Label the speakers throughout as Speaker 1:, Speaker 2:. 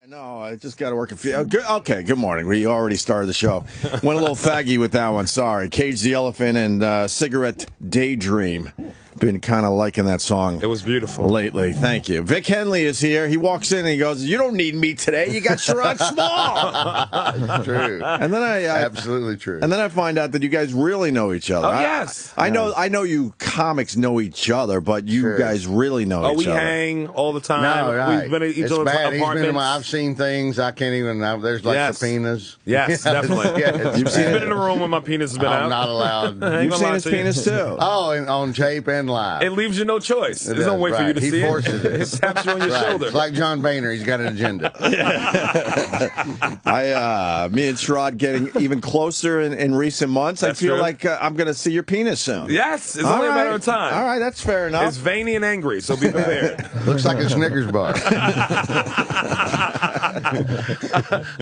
Speaker 1: No, I just got to work a few. Okay, good morning. We already started the show. Went a little faggy with that one. Sorry. Cage the Elephant and Cigarette Daydream. Been kind of liking that song.
Speaker 2: It was beautiful.
Speaker 1: Lately. Thank you. Vic Henley is here. He walks in and he goes, "You don't need me today. You got Sherrod Small."
Speaker 3: True.
Speaker 1: And then
Speaker 3: absolutely true.
Speaker 1: And then I find out that you guys really know each other.
Speaker 2: Oh, yes.
Speaker 1: I know you comics know each other, but you guys really know each other.
Speaker 2: We hang all the time.
Speaker 3: No, right.
Speaker 2: We've been at each other's apartments.
Speaker 3: I've seen things I can't even. There's like subpoenas.
Speaker 2: Yes, definitely.
Speaker 3: Yes.
Speaker 2: You've been in a room when my penis has been out.
Speaker 3: I'm not allowed.
Speaker 1: You've seen his penis too.
Speaker 3: Oh, and on tape and live.
Speaker 2: It leaves you no choice. There's no way for you to see
Speaker 3: He forces it.
Speaker 2: He taps you on your shoulder.
Speaker 3: It's like John Boehner. He's got an agenda.
Speaker 1: Me and Sherrod getting even closer in recent months.
Speaker 2: That's
Speaker 1: I feel
Speaker 2: true.
Speaker 1: like I'm going to see your penis soon.
Speaker 2: Yes, it's only a matter of time.
Speaker 1: All right, that's fair enough.
Speaker 2: It's veiny and angry, so be prepared.
Speaker 3: Looks like a Snickers bar.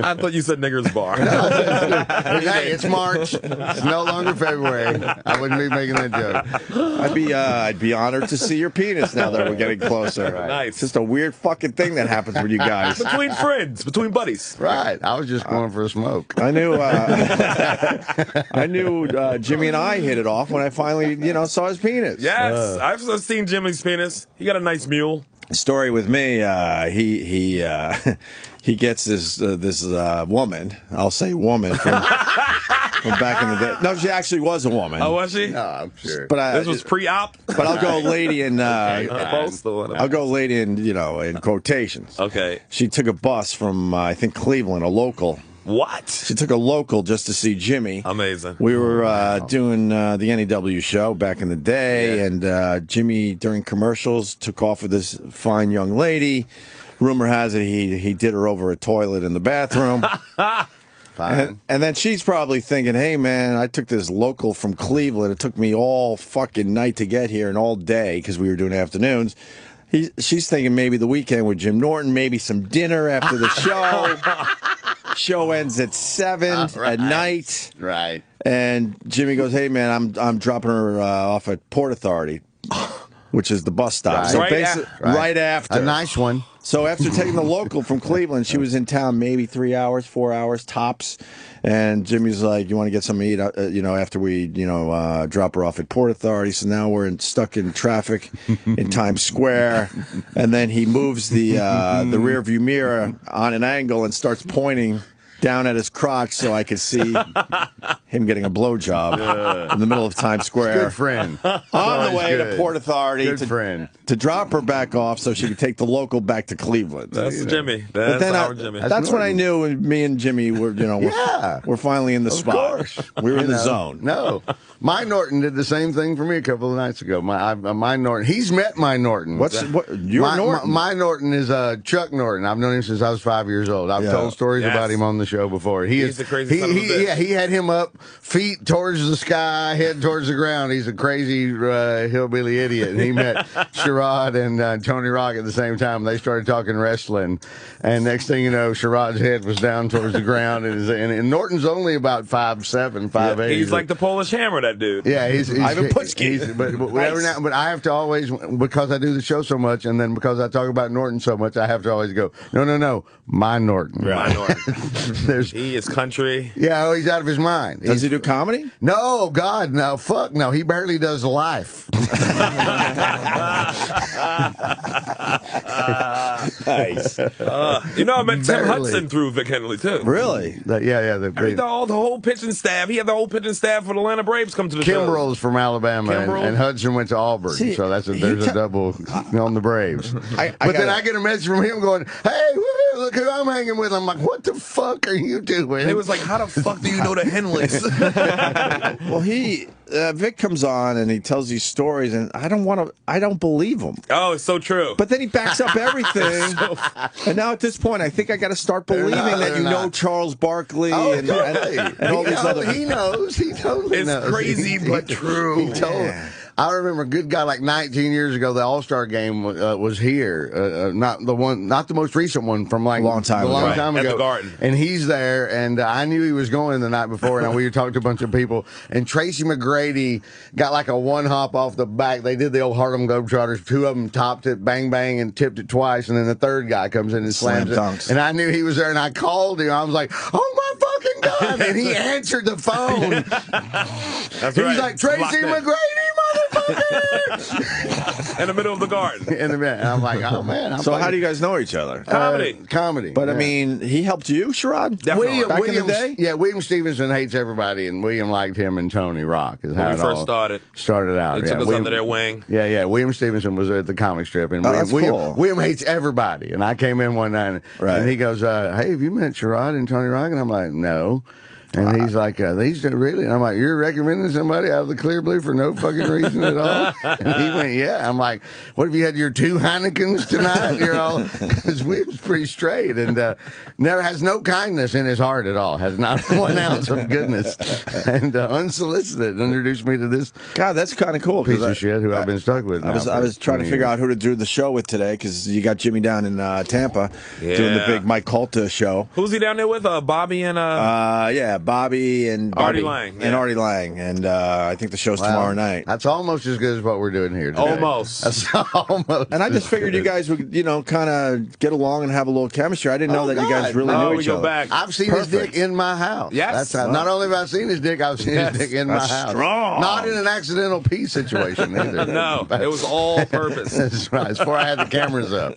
Speaker 2: I thought you said niggers bar.
Speaker 3: Hey, it's March. It's no longer February. I wouldn't be making that joke.
Speaker 1: I'd be honored to see your penis now that we're getting closer.
Speaker 3: Right.
Speaker 2: Nice.
Speaker 1: It's just a weird fucking thing that happens with you guys.
Speaker 2: Between friends, between buddies.
Speaker 3: Right. I was just going for a smoke.
Speaker 1: I knew Jimmy and I hit it off when I finally, saw his penis.
Speaker 2: Yes, I've seen Jimmy's penis. He got a nice mule.
Speaker 1: Story with me, he gets this woman. I'll say woman from back in the day. No, she actually was a woman.
Speaker 2: Oh, was she?
Speaker 3: No, I'm sure.
Speaker 1: But
Speaker 2: This was pre-op.
Speaker 1: But I'll go lady in.
Speaker 2: Both or whatever.
Speaker 1: I'll go lady in quotations.
Speaker 2: Okay.
Speaker 1: She took a bus from I think Cleveland, a local.
Speaker 2: What?
Speaker 1: She took a local just to see Jimmy.
Speaker 2: Amazing.
Speaker 1: We were doing the NEW show back in the day, and Jimmy, during commercials, took off with this fine young lady. Rumor has it he did her over a toilet in the bathroom.
Speaker 3: Fine.
Speaker 1: And then she's probably thinking, "Hey, man, I took this local from Cleveland. It took me all fucking night to get here and all day because we were doing afternoons." She's thinking maybe the weekend with Jim Norton, maybe some dinner after the show. Show ends at 7 at night.
Speaker 3: Right.
Speaker 1: And Jimmy goes, "Hey, man, I'm dropping her off at Port Authority," which is the bus stop.
Speaker 3: Right.
Speaker 1: So
Speaker 2: Right
Speaker 1: basically, right after.
Speaker 3: A nice one.
Speaker 1: So after taking the local from Cleveland, she was in town maybe 3 hours, 4 hours tops. And Jimmy's like, "You want to get something to eat, after we, drop her off at Port Authority." So now we're stuck in traffic in Times Square. And then he moves the rear view mirror on an angle and starts pointing down at his crotch so I could see him getting a blowjob in the middle of Times Square.
Speaker 3: Good friend.
Speaker 1: On the way to
Speaker 3: good.
Speaker 1: Port Authority
Speaker 3: Good friend.
Speaker 1: to drop her back off so she could take the local back to Cleveland.
Speaker 2: That's Jimmy.
Speaker 1: But
Speaker 2: That's
Speaker 1: then
Speaker 2: our Jimmy.
Speaker 1: That's when I knew me and Jimmy were, we're finally in the spot.
Speaker 3: Course.
Speaker 1: We were in the zone.
Speaker 3: No. My Norton did the same thing for me a couple of nights ago. My Norton. He's met my Norton.
Speaker 1: Your Norton?
Speaker 3: My Norton is Chuck Norton. I've known him since I was 5 years old. I've told stories about him on the show before.
Speaker 2: He's a crazy son of a bitch.
Speaker 3: Yeah, he had him up, feet towards the sky, head towards the ground. He's a crazy hillbilly idiot. And he met Sherrod and Tony Rock at the same time. They started talking wrestling. And next thing you know, Sherrod's head was down towards the ground. And Norton's only about 5'7", 5'8".
Speaker 2: He's like the Polish Hammer, that dude.
Speaker 3: Yeah, he's
Speaker 1: Ivan Putski.
Speaker 3: But I have to always, because I do the show so much, and then because I talk about Norton so much, I have to always go, no, my Norton.
Speaker 2: Right. My Norton. He is country.
Speaker 3: Yeah, he's out of his mind.
Speaker 1: Does he do comedy?
Speaker 3: No, God, no, fuck no. He barely does life.
Speaker 1: Nice.
Speaker 2: I met Tim Hudson through Vic Henley, too.
Speaker 1: Really?
Speaker 2: The whole pitching staff. He had the whole pitching staff for the Atlanta Braves come to the show.
Speaker 3: Kimbrell's from Alabama, and Hudson went to Auburn.
Speaker 1: See,
Speaker 3: so there's a double on the Braves. But then I get a message from him going, "Hey, look who I'm hanging with." I'm like, "What the fuck are you doing?"
Speaker 2: It was like, how the fuck do you know the Henleys?
Speaker 1: Well, Vic comes on and he tells these stories, and I don't believe him.
Speaker 2: Oh, it's so true.
Speaker 1: But then he backs up everything. And now at this point, I think I got to start believing that you know Charles Barkley and all these other.
Speaker 3: He knows. He totally knows.
Speaker 2: It's crazy, but true.
Speaker 3: He told. I remember a good guy like 19 years ago. The All-Star game was here, not the most recent one from like
Speaker 1: a long time ago.
Speaker 2: At the Garden.
Speaker 3: And he's there, and I knew he was going the night before, and we were talking to a bunch of people. And Tracy McGrady got like a one hop off the back. They did the old Harlem Globetrotters. Two of them topped it, bang bang, and tipped it twice, and then the third guy comes in and slams it.
Speaker 1: Dunks.
Speaker 3: And I knew he was there, and I called him. I was like, "Oh my fucking God!" And he answered the phone.
Speaker 2: That's
Speaker 3: He's
Speaker 2: right.
Speaker 3: like, "Tracy McGrady, motherfucker!"
Speaker 2: In the middle of the Garden.
Speaker 3: And I'm like, "Oh man!"
Speaker 1: So how do you guys know each other?
Speaker 2: Comedy.
Speaker 1: But
Speaker 3: yeah.
Speaker 1: I mean, he helped you, Sherrod?
Speaker 2: Definitely.
Speaker 1: Back in the day?
Speaker 3: Yeah, William Stevenson hates everybody, and William liked him and Tony Rock. Is how
Speaker 2: When
Speaker 3: it
Speaker 2: we first
Speaker 3: all
Speaker 2: started
Speaker 3: out.
Speaker 2: They took us under their wing.
Speaker 3: Yeah. William Stevenson was at the comic strip, and
Speaker 1: that's cool.
Speaker 3: William hates everybody. And I came in one night, and he goes, "Hey, have you met Sherrod and Tony Rock?" And I'm like, "No." And he's like, "These really?" And I'm like, "You're recommending somebody out of the clear blue for no fucking reason at all?" And he went, "Yeah." I'm like, "What if you had your 2 Heinekens tonight?" You're all, because William's pretty straight and never has no kindness in his heart at all. Has not 1 ounce of goodness, and unsolicited introduced me to this.
Speaker 1: God, that's kind of cool.
Speaker 3: Piece of shit who I've been stuck with.
Speaker 1: I was trying to figure out who to do the show with today because you got Jimmy down in Tampa doing the big Mike Colta show.
Speaker 2: Who's he down there with? Bobby and
Speaker 1: Bobby and
Speaker 2: Artie Lang.
Speaker 1: And Artie Lang. And I think the show's tomorrow night.
Speaker 3: That's almost as good as what we're doing here today.
Speaker 2: Almost.
Speaker 3: That's almost.
Speaker 1: And I just figured you guys would, kind of get along and have a little chemistry. I didn't know that you guys really knew each other.
Speaker 2: Back.
Speaker 3: I've seen his dick in my house.
Speaker 2: Yes.
Speaker 3: That's how, not only have I seen his dick, I've seen his dick in my house.
Speaker 1: Strong.
Speaker 3: Not in an accidental pee situation either.
Speaker 2: No, it was all purpose.
Speaker 3: That's right. It's before I had the cameras up.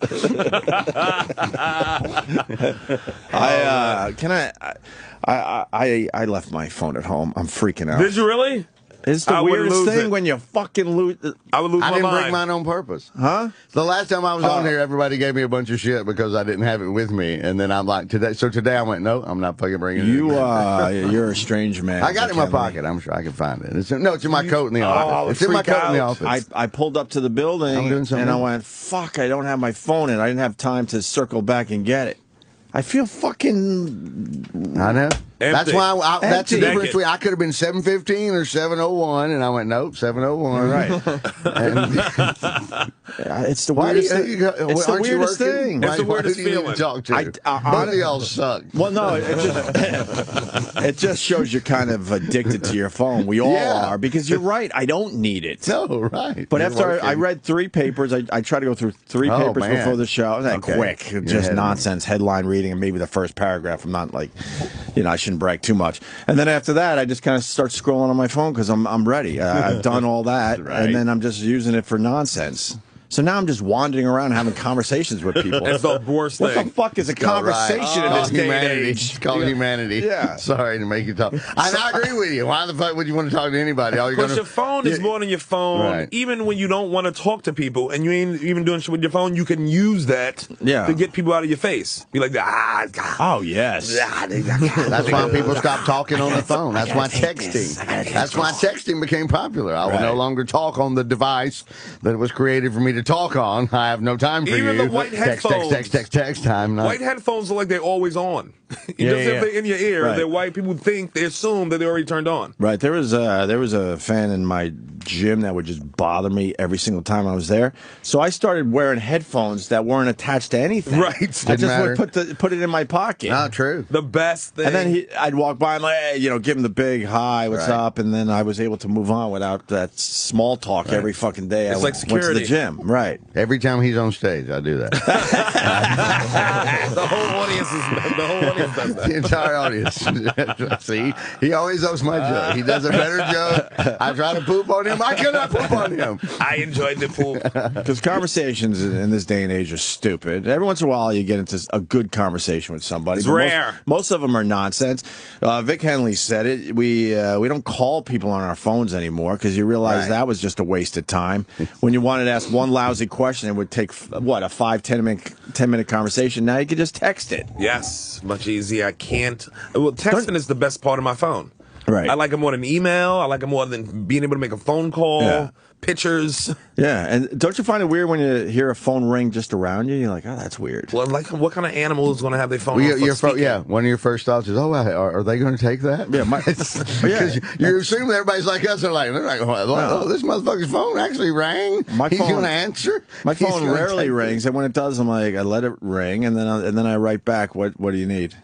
Speaker 1: I left my phone at home. I'm freaking out.
Speaker 2: Did you really?
Speaker 1: It's the weirdest thing when you fucking lose.
Speaker 2: I would lose my mind.
Speaker 3: I didn't bring mine on purpose.
Speaker 1: Huh?
Speaker 3: The last time I was on here, everybody gave me a bunch of shit because I didn't have it with me, and then I'm like, today. So today I went, no, I'm not fucking bringing it.
Speaker 1: You're a strange man.
Speaker 3: I got it in my pocket. I'm sure I can find it. It's in my coat in the office. It's in my coat in the office.
Speaker 1: I pulled up to the building and I went, fuck, I don't have my phone in. I didn't have time to circle back and get it. I feel fucking.
Speaker 3: I know. That's why. That's the difference between. I could have been 7:15 or 7:01, and I went nope, 7:01.
Speaker 1: Right. It's the weirdest thing. It's the weirdest thing.
Speaker 2: It's the weirdest feeling.
Speaker 3: Talk to? Both of y'all suck.
Speaker 1: Well, no, it just shows you're kind of addicted to your phone. We all are, because you're right. I don't need it.
Speaker 3: No, right.
Speaker 1: But after I read 3 papers, I try to go through 3 papers before the show. Quick, just nonsense, headline reading, and maybe the first paragraph. I'm not like, I shouldn't brag too much. And then after that, I just kind of start scrolling on my phone because I'm ready. I've done all that, and then I'm just using it for nonsense. So now I'm just wandering around having conversations with people.
Speaker 2: It's the worst thing.
Speaker 1: What the fuck is a conversation in this day and age?
Speaker 3: It's called humanity.
Speaker 1: Yeah.
Speaker 3: Sorry to make you talk. I agree with you. Why the fuck would you want to talk to anybody?
Speaker 2: Because your phone is more than your phone.
Speaker 3: Right.
Speaker 2: Even when you don't want to talk to people and you ain't even doing shit with your phone, you can use that to get people out of your face. Be like, God.
Speaker 1: Oh, yes.
Speaker 3: That's why people stop talking on the phone. That's why texting. That's why texting became popular. I will no longer talk on the device that was created for me to talk on. I have no time for you.
Speaker 2: Even the white headphones.
Speaker 3: Text time.
Speaker 2: White headphones are like they're always on. If they're in your ear, they're white. People they assume that they're already turned on.
Speaker 1: Right. There was a fan in my gym that would just bother me every single time I was there. So I started wearing headphones that weren't attached to anything.
Speaker 2: Right.
Speaker 1: I just would put it in my pocket.
Speaker 3: Not true.
Speaker 2: The best thing.
Speaker 1: And then I'd walk by and give him the big hi, what's up, and then I was able to move on without that small talk every fucking day.
Speaker 2: It's like security.
Speaker 1: Went to the gym. Right.
Speaker 3: Every time he's on stage, I do that.
Speaker 2: The whole audience does that.
Speaker 3: The entire audience. See, he always owes my joke. He does a better joke. I try to poop on him. I cannot poop on him.
Speaker 2: I enjoyed the poop.
Speaker 1: Because conversations in this day and age are stupid. Every once in a while, you get into a good conversation with somebody.
Speaker 2: It's rare.
Speaker 1: Most of them are nonsense. Vic Henley said it. We don't call people on our phones anymore because you realize that was just a waste of time. When you wanted to ask one lousy question, it would take, a 5-10 minute conversation. Now you can just text it.
Speaker 2: Yes, much easier. I can't. Well, texting is the best part of my phone.
Speaker 1: Right.
Speaker 2: I like it more than email. I like it more than being able to make a phone call, pictures.
Speaker 1: Yeah, and don't you find it weird when you hear a phone ring just around you? You're like, oh, that's weird.
Speaker 2: Well, like, what kind of animal is going to have their phone
Speaker 3: Well,
Speaker 2: on?
Speaker 3: one of your first thoughts is, are they going to take that?
Speaker 1: Yeah,
Speaker 3: because you assume everybody's like us. They're like, oh, this motherfucker's phone actually rang. He's going to answer.
Speaker 1: My phone rarely rings, and when it does, I'm like, I let it ring, and then I write back, what do you need?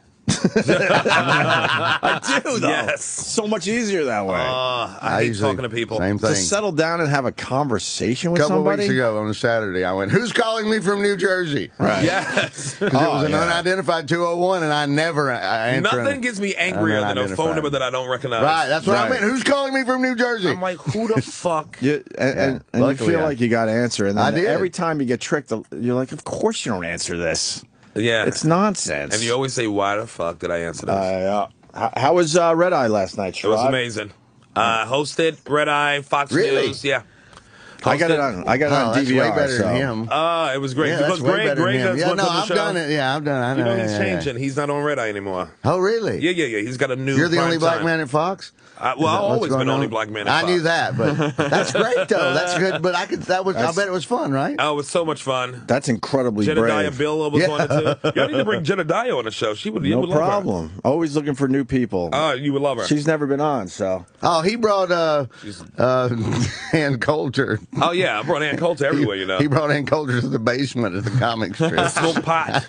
Speaker 1: I do, though.
Speaker 2: Yes.
Speaker 1: So much easier that way.
Speaker 2: I hate talking to people.
Speaker 3: Same thing.
Speaker 1: To settle down and have a conversation with somebody.
Speaker 3: A couple weeks ago on a Saturday, I went, who's calling me from New Jersey?
Speaker 1: Right.
Speaker 2: Yes.
Speaker 3: Because it was an unidentified 201, and I never answer.
Speaker 2: Nothing gets me angrier than a phone number that I don't recognize.
Speaker 3: Right, that's what I meant. Who's calling me from New Jersey?
Speaker 2: I'm like, who the fuck?
Speaker 1: And you feel like you got to answer. And then
Speaker 3: I did.
Speaker 1: Every time you get tricked, you're like, of course you don't answer this.
Speaker 2: Yeah.
Speaker 1: It's nonsense.
Speaker 2: And you always say, why the fuck did I answer this?
Speaker 1: How was Red Eye last night, Sherrod?
Speaker 2: It was amazing. Hosted Red Eye, Fox News. Yeah.
Speaker 1: I got it on DVR.
Speaker 3: That's way better than him.
Speaker 2: It was great.
Speaker 3: Yeah,
Speaker 2: because Greg does
Speaker 3: yeah,
Speaker 2: what's
Speaker 3: no,
Speaker 2: on the
Speaker 3: I've
Speaker 2: show.
Speaker 3: done it. Yeah, I've done it. I know.
Speaker 2: He's changing. He's not on Red Eye anymore.
Speaker 3: Oh, really?
Speaker 2: Yeah. He's got a new.
Speaker 3: You're the only black
Speaker 2: time.
Speaker 3: man at Fox?
Speaker 2: I've always been the only black man at Fox.
Speaker 3: I knew that, but that's great though. That's good. But I bet it was fun, right?
Speaker 2: Oh, it was so much fun.
Speaker 1: That's incredibly
Speaker 2: Jedediah
Speaker 1: brave.
Speaker 2: Bill was on it too. Y'all need to bring Jedediah on the show. You would love her.
Speaker 1: No problem. Always looking for new people.
Speaker 2: Oh, you would love her.
Speaker 1: She's never been on, so.
Speaker 3: Oh, he brought Ann Coulter.
Speaker 2: Oh yeah, I brought Ann Coulter everywhere. You know,
Speaker 3: he brought Ann Coulter to the basement at the comic strip.
Speaker 2: Smoke pot.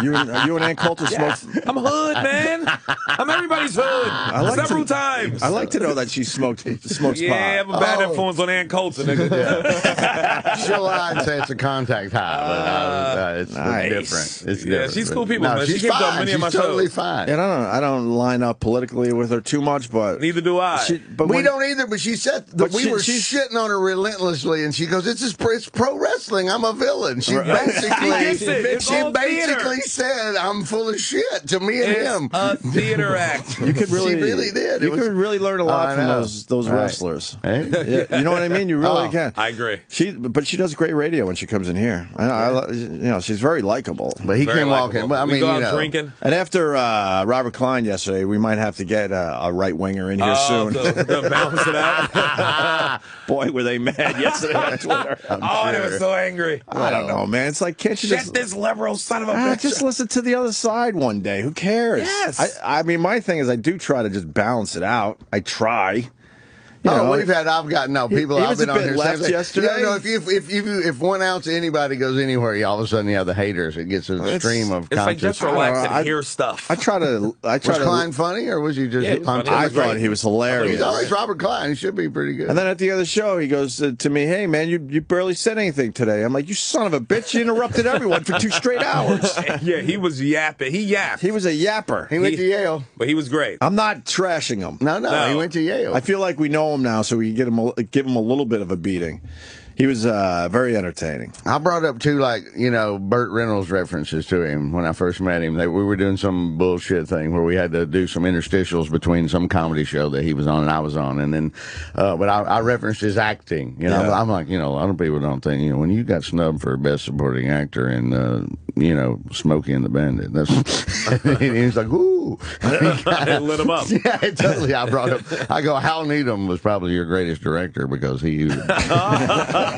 Speaker 1: You and Ann Coulter smoked.
Speaker 2: I'm hood, man. I'm everybody's hood. Several times.
Speaker 1: I like to know that she smokes pot.
Speaker 2: Yeah, I have a bad influence on Ann Coulter, nigga.
Speaker 3: She'll lie and say it's a contact high, but it's
Speaker 1: nice.
Speaker 3: different. It's
Speaker 2: Yeah,
Speaker 3: different.
Speaker 2: she's cool people,
Speaker 3: No,
Speaker 2: man. She
Speaker 3: she's
Speaker 2: came to
Speaker 3: fine.
Speaker 2: many of my
Speaker 3: She's totally
Speaker 2: shows.
Speaker 3: fine.
Speaker 1: And I don't line up politically with her too much, but
Speaker 2: Neither do I.
Speaker 3: We don't either, but she said that we were shitting on her relentlessly, and she goes, it's pro wrestling. I'm a villain. She basically said, I'm full of shit to me and him.
Speaker 2: A theater act.
Speaker 1: You could really,
Speaker 3: she really did.
Speaker 1: You could really learn a lot from those wrestlers.
Speaker 3: Hey?
Speaker 1: Yeah, you know what I mean? You really can.
Speaker 2: I agree.
Speaker 1: But she does great radio when she comes in here. She's very likable.
Speaker 3: But he can't walk in.
Speaker 2: Well,
Speaker 3: I mean,
Speaker 2: go out drinking.
Speaker 1: And after Robert Klein yesterday, we might have to get a right winger in here soon.
Speaker 2: To balance it out.
Speaker 1: Boy, were they mad yesterday on Twitter.
Speaker 2: They were so angry.
Speaker 1: I don't know, man. It's like, can't you
Speaker 2: Shut this liberal son of a bitch.
Speaker 1: just listen to the other side one day. Who cares?
Speaker 2: Yes.
Speaker 1: I mean, my thing is I do try to just balance it out. I try.
Speaker 3: I've gotten people.
Speaker 1: He
Speaker 3: I've
Speaker 1: was
Speaker 3: been
Speaker 1: a
Speaker 3: on
Speaker 1: bit
Speaker 3: here
Speaker 1: left
Speaker 3: saying,
Speaker 1: yesterday.
Speaker 3: If 1 ounce of anybody goes anywhere, all of a sudden you have the haters. It gets a stream of
Speaker 2: It's like just
Speaker 3: conscious.
Speaker 2: relax and hear stuff.
Speaker 1: I try to.
Speaker 3: Was Klein funny, or was he just?
Speaker 2: Yeah, he was funny.
Speaker 1: I thought he was hilarious.
Speaker 3: He's always Robert Klein. He should be pretty good.
Speaker 1: And then at the end of the show, he goes to me, "Hey, man, you barely said anything today." I'm like, "You son of a bitch! You interrupted everyone for 2 straight hours."
Speaker 2: Yeah, he was yapping. He yapped.
Speaker 1: He was a yapper.
Speaker 3: He went to Yale.
Speaker 2: But he was great.
Speaker 1: I'm not trashing him.
Speaker 3: No, he went to Yale.
Speaker 1: I feel like we know him now, so we can give him a little bit of a beating. He was very entertaining.
Speaker 3: I brought up two, Burt Reynolds references to him when I first met him. We were doing some bullshit thing where we had to do some interstitials between some comedy show that he was on and I was on. And then, but I referenced his acting. I'm like, a lot of people don't think, when you got snubbed for Best Supporting Actor and, Smokey and the Bandit, and he's like, ooh.
Speaker 2: It lit him up.
Speaker 3: Yeah, totally. I brought up, I go, Hal Needham was probably your greatest director because he... He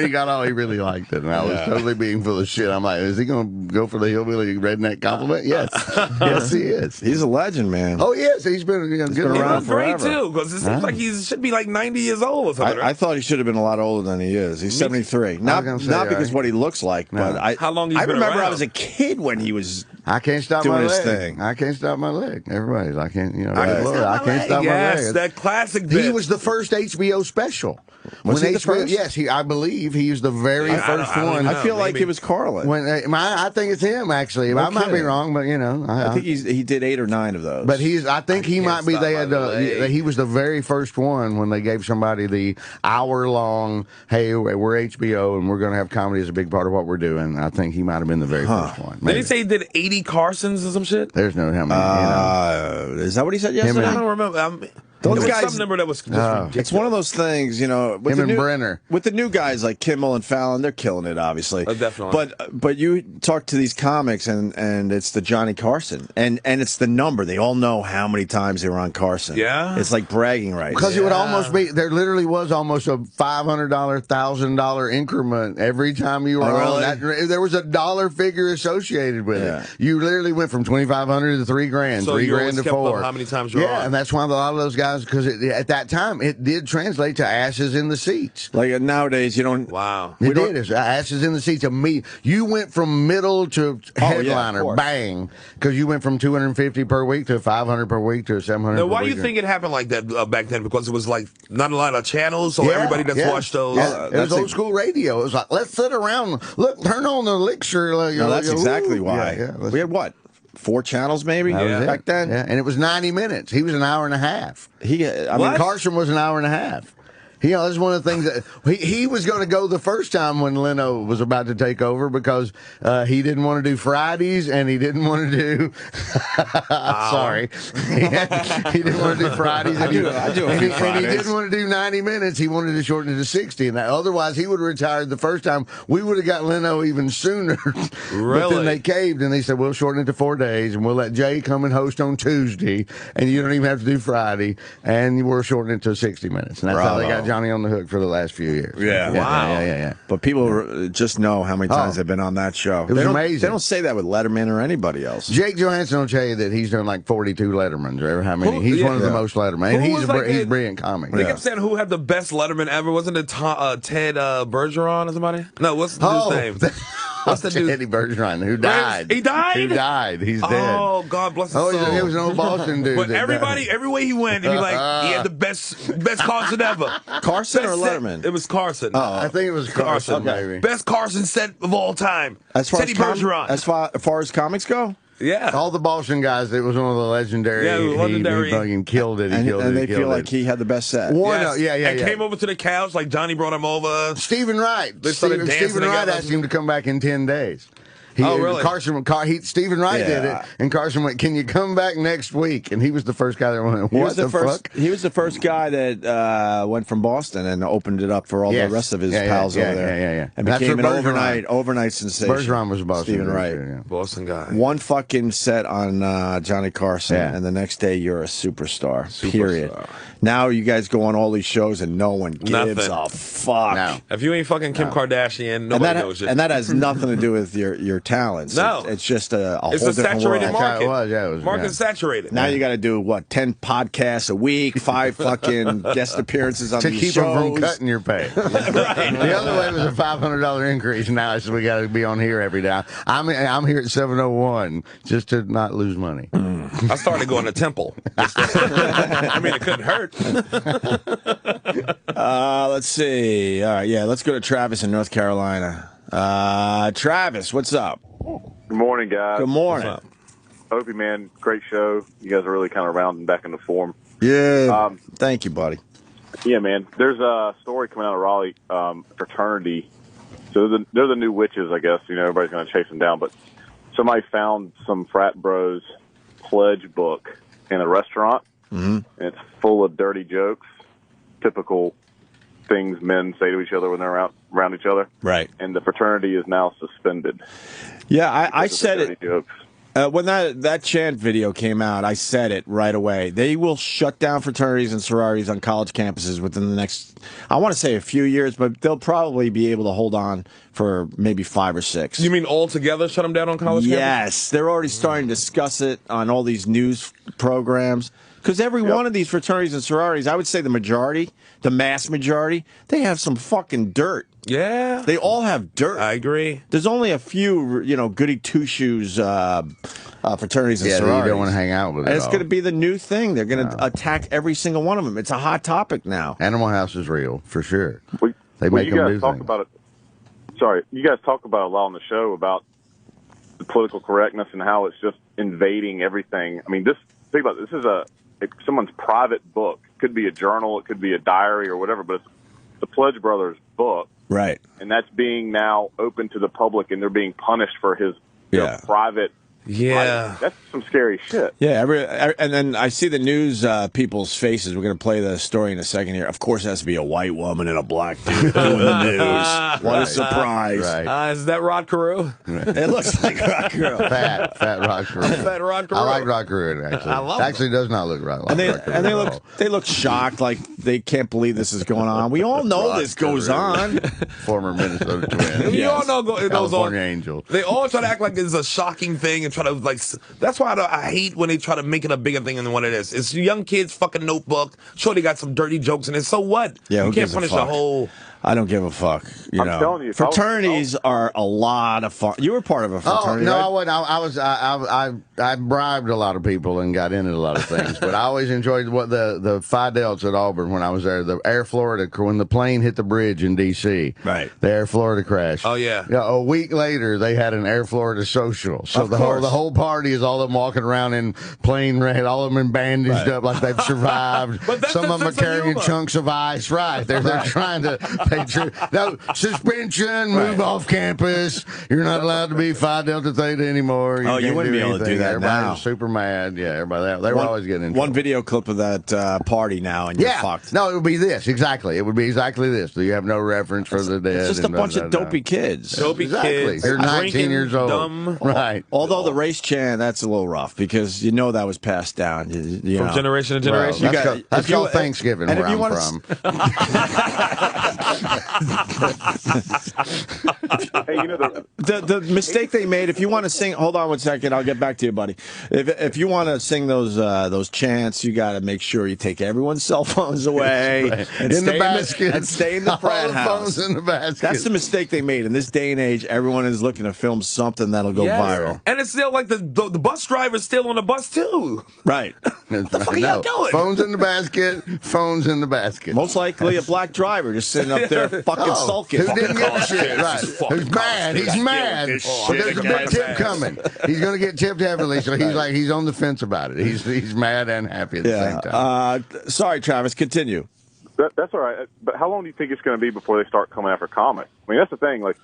Speaker 3: got all, he really liked it, and I was totally being full of shit. I'm like, is he going to go for the hillbilly redneck compliment? Yes, yes, he is.
Speaker 1: He's a legend, man.
Speaker 3: Oh yes, he's been good around
Speaker 2: great
Speaker 3: forever.
Speaker 2: too, because it seems like he should be like 90 years old or something.
Speaker 1: I thought he should have been a lot older than he is. He's 73. Not because what he looks like, but
Speaker 2: how long he's
Speaker 1: I
Speaker 2: been
Speaker 1: remember
Speaker 2: around?
Speaker 1: I was a kid when he was.
Speaker 3: I can't stop
Speaker 1: doing
Speaker 3: my
Speaker 1: his
Speaker 3: leg.
Speaker 1: thing.
Speaker 3: I can't stop my leg. Everybody's, I can't stop my
Speaker 2: Yes,
Speaker 3: leg.
Speaker 2: that classic bit.
Speaker 3: He was the first HBO special.
Speaker 1: Was he the first?
Speaker 3: Yes, I believe he was the very first one.
Speaker 1: I feel like it was Carlin.
Speaker 3: I think it's him actually. I might be wrong, but
Speaker 1: I think he did 8 or 9 of those.
Speaker 3: But I think he might be. They had he was the very first one when they gave somebody the hour-long. Hey, we're HBO and we're going to have comedy as a big part of what we're doing. I think he might have been the very first one.
Speaker 2: Did he say he did 80 Carsons or some shit?
Speaker 3: There's no how many.
Speaker 1: Is that what he said yesterday?
Speaker 2: I don't remember.
Speaker 1: Those
Speaker 2: was
Speaker 1: guys,
Speaker 2: some number that was just ridiculous.
Speaker 1: It's one of those things, you know. With
Speaker 3: Him and Brenner.
Speaker 1: With the new guys like Kimmel and Fallon, they're killing it, obviously.
Speaker 2: Definitely.
Speaker 1: But you talk to these comics, and it's the Johnny Carson, and it's the number. They all know how many times they were on Carson.
Speaker 2: Yeah.
Speaker 1: It's like bragging rights.
Speaker 3: Because it would almost be, there literally was almost a $500, $1,000 increment every time you were on.
Speaker 1: Really?
Speaker 3: There was a dollar figure associated with it. You literally went from $2,500 to $3,000,
Speaker 2: so
Speaker 3: $3,000 to $4,000.
Speaker 2: How many times you were on?
Speaker 3: And that's why a lot of those guys, because at that time, it did translate to asses in the seats.
Speaker 1: Like nowadays, you don't.
Speaker 3: Wow. It did. It's asses in the seats. You went from middle to headliner, bang, because you went from 250 per week to 500 per week to 700
Speaker 2: Now,
Speaker 3: per
Speaker 2: why
Speaker 3: week.
Speaker 2: do you think it happened like that back then? Because it was like not a lot of channels, so everybody that's watched those.
Speaker 3: It was old school radio. It was like, let's sit around, look, turn on the elixir.
Speaker 1: No, that's exactly why. We had what? 4 channels maybe back then?
Speaker 3: Yeah, and it was 90 minutes. He was an hour and a half. I mean, Carson was an hour and a half. You know, that's one of the things that he was going to go the first time when Leno was about to take over because he didn't want to do Fridays and he didn't want to do. Sorry, he didn't want to do Fridays. And he didn't want to do 90 minutes. He wanted to shorten it to 60, and otherwise he would have retired the first time. We would have got Leno even sooner.
Speaker 2: Really?
Speaker 3: But then they caved and they said we'll shorten it to 4 days and we'll let Jay come and host on Tuesday, and you don't even have to do Friday, and we're shortening it to 60 minutes, and that's how they got Johnny on the hook for the last few years.
Speaker 1: Yeah. But people just know how many times they've been on that show.
Speaker 3: It was amazing.
Speaker 1: They don't say that with Letterman or anybody else.
Speaker 3: Jake Johansson will tell you that he's done like 42 Lettermans or how many. He's one of the most Letterman. And he's a brilliant comic.
Speaker 2: They kept saying who had the best Letterman ever. Wasn't it Ted Bergeron or somebody? No, what's the dude's name? What's the dude?
Speaker 3: Eddie Bergeron, who died.
Speaker 2: He died?
Speaker 3: He died. He's dead.
Speaker 2: Oh, God bless his soul.
Speaker 3: He was an old Boston dude.
Speaker 2: But everybody, every way he went, he'd be like, he had the best Carson ever.
Speaker 1: Carson or Letterman?
Speaker 2: It was Carson.
Speaker 3: I think it was Carson, maybe.
Speaker 2: Best Carson set of all time.
Speaker 1: As far
Speaker 2: Teddy Bergeron.
Speaker 1: As far as comics go?
Speaker 2: Yeah.
Speaker 3: All the Boston guys, it was one of the legendary.
Speaker 2: Yeah, legendary.
Speaker 3: He fucking killed it.
Speaker 1: And they feel like he had the best set.
Speaker 2: And came over to the couch, like Johnny brought him over.
Speaker 3: Stephen Wright. Stephen Wright asked him to come back in 10 days.
Speaker 2: Really?
Speaker 3: Stephen Wright did it, and Carson went, "Can you come back next week?" And he was the first guy that went, "What the fuck?"
Speaker 1: He was the first guy that went from Boston and opened it up for all the rest of his pals over there. And became an overnight sensation.
Speaker 3: Bergeron was Boston.
Speaker 1: Stephen Wright,
Speaker 2: Boston guy.
Speaker 1: One fucking set on Johnny Carson, and the next day you're a superstar. Period. Now you guys go on all these shows and no one gives a fuck.
Speaker 3: No.
Speaker 2: If you ain't fucking Kim Kardashian, nobody knows you.
Speaker 1: And that has nothing to do with your talents.
Speaker 2: No.
Speaker 1: It's just a whole
Speaker 2: it's a
Speaker 1: different
Speaker 2: saturated
Speaker 1: world.
Speaker 2: market.
Speaker 3: It was,
Speaker 2: Market's saturated.
Speaker 1: Now you got to do, 10 podcasts a week, 5 fucking guest appearances on
Speaker 3: to
Speaker 1: these
Speaker 3: keep
Speaker 1: shows.
Speaker 3: them from cutting your pay.
Speaker 2: Right.
Speaker 3: The other way was a $500 increase. Now it's we got to be on here every day. I'm here at 7:01 just to not lose money.
Speaker 2: I started going to Temple. I mean, it couldn't hurt.
Speaker 1: Let's see. All right, let's go to Travis in North Carolina. Travis, what's up?
Speaker 4: Good morning, guys.
Speaker 1: Good morning.
Speaker 4: Opie, man, great show. You guys are really kind of rounding back into form.
Speaker 1: Yeah. Thank you, buddy.
Speaker 4: Yeah, man. There's a story coming out of Raleigh, Fraternity. So they're the new witches, I guess. You know, everybody's going to chase them down. But somebody found some frat bros pledge book in a restaurant, and it's full of dirty jokes, typical things men say to each other when they're around each other.
Speaker 1: Right.
Speaker 4: And the fraternity is now suspended.
Speaker 1: Yeah, I said it.
Speaker 4: Jokes.
Speaker 1: When that chant video came out, I said it right away. They will shut down fraternities and sororities on college campuses within the next, I want to say a few years, but they'll probably be able to hold on for maybe 5 or 6.
Speaker 2: You mean altogether shut them down on college campuses?
Speaker 1: Yes. They're already starting to discuss it on all these news programs. Because every one of these fraternities and sororities, I would say the majority, the mass majority, they have some fucking dirt.
Speaker 2: Yeah.
Speaker 1: They all have dirt.
Speaker 2: I agree.
Speaker 1: There's only a few, goody two-shoes fraternities and sororities.
Speaker 3: Yeah, you don't want to hang out with it.
Speaker 1: And it's going to be the new thing. They're going to attack every single one of them. It's a hot topic now.
Speaker 3: Animal House is real, for sure.
Speaker 4: They make them do things. About it. Sorry, you guys talk about a lot on the show about the political correctness and how it's just invading everything. I mean, think about it. This is someone's private book. It could be a journal, it could be a diary or whatever, but it's the Pledge Brothers book.
Speaker 1: Right.
Speaker 4: And that's being now open to the public, and they're being punished for his private
Speaker 2: Yeah.
Speaker 4: Like, that's some scary shit.
Speaker 1: Yeah, and then I see the news people's faces. We're going to play the story in a second here. Of course, it has to be a white woman and a black dude doing the news. What a surprise.
Speaker 3: Right.
Speaker 2: Is that Rod Carew?
Speaker 1: It looks like Rod Carew.
Speaker 3: Fat Rod Carew.
Speaker 2: Fat Rod Carew.
Speaker 3: I like Rod Carew, actually.
Speaker 2: I love
Speaker 3: actually does not look right.
Speaker 1: And they look shocked, like they can't believe this is going on. We all know this goes on.
Speaker 3: Former Minnesota Twin.
Speaker 2: You all know it goes on.
Speaker 3: California Angel.
Speaker 2: They all try to act like it's a shocking thing and try to like. That's why I hate when they try to make it a bigger thing than what it is. It's young kids' fucking notebook. Sure, they got some dirty jokes in it. So what?
Speaker 1: Yeah,
Speaker 2: you can't punish the whole.
Speaker 1: I don't give a fuck.
Speaker 4: I'm telling you,
Speaker 1: fraternities are a lot of fun. You were part of a fraternity.
Speaker 3: No,
Speaker 1: right?
Speaker 3: I wasn't. I bribed a lot of people and got into a lot of things, but I always enjoyed what the Phi Delts at Auburn when I was there. The Air Florida, when the plane hit the bridge in D.C.
Speaker 1: Right.
Speaker 3: The Air Florida crash.
Speaker 2: Oh yeah.
Speaker 3: Yeah. A week later, they had an Air Florida social. So the whole party is all of them walking around in plain red, all of them bandaged up like they've survived.
Speaker 2: But
Speaker 3: some of them are carrying chunks of ice. Right. They're trying to. No, suspension, move off campus. You're not allowed to be Phi Delta Theta anymore.
Speaker 1: You wouldn't be able to do that
Speaker 3: everybody
Speaker 1: now.
Speaker 3: was super mad. Yeah, everybody. They were always getting in trouble.
Speaker 1: One video clip of that party now, and you're fucked.
Speaker 3: No, it would be this. Exactly. It would be exactly this. You have no reference for the dead.
Speaker 1: It's just a bunch of dopey kids.
Speaker 2: Dopey kids.
Speaker 3: They're 19 years old.
Speaker 2: Dumb.
Speaker 3: Right.
Speaker 1: Although the race chant, that's a little rough because you know that was passed down. You
Speaker 2: From
Speaker 1: know.
Speaker 2: generation to generation.
Speaker 3: Well, that's called Thanksgiving where I'm from.
Speaker 4: Hey, you know
Speaker 1: the mistake they made. If you want to sing, hold on one second. I'll get back to you, buddy. If you want to sing those chants, you got to make sure you take everyone's cell phones away and
Speaker 3: in the basket
Speaker 1: and stay in the frat house.
Speaker 3: All the phones in the basket.
Speaker 1: That's the mistake they made. In this day and age, everyone is looking to film something that'll go viral.
Speaker 2: And it's still like the bus driver's still on the bus too.
Speaker 1: Right.
Speaker 2: What the fuck are y'all doing?
Speaker 3: Phones in the basket. Phones in the basket.
Speaker 1: Most likely a black driver just sitting up there fucking sulking.
Speaker 3: Who didn't give a shit? Right. Who's mad? He's mad. There's a big tip coming. He's going to get tipped heavily, so he's on the fence about it. He's mad and happy at the same time.
Speaker 1: Sorry, Travis. Continue.
Speaker 4: that's all right. But how long do you think it's going to be before they start coming after comics? I mean, that's the thing. Like,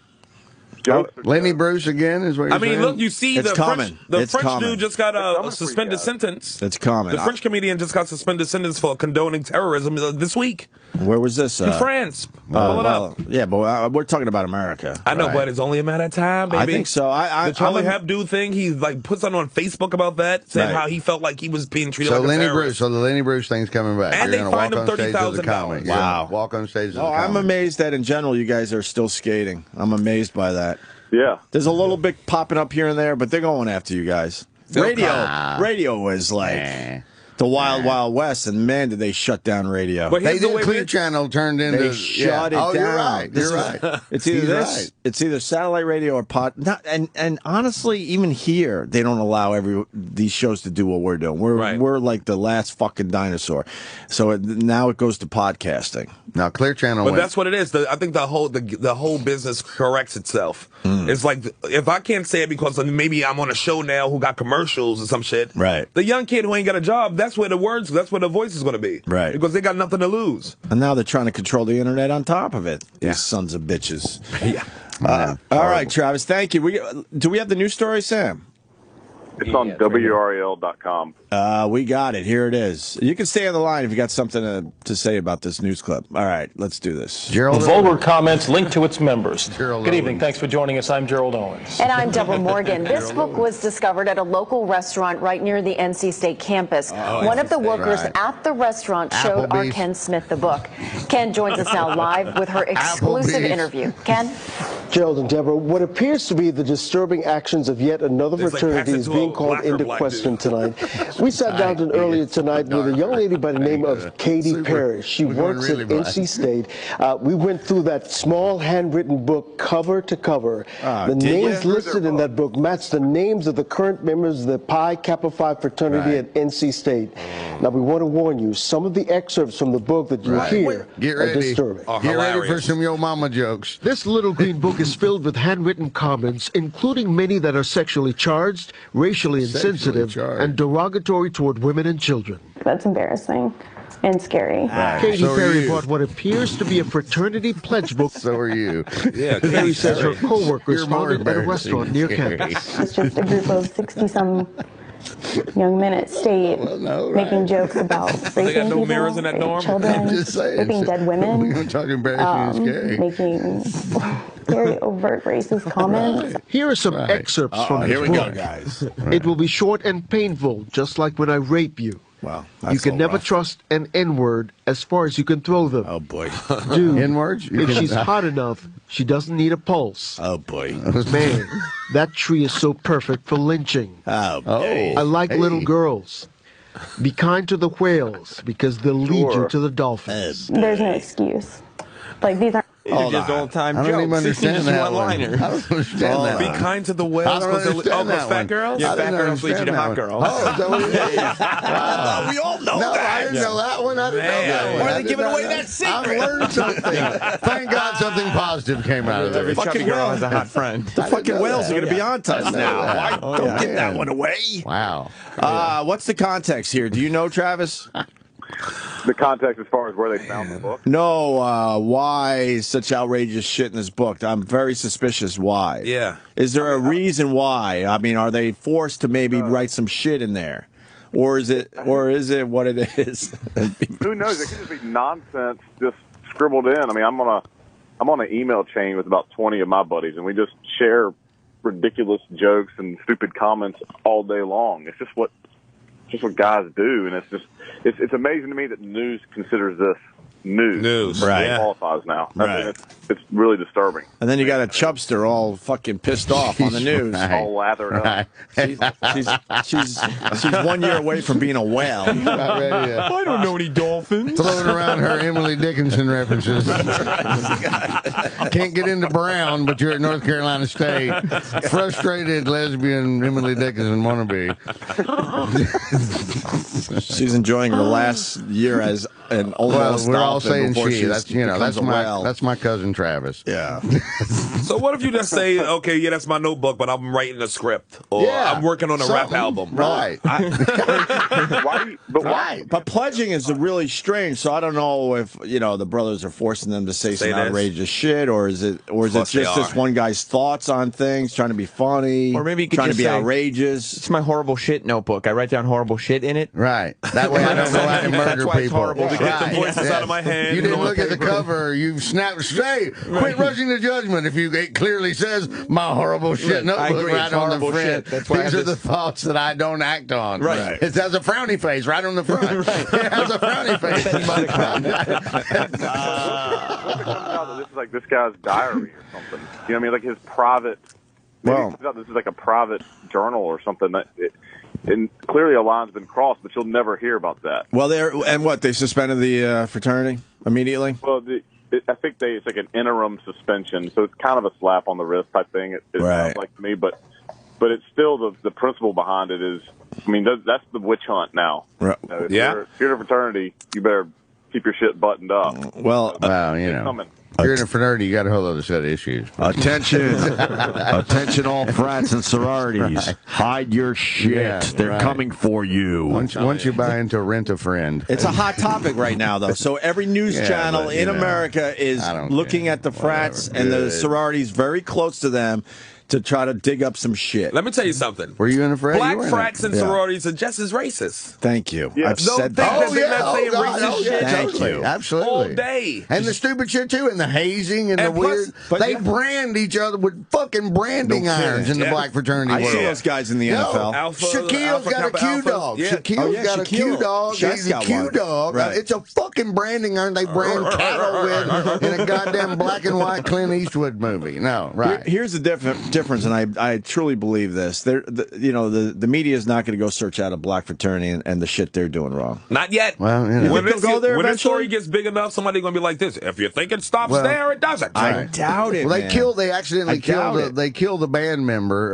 Speaker 3: Lenny Bruce again is what you're saying?
Speaker 2: Look, you see
Speaker 1: it's
Speaker 2: the
Speaker 1: common.
Speaker 2: French dude just got a suspended sentence.
Speaker 1: It's common.
Speaker 2: The French comedian just got suspended sentence for condoning terrorism this week.
Speaker 1: Where was this?
Speaker 2: In France. Pull it up.
Speaker 1: Yeah, but we're talking about America.
Speaker 2: I know, but it's only a matter of time, baby.
Speaker 1: I think so.
Speaker 2: The Charlie Hebdo thing, he like puts on Facebook about that, saying how he felt like he was being treated like a terrorist.
Speaker 3: So the Lenny Bruce thing's coming back.
Speaker 2: And
Speaker 3: You're
Speaker 2: they
Speaker 3: gonna
Speaker 2: fined him $30,000.
Speaker 1: Wow.
Speaker 3: Walk on stage as a
Speaker 1: I'm
Speaker 3: comic.
Speaker 1: amazed that in general you guys are still skating. I'm amazed by that.
Speaker 4: Yeah.
Speaker 1: There's a little bit popping up here and there, but they're going after you guys. Radio was like the Wild Wild West, and man, did they shut down radio.
Speaker 3: But they did. Clear Channel turned into.
Speaker 1: They shut it down.
Speaker 3: You're right. You're right.
Speaker 1: It's either this. It's either satellite radio or pod. And honestly, even here, they don't allow these shows to do what we're doing. We're like the last fucking dinosaur. So now it goes to podcasting.
Speaker 3: Now Clear Channel.
Speaker 2: But that's what it is. I think the whole business corrects itself. It's like if I can't say it because maybe I'm on a show now who got commercials or some shit.
Speaker 1: Right.
Speaker 2: The young kid who ain't got a job, that's where the voice is going to be.
Speaker 1: Right.
Speaker 2: Because they got nothing to lose.
Speaker 1: And now they're trying to control the internet on top of it. These sons of bitches.
Speaker 2: Yeah.
Speaker 1: All right, Travis. Thank you. Do we have the news story, Sam?
Speaker 4: It's on WRAL.com.
Speaker 1: We got it. Here it is. You can stay on the line if you got something to say about this news clip. All right, let's do this.
Speaker 5: Vulgar comments linked to its members.
Speaker 3: Good
Speaker 5: evening. Thanks for joining us. I'm Gerald Owens.
Speaker 6: And I'm Deborah Morgan. This book was discovered at a local restaurant right near the NC State campus. One of the workers at the restaurant showed our Ken Smith the book. Ken joins us now live with her exclusive interview. Ken?
Speaker 7: Gerald and Deborah, what appears to be the disturbing actions of yet another fraternity is being called into question tonight. We sat down earlier tonight with a young lady by the name of Katie Parrish. She works at NC State. We went through that small handwritten book cover to cover. The names listed in that book match the names of the current members of the Pi Kappa Phi fraternity at NC State. Now, we want to warn you, some of the excerpts from the book that you hear are disturbing.
Speaker 3: Get ready for some Yo Mama jokes.
Speaker 7: This little green book is filled with handwritten comments, including many that are sexually charged, racially insensitive, and derogatory toward women and children.
Speaker 8: That's embarrassing.
Speaker 6: and scary.
Speaker 7: Katy
Speaker 3: So are
Speaker 7: Perry
Speaker 3: you.
Speaker 7: bought what appears to be a fraternity pledge book.
Speaker 3: So are you.
Speaker 2: Yeah,
Speaker 7: Perry says her co-workers
Speaker 3: You're more
Speaker 7: found it at a
Speaker 3: embarrassing
Speaker 7: restaurant near
Speaker 3: than Carrie.
Speaker 7: campus.
Speaker 6: It's just a group of 60-some young men at state making jokes about raping
Speaker 2: got no
Speaker 6: people,
Speaker 2: mirrors in that
Speaker 6: raping
Speaker 2: dorm?
Speaker 6: children,
Speaker 3: I'm just saying.
Speaker 6: raping dead women,
Speaker 3: We're talking embarrassing and scary.
Speaker 6: making very overt racist comments.
Speaker 7: Here are some excerpts from
Speaker 1: Here
Speaker 7: his
Speaker 1: we go,
Speaker 7: book.
Speaker 1: guys.
Speaker 7: It will be short and painful, just like when I rape you.
Speaker 1: Wow.
Speaker 7: You can never trust an N-word as far as you can throw them.
Speaker 1: Oh, boy.
Speaker 7: Dude,
Speaker 3: N-words? You
Speaker 7: if
Speaker 3: can-
Speaker 7: she's hot enough, she doesn't need a pulse.
Speaker 1: Oh, boy.
Speaker 7: Man, that tree is so perfect for lynching.
Speaker 1: Oh, boy.
Speaker 7: I like little girls. Be kind to the whales because they'll lead you to the dolphins.
Speaker 6: There's no excuse. Like, these aren't.
Speaker 1: Hold
Speaker 8: just
Speaker 1: on.
Speaker 8: old-time
Speaker 3: I
Speaker 8: jokes.
Speaker 3: don't even understand
Speaker 8: Just
Speaker 3: that one.
Speaker 8: one-liners.
Speaker 3: I don't understand that
Speaker 2: Be
Speaker 3: one.
Speaker 2: kind to the
Speaker 3: I
Speaker 2: whales
Speaker 3: don't
Speaker 2: because
Speaker 3: understand that
Speaker 2: fat
Speaker 3: one.
Speaker 2: girls?
Speaker 8: Yeah,
Speaker 3: I
Speaker 8: fat
Speaker 3: didn't
Speaker 8: girls lead you to
Speaker 3: understand
Speaker 8: hot
Speaker 3: that
Speaker 8: girls.
Speaker 3: one. Oh, is that what it is? Wow.
Speaker 1: We all know
Speaker 3: No,
Speaker 1: that.
Speaker 3: I didn't know that one. I didn't know
Speaker 2: Man.
Speaker 3: that one.
Speaker 1: Why are
Speaker 3: I
Speaker 1: they
Speaker 3: did
Speaker 1: giving
Speaker 3: not
Speaker 1: away
Speaker 3: know.
Speaker 1: that secret?
Speaker 3: I've learned something. Thank God something positive came out of
Speaker 8: Every
Speaker 3: it.
Speaker 8: chubby girl has a hot friend.
Speaker 1: The fucking whales are going to be on to us now. Why don't get that one away?
Speaker 3: Wow.
Speaker 1: What's the context here? Do you know, Travis?
Speaker 4: The context as far as where they found the book.
Speaker 1: No, why such outrageous shit in this book? I'm very suspicious why.
Speaker 2: Yeah.
Speaker 1: Is there a reason why? I mean, are they forced to maybe write some shit in there? Or is it what it is?
Speaker 4: Who knows? It could just be nonsense just scribbled in. I mean, I'm on an email chain with about 20 of my buddies, and we just share ridiculous jokes and stupid comments all day long. It's just what guys do, and it's amazing to me that news considers this news.
Speaker 1: Right.
Speaker 4: It qualifies now. I mean,
Speaker 1: Right.
Speaker 4: it's really disturbing.
Speaker 1: And then you got a chubster all fucking pissed off on the news.
Speaker 3: Right.
Speaker 4: All lathered up.
Speaker 1: She's 1 year away from being a whale.
Speaker 3: About ready to
Speaker 8: I don't know any dolphins.
Speaker 3: throwing around her Emily Dickinson references. Can't get into Brown, but you're at North Carolina State. Frustrated lesbian Emily Dickinson wannabe.
Speaker 1: She's enjoying her last year as an
Speaker 3: Well,
Speaker 1: almost
Speaker 3: we're all
Speaker 1: dolphin
Speaker 3: saying
Speaker 1: before
Speaker 3: she.
Speaker 1: she
Speaker 3: That's
Speaker 1: becomes a whale.
Speaker 3: that's my cousin Travis.
Speaker 1: Yeah.
Speaker 2: So what if you just say, okay, yeah, that's my notebook, but I'm writing a script, or
Speaker 3: Yeah,
Speaker 2: I'm working on a rap
Speaker 3: something.
Speaker 2: album.
Speaker 3: Right.
Speaker 4: Why?
Speaker 1: But pledging is really strange, so I don't know if the brothers are forcing them to say some
Speaker 2: this.
Speaker 1: outrageous shit, or is it
Speaker 2: Plus they
Speaker 1: just this
Speaker 2: are.
Speaker 1: one guy's thoughts on things, trying to be funny,
Speaker 8: Or maybe you could
Speaker 1: trying to
Speaker 8: just
Speaker 1: be
Speaker 8: say,
Speaker 1: outrageous.
Speaker 8: It's my horrible shit notebook. I write down horrible shit in it.
Speaker 3: Right. That way I don't go out and
Speaker 8: That's
Speaker 3: murder
Speaker 8: why it's
Speaker 3: people.
Speaker 8: horrible to
Speaker 2: get the voices out of my head.
Speaker 3: You didn't
Speaker 2: on
Speaker 3: look at the
Speaker 2: paper.
Speaker 3: cover. You snapped. Say, quit rushing to judgment. If it clearly says my horrible shit
Speaker 8: Right. I
Speaker 3: notebook
Speaker 8: agree.
Speaker 3: right
Speaker 8: It's
Speaker 3: on the
Speaker 8: horrible
Speaker 3: front.
Speaker 8: shit. That's why I
Speaker 3: These
Speaker 8: have
Speaker 3: are the
Speaker 8: this-
Speaker 3: thoughts that I don't act on.
Speaker 8: Right.
Speaker 3: It has a frowny face right on the front. It has a frowny face.
Speaker 4: This is like this guy's diary or something. You know what I mean? Like his private. Maybe
Speaker 1: Well-
Speaker 4: it turns out this is like a private journal or something. And clearly a line's been crossed, but you'll never hear about that.
Speaker 1: Well, they suspended the fraternity immediately.
Speaker 4: Well, I think it's like an interim suspension, so it's kind of a slap on the wrist type thing. It
Speaker 1: Right.
Speaker 4: sounds like to me, but it's still the principle behind it is. I mean, that's the witch hunt now.
Speaker 1: Right.
Speaker 4: If
Speaker 2: Yeah.
Speaker 4: you're in a fraternity, you better keep your shit buttoned up.
Speaker 1: Well,
Speaker 3: Well,
Speaker 4: It's coming.
Speaker 3: if you're in a fraternity, you got a whole other set of issues.
Speaker 1: attention, all frats and sororities. Hide your shit.
Speaker 3: Yeah,
Speaker 1: They're
Speaker 3: right.
Speaker 1: coming for you.
Speaker 3: Once you buy into Rent a Friend.
Speaker 1: It's a hot topic right now, though. So every news
Speaker 3: Yeah,
Speaker 1: channel
Speaker 3: but,
Speaker 1: in America is
Speaker 3: I don't
Speaker 1: looking
Speaker 3: care.
Speaker 1: at the frats
Speaker 3: Whatever.
Speaker 1: and the
Speaker 3: Good.
Speaker 1: sororities very close to them to try to dig up some shit.
Speaker 2: Let me tell you something.
Speaker 3: Were you in a frat?
Speaker 2: Black
Speaker 3: You were in
Speaker 2: frats and
Speaker 1: Yeah.
Speaker 2: sororities are just as racist.
Speaker 1: Thank you.
Speaker 4: Yeah.
Speaker 1: I've
Speaker 2: Don't
Speaker 1: said
Speaker 2: think
Speaker 1: that.
Speaker 2: that they're not saying
Speaker 3: God,
Speaker 2: racist shit.
Speaker 1: Thank
Speaker 3: totally.
Speaker 1: you.
Speaker 3: Absolutely.
Speaker 2: All day.
Speaker 3: And the stupid shit too, and the hazing and the
Speaker 2: And plus-
Speaker 3: weird.
Speaker 1: but
Speaker 3: They
Speaker 1: yeah.
Speaker 3: brand each other with fucking branding
Speaker 1: No kidding.
Speaker 3: irons in the
Speaker 2: Yeah.
Speaker 3: black fraternity
Speaker 1: I
Speaker 3: world.
Speaker 1: see those guys in the NFL.
Speaker 2: Alpha-
Speaker 3: Shaquille's
Speaker 2: Alpha
Speaker 3: got a
Speaker 2: Kappa
Speaker 3: Q
Speaker 2: Alphas.
Speaker 3: dog.
Speaker 2: Yeah.
Speaker 3: Shaquille's
Speaker 1: Oh, yeah,
Speaker 3: got a
Speaker 1: Shaquille.
Speaker 3: Q dog.
Speaker 1: Shaq's
Speaker 3: He's a
Speaker 1: got
Speaker 3: Q
Speaker 1: one.
Speaker 3: dog.
Speaker 1: Right.
Speaker 3: It's a fucking branding iron. They brand cattle with in a goddamn black and white Clint Eastwood movie. No, right.
Speaker 1: Here's the difference, and I truly believe this. The media is not going to go search out a black fraternity and the shit they're doing wrong.
Speaker 2: Not yet.
Speaker 3: Well, you know.
Speaker 2: When
Speaker 1: They'll go there
Speaker 2: when this story
Speaker 1: eventually?
Speaker 2: gets big enough, somebody's going to be like this. If you think it stops
Speaker 3: Well,
Speaker 2: there, it doesn't.
Speaker 1: I doubt it.
Speaker 3: Well,
Speaker 1: man.
Speaker 3: they accidentally
Speaker 1: I doubt
Speaker 3: killed
Speaker 1: it.
Speaker 3: they killed the band member.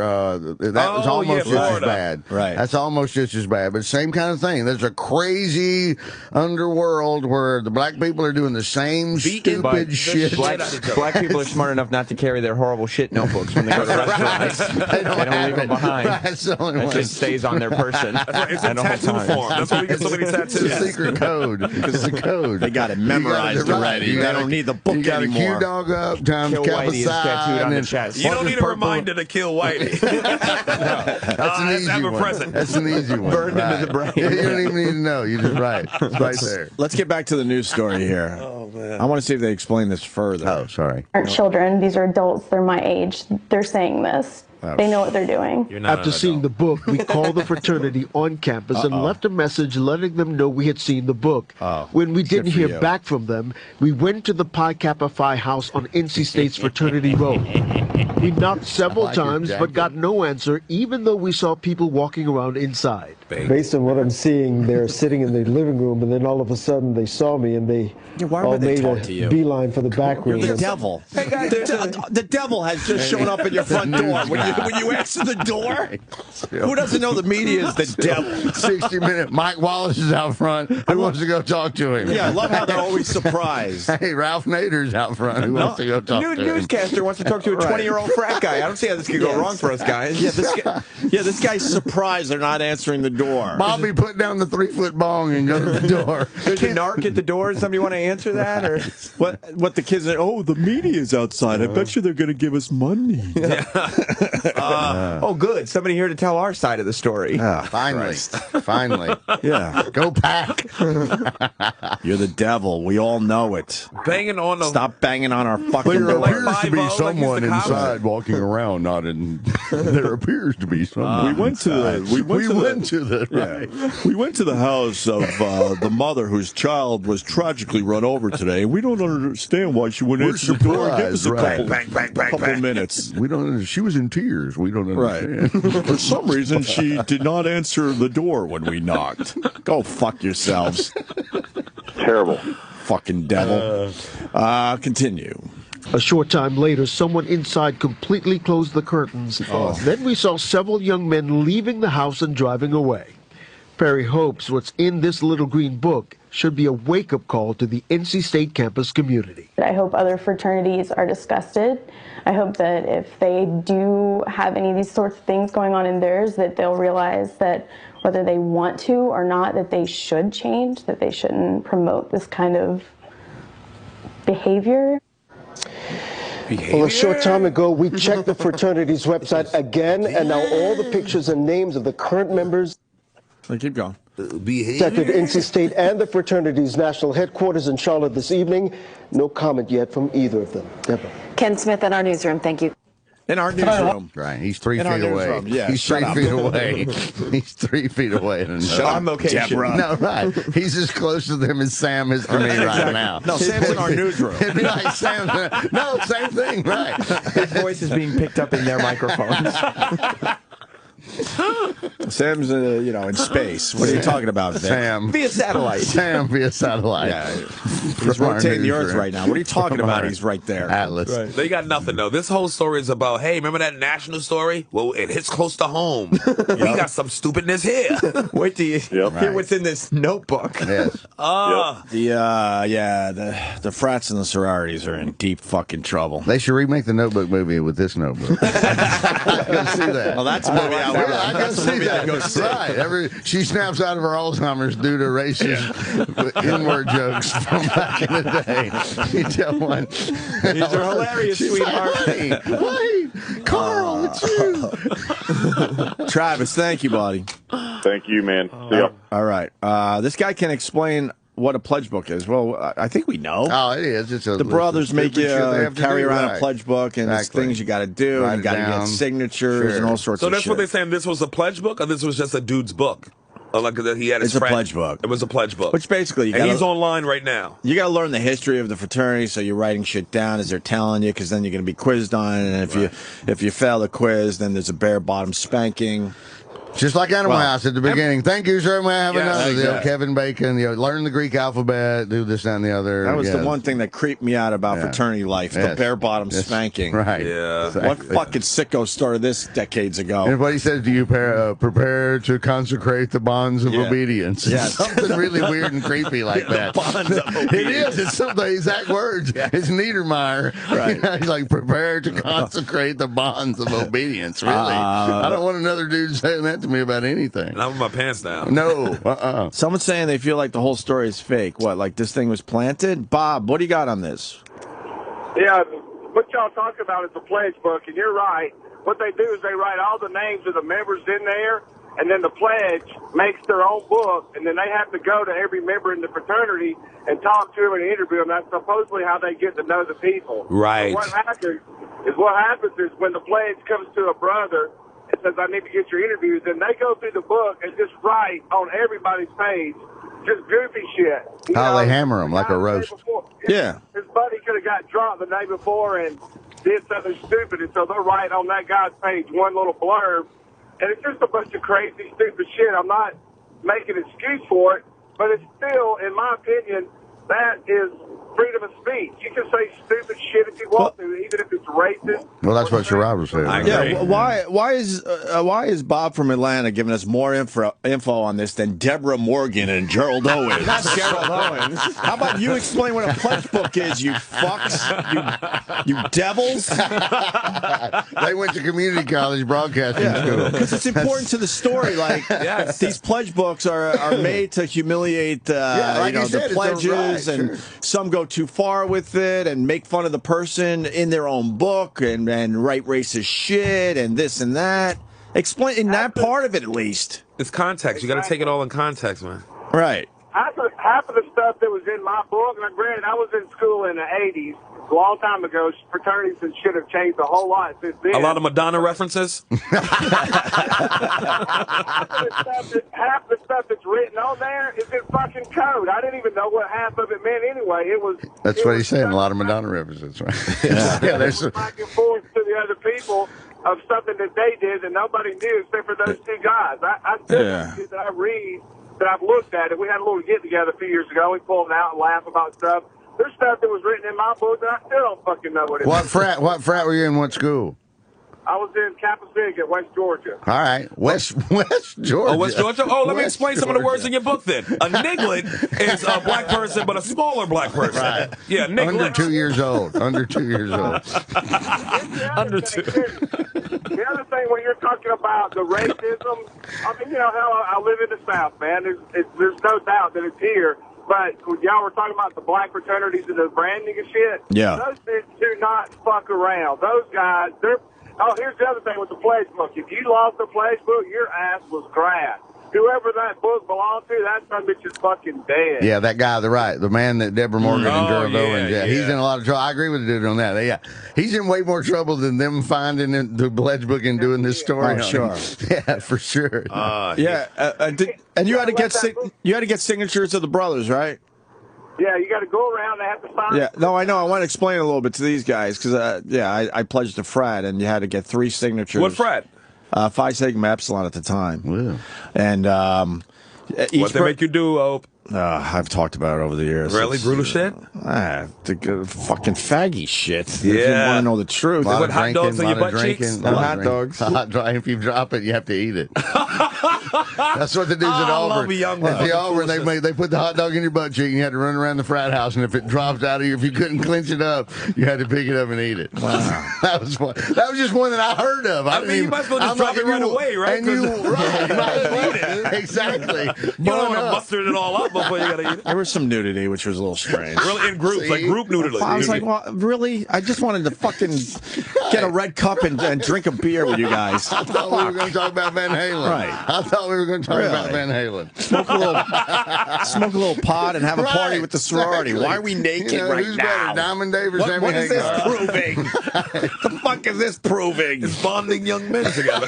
Speaker 3: That was
Speaker 2: Oh,
Speaker 3: almost
Speaker 2: yeah,
Speaker 3: just as
Speaker 2: Florida.
Speaker 3: bad.
Speaker 1: Right.
Speaker 3: That's almost just as bad. But same kind of thing. There's a crazy underworld where the black people are doing the same
Speaker 2: Beaten
Speaker 3: stupid
Speaker 2: the
Speaker 3: shit.
Speaker 2: shit out of each other.
Speaker 8: Black people are smart enough not to carry their horrible shit notebooks when they go to restaurants. They don't leave them behind.
Speaker 3: That's the only
Speaker 8: It
Speaker 3: one.
Speaker 8: just stays on their person.
Speaker 2: It's in tattoo form. That's why we get so many tattoos.
Speaker 3: It's a secret code. It's a code.
Speaker 1: They got it memorized already. They don't need the book
Speaker 3: You got
Speaker 1: anymore.
Speaker 3: a Q dog up, times
Speaker 8: Kill
Speaker 3: Kappa
Speaker 8: Whitey is tattooed on the chest.
Speaker 2: You don't need a reminder to kill Whitey.
Speaker 3: That's an easy one.
Speaker 2: Present.
Speaker 3: That's an easy one.
Speaker 8: Burned into the brain.
Speaker 3: You don't even need to know. You just right. It's right there.
Speaker 1: Let's get back to the news story here.
Speaker 2: Oh, man.
Speaker 1: I want to see if they explain this further.
Speaker 3: Oh, sorry.
Speaker 9: Aren't children. These are adults. They're my age. They're saying this. They know what they're doing.
Speaker 7: After seeing the book, we called the fraternity on campus and left a message letting them know we had seen the book. When we didn't
Speaker 1: for
Speaker 7: hear
Speaker 1: you.
Speaker 7: back from them, we went to the Pi Kappa Phi house on NC State's Fraternity Road. He knocked several times but got no answer, even though we saw people walking around inside.
Speaker 10: Based on what I'm seeing, they're sitting in the living room, and then all of a sudden they saw me, and they
Speaker 1: why
Speaker 10: all
Speaker 1: would they
Speaker 10: made
Speaker 1: talk to you?
Speaker 10: a beeline for the back room.
Speaker 1: The devil. Hey guys, the devil has just shown up at your front door. When you answer the door, who doesn't know the media is the devil?
Speaker 3: 60-minute. Mike Wallace is out front. Who wants to go talk to him?
Speaker 1: Yeah, I love how they're always surprised.
Speaker 3: Hey, Ralph Nader's out front. Who wants to go talk to him?
Speaker 8: Newscaster wants to talk to a 20-year-old frat guy. I don't see how this could go wrong for us guys.
Speaker 1: Yeah, this guy's surprised they're not answering the door.
Speaker 3: Bobby, put down the 3-foot bong and go to the door.
Speaker 8: There's a narc at the door. Somebody want to answer that? Or
Speaker 1: What the kids are? Oh, the media's outside. I bet you they're going to give us money.
Speaker 8: oh, good. Somebody here to tell our side of the story.
Speaker 3: Finally. Finally.
Speaker 1: Yeah.
Speaker 3: Go Pack.
Speaker 1: You're the devil. We all know it.
Speaker 2: Banging on the.
Speaker 1: Stop banging on our fucking
Speaker 3: There
Speaker 1: door.
Speaker 2: like
Speaker 3: appears to be
Speaker 2: 5-0, like
Speaker 3: someone
Speaker 2: he's the cop.
Speaker 3: inside walking around, not in. There appears to be someone.
Speaker 1: We went to the
Speaker 3: right.
Speaker 1: We went to the house of the mother whose child was tragically run over today. We don't understand why she wouldn't
Speaker 3: We're
Speaker 1: answer the door. Give us a
Speaker 3: surprised,
Speaker 1: couple minutes.
Speaker 3: We don't. She was in tears. We don't understand.
Speaker 1: Right. For some reason, she did not answer the door when we knocked. Go fuck yourselves.
Speaker 4: Terrible.
Speaker 1: Fucking devil. Continue.
Speaker 7: A short time later, someone inside completely closed the curtains. Then we saw several young men leaving the house and driving away. Perry hopes what's in this little green book should be a wake-up call to the NC State campus community.
Speaker 9: I hope other fraternities are disgusted. I hope that if they do have any of these sorts of things going on in theirs, that they'll realize that whether they want to or not, that they should change, that they shouldn't promote this kind of behavior.
Speaker 7: Well, a short time ago, we checked the fraternity's website again, and now all the pictures and names of the current members
Speaker 1: Keep going.
Speaker 7: protected NC State and the fraternity's national headquarters in Charlotte this evening. No comment yet from either of them. Deborah.
Speaker 6: Ken Smith in our newsroom. Thank you.
Speaker 1: In our newsroom.
Speaker 3: Right. He's 3
Speaker 1: In our
Speaker 3: feet away.
Speaker 1: newsroom. Yeah,
Speaker 3: He's
Speaker 1: shut
Speaker 3: 3
Speaker 1: up.
Speaker 3: feet away. He's 3 feet away.
Speaker 8: On location.
Speaker 1: Deborah.
Speaker 3: No, right. He's as close to them as Sam is to me right now.
Speaker 1: No, Sam's in our newsroom.
Speaker 3: It'd be like Sam. No, same thing. Right.
Speaker 8: His voice is being picked up in their microphones.
Speaker 1: Sam's, in space. What are you talking about, Vic?
Speaker 3: Sam.
Speaker 8: Via satellite.
Speaker 3: Sam via satellite.
Speaker 1: Yeah. He's rotating the Earth right now. What are you talking about? He's right there.
Speaker 3: Atlas.
Speaker 1: Right.
Speaker 2: They got nothing though. This whole story is about, hey, remember that national story? Well, it hits close to home. We got some stupidness here.
Speaker 8: Wait till you hear what's in this notebook.
Speaker 3: Yes.
Speaker 1: The frats and the sororities are in deep fucking trouble.
Speaker 3: They should remake the Notebook movie with this Notebook. I can see that.
Speaker 1: Well, that's a movie
Speaker 3: I can see that. Right. She snaps out of her Alzheimer's due to racist N-word jokes from back in the day. You tell one.
Speaker 8: These are hilarious, sweetheart.
Speaker 3: Wait, Carl, it's you.
Speaker 1: Travis, thank you, buddy.
Speaker 4: Thank you, man. See ya.
Speaker 1: All right. This guy can explain what a pledge book is. Well, I think we know.
Speaker 3: Oh, it is. It's
Speaker 1: The brothers make you carry around a pledge book, and it's
Speaker 3: Exactly.
Speaker 1: things you got to do.
Speaker 3: Write
Speaker 1: You
Speaker 3: it
Speaker 1: got to
Speaker 3: down.
Speaker 1: get signatures and all sorts
Speaker 2: So
Speaker 1: of
Speaker 2: that's
Speaker 1: shit.
Speaker 2: what they're saying. This was a pledge book, or this was just a dude's book? Or like that he had his
Speaker 1: It's a
Speaker 2: friend.
Speaker 1: pledge book.
Speaker 2: It was a pledge book.
Speaker 1: Which basically,
Speaker 2: and he's online right now.
Speaker 1: You got to learn the history of the fraternity, so you're writing shit down as they're telling you, because then you're going to be quizzed on it. And if you fail the quiz, then there's a bare bottom spanking.
Speaker 3: Just like Animal House at the beginning. Thank you, sir. May I have another?
Speaker 1: exactly.
Speaker 3: Kevin Bacon, learn the Greek alphabet, do this, that, and the other.
Speaker 1: That was the one thing that creeped me out about fraternity life, the bare-bottom spanking.
Speaker 3: Right.
Speaker 2: Yeah.
Speaker 3: Exactly.
Speaker 1: What fucking sicko started this decades ago?
Speaker 3: And what he says, do you prepare to consecrate the bonds of obedience?
Speaker 1: Yeah.
Speaker 3: Something really weird and creepy like that.
Speaker 1: Bonds of obedience.
Speaker 3: It is. It's some of the exact words. It's Niedermeyer.
Speaker 1: Right.
Speaker 3: He's like, prepare to consecrate the bonds of obedience. Really? I don't want another dude saying that to me about anything.
Speaker 2: And I'm with my pants down.
Speaker 3: No.
Speaker 1: Someone's saying they feel like the whole story is fake. What, like this thing was planted? Bob, what do you got on this?
Speaker 11: Yeah, what y'all talk about is the pledge book, and you're right. What they do is they write all the names of the members in there, and then the pledge makes their own book, and then they have to go to every member in the fraternity and talk to them and interview them. That's supposedly how they get to know the people.
Speaker 2: Right.
Speaker 11: But what happens is when the pledge comes to a brother and says, I need to get your interviews, then they go through the book and just write on everybody's page just goofy shit.
Speaker 3: They hammer them like a roast.
Speaker 1: Yeah.
Speaker 11: His buddy could have got drunk the day before and did something stupid, and so they'll write on that guy's page one little blurb, and it's just a bunch of crazy, stupid shit. I'm not making an excuse for it, but it's still, in my opinion, that is freedom of speech. You can say stupid shit if you want to, even if it's racist.
Speaker 3: Well, that's what Sherrod was saying.
Speaker 1: Yeah, why is Bob from Atlanta giving us more info on this than Deborah Morgan and Gerald Owens? Not Gerald Owens. How about you explain what a pledge book is, you fucks, you devils?
Speaker 3: They went to community college broadcasting school.
Speaker 1: Because it's important to the story. Like these pledge books are made to humiliate the pledges, and some go too far with it and make fun of the person in their own book and write racist shit and this and that. Explain in that part of it at least.
Speaker 2: It's context. You got to take it all in context, man.
Speaker 1: Right.
Speaker 11: Half of the stuff that was in my book, and granted, I was in school in the 80s, a long time ago. Fraternities and shit have changed a whole lot since then.
Speaker 2: A lot of Madonna references?
Speaker 11: Half the stuff that's written on there is in fucking code. I didn't even know what half of it meant anyway.
Speaker 3: That's what he's saying, a lot of Madonna references, right?
Speaker 11: There's back and forth to the other people of something that they did that nobody knew except for those two guys. I still that I read, that I've looked at it. We had a little get-together a few years ago. We pulled it out and laughed about stuff. There's stuff that was written in my book that I still don't fucking know what it is.
Speaker 3: What frat were you in? What school?
Speaker 11: I was in Kappa Sig at West Georgia.
Speaker 3: All right. West Georgia.
Speaker 2: Oh, West Georgia? Oh, let me explain some of the words in your book then. A niglet is a black person, but a smaller black person. Right. Yeah, niglet.
Speaker 3: Under 2 years old. Under 2 years old.
Speaker 2: Under 2.
Speaker 11: The other thing, when you're talking about the racism, I mean, hell, I live in the South, man. There's no doubt that it's here. But y'all were talking about the black fraternities and the branding and shit.
Speaker 1: Yeah.
Speaker 11: Those things do not fuck around. Those guys, here's the other thing with the pledge book. If you lost the pledge book, your ass was grass. Whoever that book belonged to, that son of a bitch is fucking dead.
Speaker 3: Yeah, that guy, the man that Deborah Morgan and Gerald Owens, he's in a lot of trouble. I agree with the dude on that. Yeah, he's in way more trouble than them finding the pledge book and doing this story.
Speaker 1: Oh, sure.
Speaker 3: Yeah, for sure.
Speaker 1: And you had to get signatures of the brothers, right?
Speaker 11: Yeah, you got to go around. They have to sign.
Speaker 1: Yeah, no, I know. I want to explain a little bit to these guys because, I pledged to Frat, and you had to get 3 signatures.
Speaker 2: What Frat?
Speaker 1: Phi Sigma Epsilon at the time.
Speaker 3: Yeah.
Speaker 1: And
Speaker 2: what they make you do, Ope?
Speaker 1: I've talked about it over the years.
Speaker 2: Really? Brutal shit?
Speaker 1: The fucking faggy shit.
Speaker 2: Yeah.
Speaker 1: If you want to know the truth.
Speaker 2: What, hot dogs on your butt cheeks?
Speaker 1: Hot dogs.
Speaker 3: If you drop it, you have to eat it. That's what the dudes at Auburn. At the Auburn, they put the hot dog in your butt cheek, and you had to run around the frat house, and if it dropped out of you, if you couldn't clinch it up, you had to pick it up and eat it. Wow. That was just one that I heard of.
Speaker 2: I mean, you might as well just drop it right away, right?
Speaker 3: And you might as well eat it. Exactly.
Speaker 2: You don't want to mustard it all up before you got to eat it.
Speaker 1: There was some nudity, which was a little strange.
Speaker 2: Really, in groups, like group nudity.
Speaker 1: I was like, well, really? I just wanted to fucking get a red cup and drink a beer with you guys.
Speaker 3: I thought we were going to talk about Van Halen.
Speaker 1: Right.
Speaker 3: I thought we were going to talk about Van Halen.
Speaker 1: Smoke a little pot and have a party with the sorority. Why are we naked right
Speaker 3: who's
Speaker 1: now?
Speaker 3: Better, Diamond Dave or Sammy
Speaker 1: What is this
Speaker 3: Hagar?
Speaker 1: proving? The fuck is this proving?
Speaker 2: It's bonding young men together.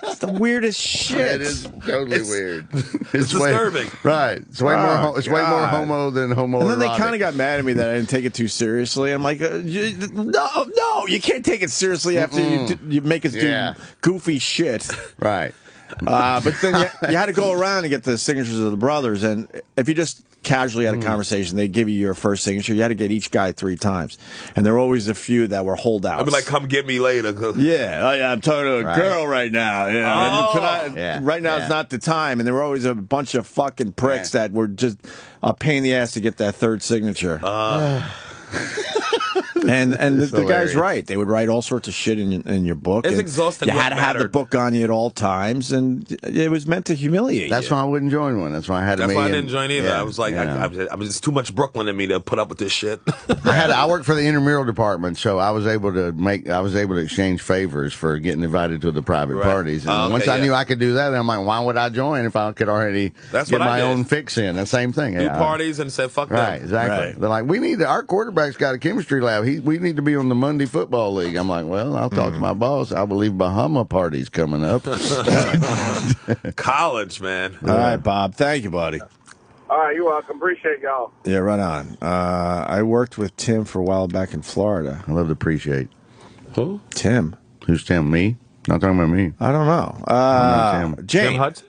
Speaker 1: It's the weirdest shit.
Speaker 3: It is totally weird.
Speaker 2: It's disturbing.
Speaker 3: Right. It's way more. It's way more homo than homoerotic.
Speaker 1: And then they kind of got mad at me that I didn't take it too seriously. I'm like, no, you can't take it seriously after you make us do goofy shit.
Speaker 3: Right.
Speaker 1: But then you had to go around and get the signatures of the brothers, and if you just casually had a conversation, they'd give you your first signature. You had to get each guy 3 times, and there were always a few that were holdouts.
Speaker 2: I'd be like, "Come get me later."
Speaker 1: Yeah, I'm talking to a girl right now. Right now is not the time, and there were always a bunch of fucking pricks that were just a pain in the ass to get that 3rd signature. And the guy's right. They would write all sorts of shit in your book.
Speaker 2: It's exhausting.
Speaker 1: You had to have the book on you at all times, and it was meant to humiliate
Speaker 3: That's
Speaker 1: you.
Speaker 3: why I wouldn't join one. That's why I had to.
Speaker 2: That's why I didn't join either. I was like, I was just too much Brooklyn in me to put up with this shit.
Speaker 3: I worked for the intramural department, so I was able to exchange favors for getting invited to the private parties. And once I knew I could do that, I'm like, why would I join if I could already get my own fix in? The same thing.
Speaker 2: Do parties and said, fuck that.
Speaker 3: Right, exactly. Right. They're like, our quarterback's got a chemistry lab. We need to be on the Monday Football League. I'm like, well, I'll talk to my boss. I believe Bahama party's coming up.
Speaker 2: College, man.
Speaker 1: All right, Bob. Thank you, buddy.
Speaker 11: All right, you're welcome. Appreciate y'all.
Speaker 1: Yeah, right on. I worked with Tim for a while back in Florida.
Speaker 3: I love to appreciate.
Speaker 2: Who?
Speaker 1: Tim.
Speaker 3: Who's Tim? Me? Not talking about me.
Speaker 1: I don't know. Jane.
Speaker 2: Tim Hudson?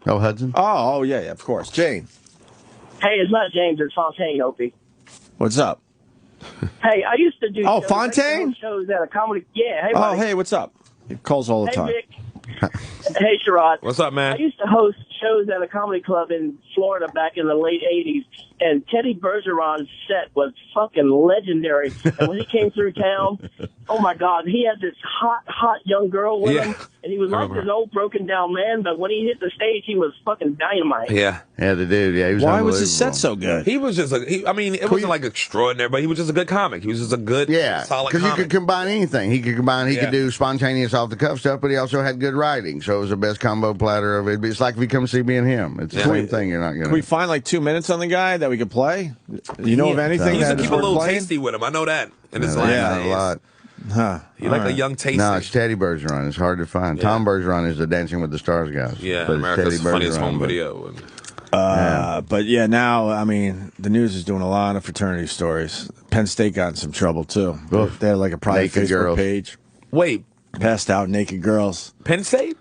Speaker 3: Oh, Hudson?
Speaker 1: Oh, yeah, of course. Jane.
Speaker 12: Hey, it's not James. It's Fontaine, Opie.
Speaker 1: What's up?
Speaker 12: Hey, I used to do
Speaker 1: Fontaine?
Speaker 12: shows at a comedy. Yeah, hey,
Speaker 1: buddy. Oh, hey, what's up? He calls all the time.
Speaker 12: Vic. Hey, Sherrod.
Speaker 2: What's up, man?
Speaker 12: I used to host shows at a comedy club in Florida back in the late 80s, and Teddy Bergeron's set was fucking legendary. And when he came through town, oh, my God, he had this hot young girl with him, and he was like this old broken-down man, but when he hit the stage, he was fucking dynamite.
Speaker 2: Yeah.
Speaker 3: Yeah, the dude, he was
Speaker 1: Why was his set so good?
Speaker 2: He was just it wasn't like extraordinary, but he was just a good comic. He was just a good, solid comic.
Speaker 3: Because you could combine anything. He could do spontaneous off-the-cuff stuff, but he also had good writing, so it was the best combo platter of it. It's like if you come see me and him. It's the same thing. You're not going to.
Speaker 1: Can we find like 2 minutes on the guy that we could play? You know of anything?
Speaker 2: He used to
Speaker 1: that
Speaker 2: keep a little tasty with him. I know that. In his last days.
Speaker 3: A lot.
Speaker 1: Huh.
Speaker 2: He liked a young tasty.
Speaker 3: No, it's Teddy Bergeron. It's hard to find.
Speaker 2: Yeah.
Speaker 3: Tom Bergeron is the Dancing with the Stars guy.
Speaker 2: Yeah,
Speaker 3: but
Speaker 2: America's Funniest Home Video.
Speaker 1: But yeah, now, I mean, the news is doing a lot of fraternity stories. Penn State got in some trouble, too. They had like a private Facebook page.
Speaker 2: Wait.
Speaker 1: Passed out naked girls.
Speaker 2: Penn State?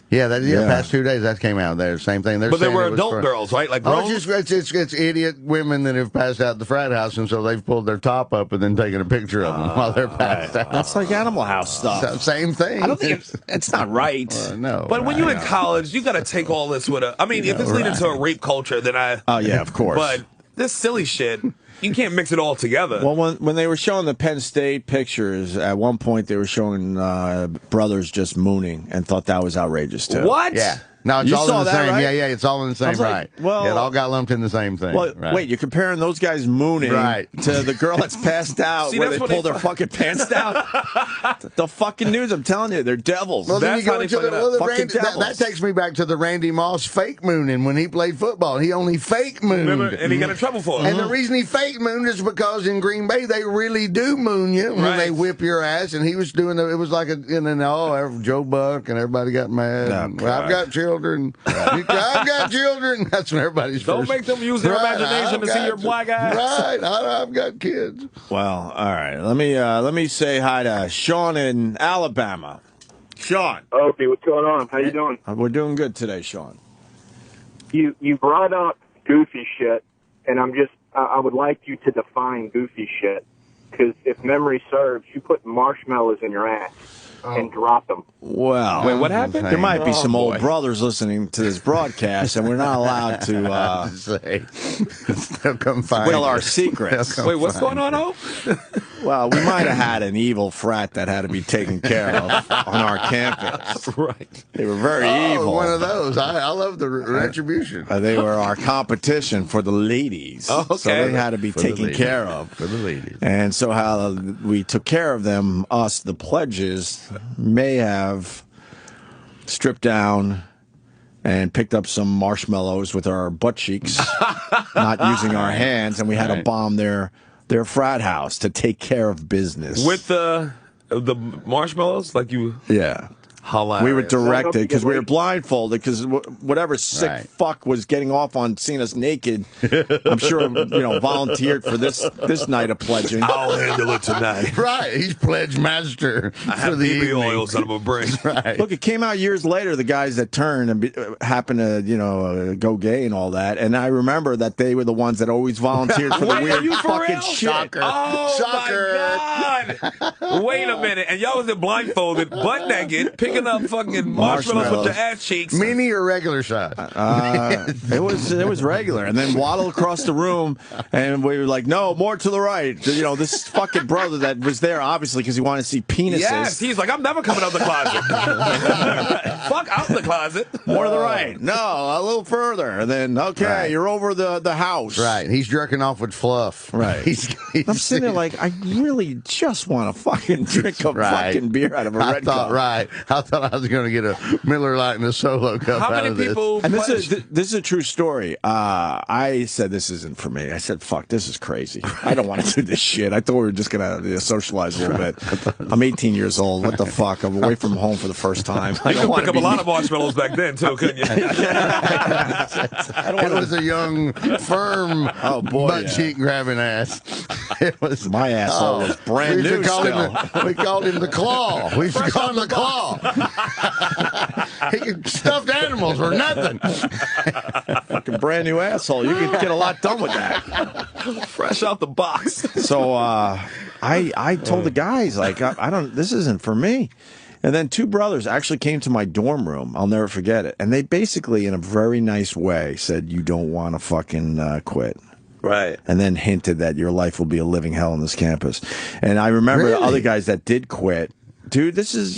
Speaker 3: Yeah, past 2 days that came out there. Same thing.
Speaker 2: But they were adult girls, right? Like grown?
Speaker 3: It's idiot women that have passed out at the frat house, and so they've pulled their top up and then taken a picture of them while they're passed out.
Speaker 1: That's like Animal House stuff.
Speaker 3: Same thing.
Speaker 1: I don't think it's not right.
Speaker 3: No.
Speaker 2: But when you're in college, you got to take all this with a. I mean, if it's leading to a rape culture, then I.
Speaker 1: Oh yeah, of course.
Speaker 2: But this silly shit. You can't mix it all together.
Speaker 1: Well, when they were showing the Penn State pictures, at one point they were showing brothers just mooning and thought that was outrageous, too.
Speaker 2: What?
Speaker 3: Yeah. No, it's all in the same.
Speaker 1: Right?
Speaker 3: Yeah, it's all in the same, right.
Speaker 1: Well,
Speaker 3: it all got lumped in the same thing.
Speaker 1: Well,
Speaker 3: right.
Speaker 1: Wait, you're comparing those guys mooning to the girl that's passed out
Speaker 2: See,
Speaker 1: where they pull their fucking pants down? The fucking news, I'm telling you, they're devils.
Speaker 3: Well,
Speaker 1: that's
Speaker 3: then you go into that takes me back to the Randy Moss fake mooning when he played football. He only fake mooned.
Speaker 2: Remember, and he got in trouble for it.
Speaker 3: And the reason he fake mooned is because in Green Bay, they really do moon you when they whip your ass. And he was doing it was like Joe Buck and everybody got mad. I've got children. I've got children. That's when everybody's
Speaker 2: Don't make them use their imagination to see your black ass.
Speaker 3: Right. I've got kids.
Speaker 1: Well, all right. Let me say hi to Sean in Alabama. Sean.
Speaker 11: Opie, what's going on? How you doing?
Speaker 1: We're doing good today, Sean.
Speaker 11: You brought up goofy shit, and I would like you to define goofy shit, because if memory serves, you put marshmallows in your ass. And drop them.
Speaker 1: Well,
Speaker 2: wait, what happened?
Speaker 1: There might be some old brothers listening to this broadcast, and we're not allowed to
Speaker 3: say. They'll come find
Speaker 1: spill our secrets.
Speaker 2: Wait, what's going on, Hope?
Speaker 1: Well, we might have had an evil frat that had to be taken care of on our campus.
Speaker 2: Right.
Speaker 1: They were very evil.
Speaker 3: One of those. I love the retribution.
Speaker 1: They were our competition for the ladies.
Speaker 2: Oh, okay.
Speaker 1: So they had to be taken care of.
Speaker 3: For the ladies.
Speaker 1: And so how we took care of them, us, the pledges, may have stripped down and picked up some marshmallows with our butt cheeks, not using our hands, and we had to bomb their frat house to take care of business.
Speaker 2: With the marshmallows? Like you...
Speaker 1: Yeah.
Speaker 2: Hilarious.
Speaker 1: We were directed because we were blindfolded because whatever sick fuck was getting off on seeing us naked, I'm sure volunteered for this night of pledging.
Speaker 2: I'll handle it tonight.
Speaker 3: Right, he's pledge master.
Speaker 2: I have BB oils that I'm gonna bring.
Speaker 3: Right.
Speaker 1: Look, it came out years later. The guys that turned and happened to go gay and all that, and I remember that they were the ones that always volunteered for the weird fucking shit.
Speaker 3: Shocker.
Speaker 2: Oh
Speaker 3: Shocker.
Speaker 2: my God! Wait a minute, and y'all was in blindfolded, butt naked, picking up fucking marshmallows with your ass cheeks.
Speaker 3: Mini or regular size?
Speaker 1: It was regular, and then waddle across the room, and we were like, no, more to the right. This fucking brother that was there obviously because he wanted to see penises.
Speaker 2: Yes, he's like, I'm never coming out the closet. Fuck out the closet.
Speaker 1: More to the right. No, a little further, and then you're over the house.
Speaker 3: Right, he's jerking off with fluff.
Speaker 1: Right. I'm sitting there like, I really just want to fucking drink a fucking beer out of a red cup.
Speaker 3: Right. I thought I was going to get a Miller Lite and a Solo cup out of this.
Speaker 2: People?
Speaker 1: And this is a true story. I said this isn't for me. I said, fuck, this is crazy. I don't want to do this shit. I thought we were just going to socialize a little bit. I'm 18 years old. What the fuck? I'm away from home for the first time.
Speaker 2: You could pick up a lot of marshmallows back then, too, couldn't you?
Speaker 3: It was a young, firm, butt cheek grabbing ass. It was
Speaker 1: my asshole was brand new still.
Speaker 3: We called him the Claw. We used to call him the Claw. Stuffed animals were nothing.
Speaker 1: Fucking brand new asshole. You could get a lot done with that.
Speaker 2: Fresh out the box.
Speaker 1: So I told the guys, like, I don't. This isn't for me. And then two brothers actually came to my dorm room. I'll never forget it. And they basically, in a very nice way, said, you don't want to fucking quit.
Speaker 2: Right.
Speaker 1: And then hinted that your life will be a living hell on this campus. And I remember the other guys that did quit. Dude, this is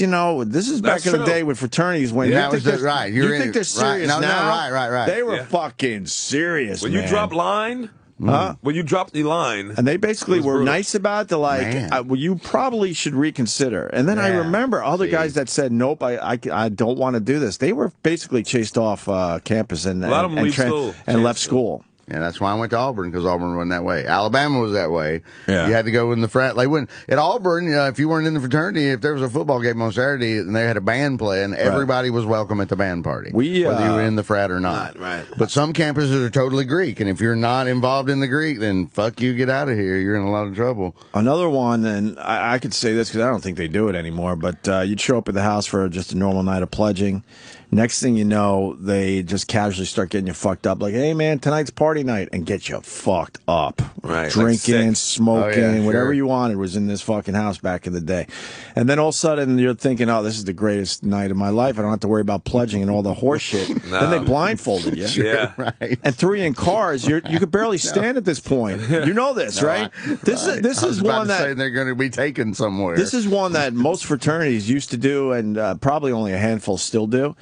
Speaker 1: back in the day with fraternities when you think they're
Speaker 3: right.
Speaker 1: You think they're serious
Speaker 3: now? Right.
Speaker 1: They were fucking serious.
Speaker 2: When
Speaker 1: man.
Speaker 2: you drop line, when you dropped the line,
Speaker 1: and they basically were nice about the well, you probably should reconsider. And then I remember other guys that said, nope, I don't want to do this. They were basically chased off campus and left school.
Speaker 3: Yeah, that's why I went to Auburn, because Auburn wasn't that way. Alabama was that way.
Speaker 1: Yeah.
Speaker 3: You had to go in the frat. Like at Auburn, if you weren't in the fraternity, if there was a football game on Saturday and they had a band playing, everybody was welcome at the band party, whether you were in the frat or not.
Speaker 2: Right.
Speaker 3: But some campuses are totally Greek, and if you're not involved in the Greek, then fuck you, get out of here. You're in a lot of trouble.
Speaker 1: Another one, and I could say this because I don't think they do it anymore, but you'd show up at the house for just a normal night of pledging. Next thing you know, they just casually start getting you fucked up. Like, hey, man, tonight's party night. And get you fucked up.
Speaker 2: Right.
Speaker 1: Drinking,
Speaker 2: like
Speaker 1: smoking, whatever you wanted was in this fucking house back in the day. And then all of a sudden, you're thinking, oh, this is the greatest night of my life. I don't have to worry about pledging and all the horse shit. No. Then they blindfolded you.
Speaker 2: Yeah.
Speaker 3: Right.
Speaker 1: And threw you in cars. You could barely stand at this point. You know this, right? This is one that
Speaker 3: they're going to be taken somewhere.
Speaker 1: This is one that most fraternities used to do, and probably only a handful still do.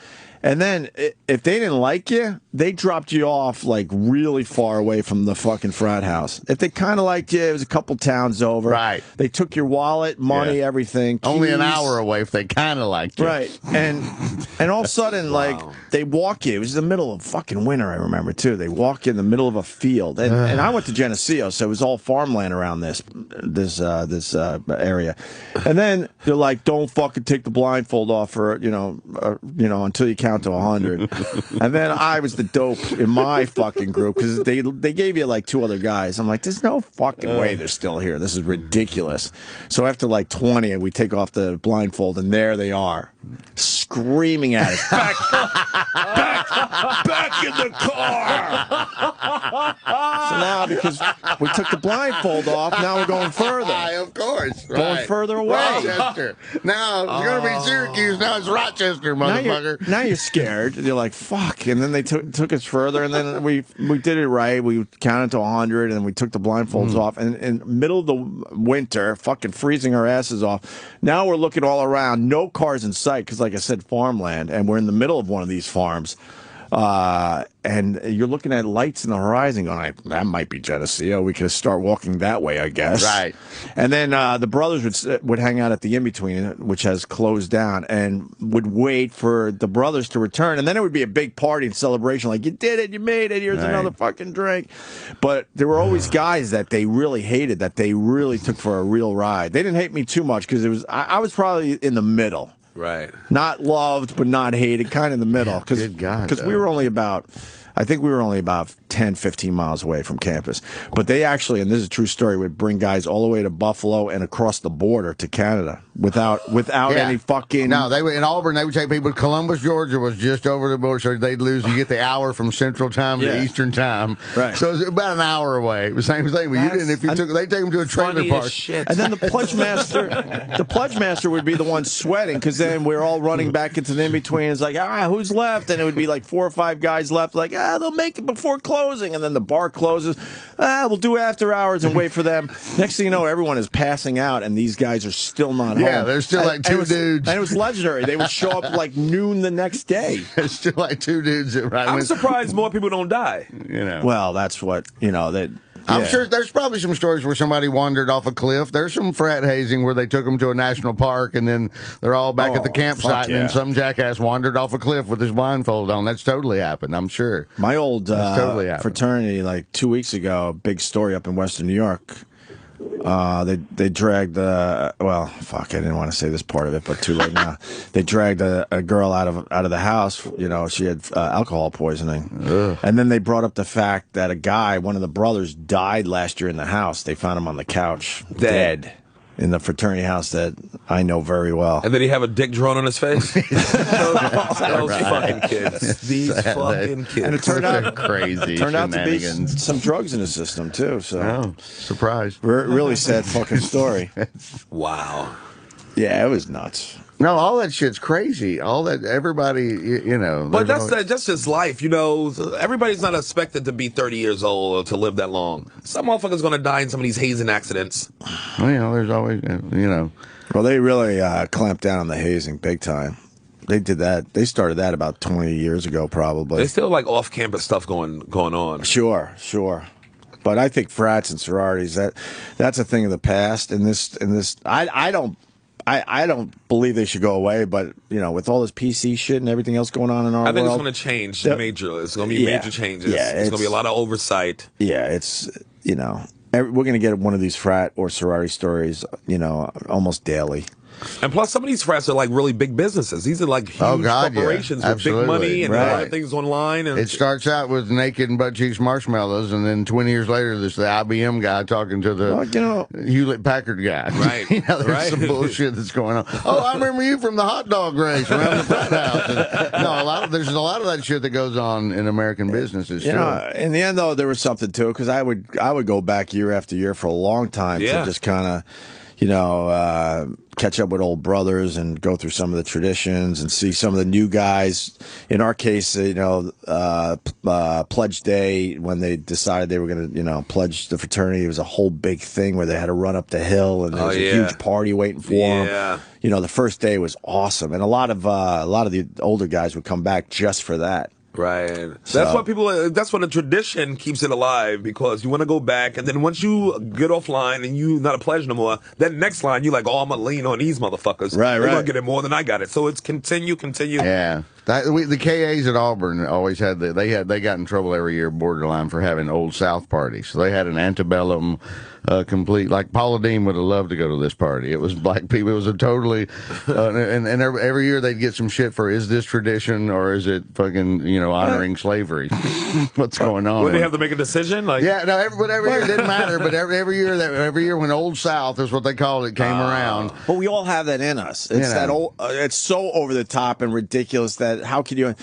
Speaker 1: And then, if they didn't like you, they dropped you off, like, really far away from the fucking frat house. If they kind of liked you, it was a couple towns over.
Speaker 3: Right.
Speaker 1: They took your wallet, money, everything. Keys.
Speaker 3: Only an hour away if they kind of liked you.
Speaker 1: Right. And all of a sudden, like, they walk you. It was the middle of fucking winter, I remember, too. They walk you in the middle of a field. And I went to Geneseo, so it was all farmland around this area. And then they're like, don't fucking take the blindfold off for, until you count to 100. And then I was the dope in my fucking group because they gave you like two other guys. I'm like, there's no fucking way they're still here. This is ridiculous. So after like 20, we take off the blindfold, and there they are, screaming at us, back in the car. So now, because we took the blindfold off, now we're going further.
Speaker 3: Of course.
Speaker 1: Going further away.
Speaker 3: Rochester. Now it's going to be Syracuse. Now it's Rochester, motherfucker.
Speaker 1: Now you're scared. You're like, fuck. And then they took us further, and then we did it right. We counted to 100, and we took the blindfolds off. And in the middle of the winter, fucking freezing our asses off. Now we're looking all around. No cars in sight because, like I said, farmland. And we're in the middle of one of these farms. And you're looking at lights in the horizon going, that might be Geneseo. We could start walking that way, I guess.
Speaker 3: Right.
Speaker 1: And then the brothers would hang out at the in-between, which has closed down, and would wait for the brothers to return. And then it would be a big party and celebration, like, you did it, you made it, here's another fucking drink. But there were always guys that they really hated, that they really took for a real ride. They didn't hate me too much because I was probably in the middle.
Speaker 2: Right.
Speaker 1: Not loved, but not hated, kind of in the middle.
Speaker 3: Good God,
Speaker 1: Because we were only about, I think we were only about 10, 15 miles away from campus. But they actually, and this is a true story, would bring guys all the way to Buffalo and across the border to Canada without any fucking...
Speaker 3: No, they would, in Auburn, they would take people. Columbus, Georgia was just over the border, so they'd lose. You get the hour from Central Time to Eastern Time.
Speaker 1: Right.
Speaker 3: So it was about an hour away. It was the same thing. But you didn't, if you took, they'd take them to a trailer park.
Speaker 1: And then the pledge master would be the one sweating, because then we're all running back into the in-between. It's like, who's left? And it would be like 4 or 5 guys left, like, they'll make it before closing. And then the bar closes. We'll do after hours and wait for them. Next thing you know, everyone is passing out, and these guys are still not home.
Speaker 3: Yeah, there's still like two dudes.
Speaker 1: And it was legendary. They would show up like noon the next day.
Speaker 3: There's still like 2 dudes.
Speaker 2: I'm surprised more people don't die.
Speaker 3: You know.
Speaker 1: Well, that's what,
Speaker 3: I'm sure there's probably some stories where somebody wandered off a cliff. There's some frat hazing where they took them to a national park and then they're all back at the campsite and then some jackass wandered off a cliff with his blindfold on. That's totally happened, I'm sure.
Speaker 1: My old fraternity, like 2 weeks ago, big story up in Western New York. They dragged I didn't want to say this part of it, but too late now. They dragged a girl out of the house. She had alcohol poisoning.
Speaker 3: Ugh.
Speaker 1: And then they brought up the fact that a guy, one of the brothers, died last year in the house. They found him on the couch, dead. In the fraternity house that I know very well.
Speaker 2: And did he have a dick drawn on his face? those fucking kids. These fucking kids.
Speaker 1: And it turned out
Speaker 3: crazy.
Speaker 1: Turned out to be some drugs in his system too. So
Speaker 3: surprised.
Speaker 1: Really sad fucking story.
Speaker 2: Wow.
Speaker 1: Yeah, it was nuts.
Speaker 3: No, all that shit's crazy. All that, everybody,
Speaker 2: But that's just life, Everybody's not expected to be 30 years old or to live that long. Some motherfucker's going to die in some of these hazing accidents.
Speaker 3: Well, there's always,
Speaker 1: Well, they really clamped down on the hazing big time. They did that. They started that about 20 years ago, probably.
Speaker 2: There's still like off-campus stuff going on.
Speaker 1: Sure. But I think frats and sororities, that's a thing of the past. And this, I don't believe they should go away, but with all this PC shit and everything else going on in our world,
Speaker 2: I think it's going to change major. It's going to be major changes. Yeah, it's going to be a lot of oversight.
Speaker 1: Yeah, it's we're going to get one of these frat or sorority stories, almost daily.
Speaker 2: And plus, some of these frats are like really big businesses. These are like huge corporations with big money and a lot of things online. And
Speaker 3: it starts out with naked and butt cheeks marshmallows, and then 20 years later, there's the IBM guy talking to the Hewlett Packard guy.
Speaker 2: Right.
Speaker 3: There's some bullshit that's going on. Oh, I remember you from the hot dog race around the frat house. There's a lot of that shit that goes on in American businesses.
Speaker 1: In the end, though, there was something to it, because I would go back year after year for a long time to just kind of, catch up with old brothers and go through some of the traditions and see some of the new guys. In our case, pledge day, when they decided they were going to, pledge the fraternity, it was a whole big thing where they had to run up the hill and there was a huge party waiting for them. The first day was awesome, and a lot of the older guys would come back just for that.
Speaker 2: Right. That's why that's what a tradition keeps it alive, because you want to go back, and then once you get offline and you're not a pledge no more, then next line you're like, I'm going to lean on these motherfuckers.
Speaker 1: Right,
Speaker 2: They're going to get it more than I got it. So it's continue.
Speaker 3: Yeah. The KAs at Auburn always had they got in trouble every year, borderline, for having Old South parties. So they had an antebellum complete, like Paula Dean would have loved to go to this party. It was black people. It was a totally, and every year they'd get some shit for, is this tradition or is it fucking, honoring slavery? What's going on?
Speaker 2: Would they have to make a decision? Like,
Speaker 3: every year it didn't matter, but every year when Old South is what they called it came around.
Speaker 1: But we all have that in us. It's that old. It's so over the top and ridiculous that how can you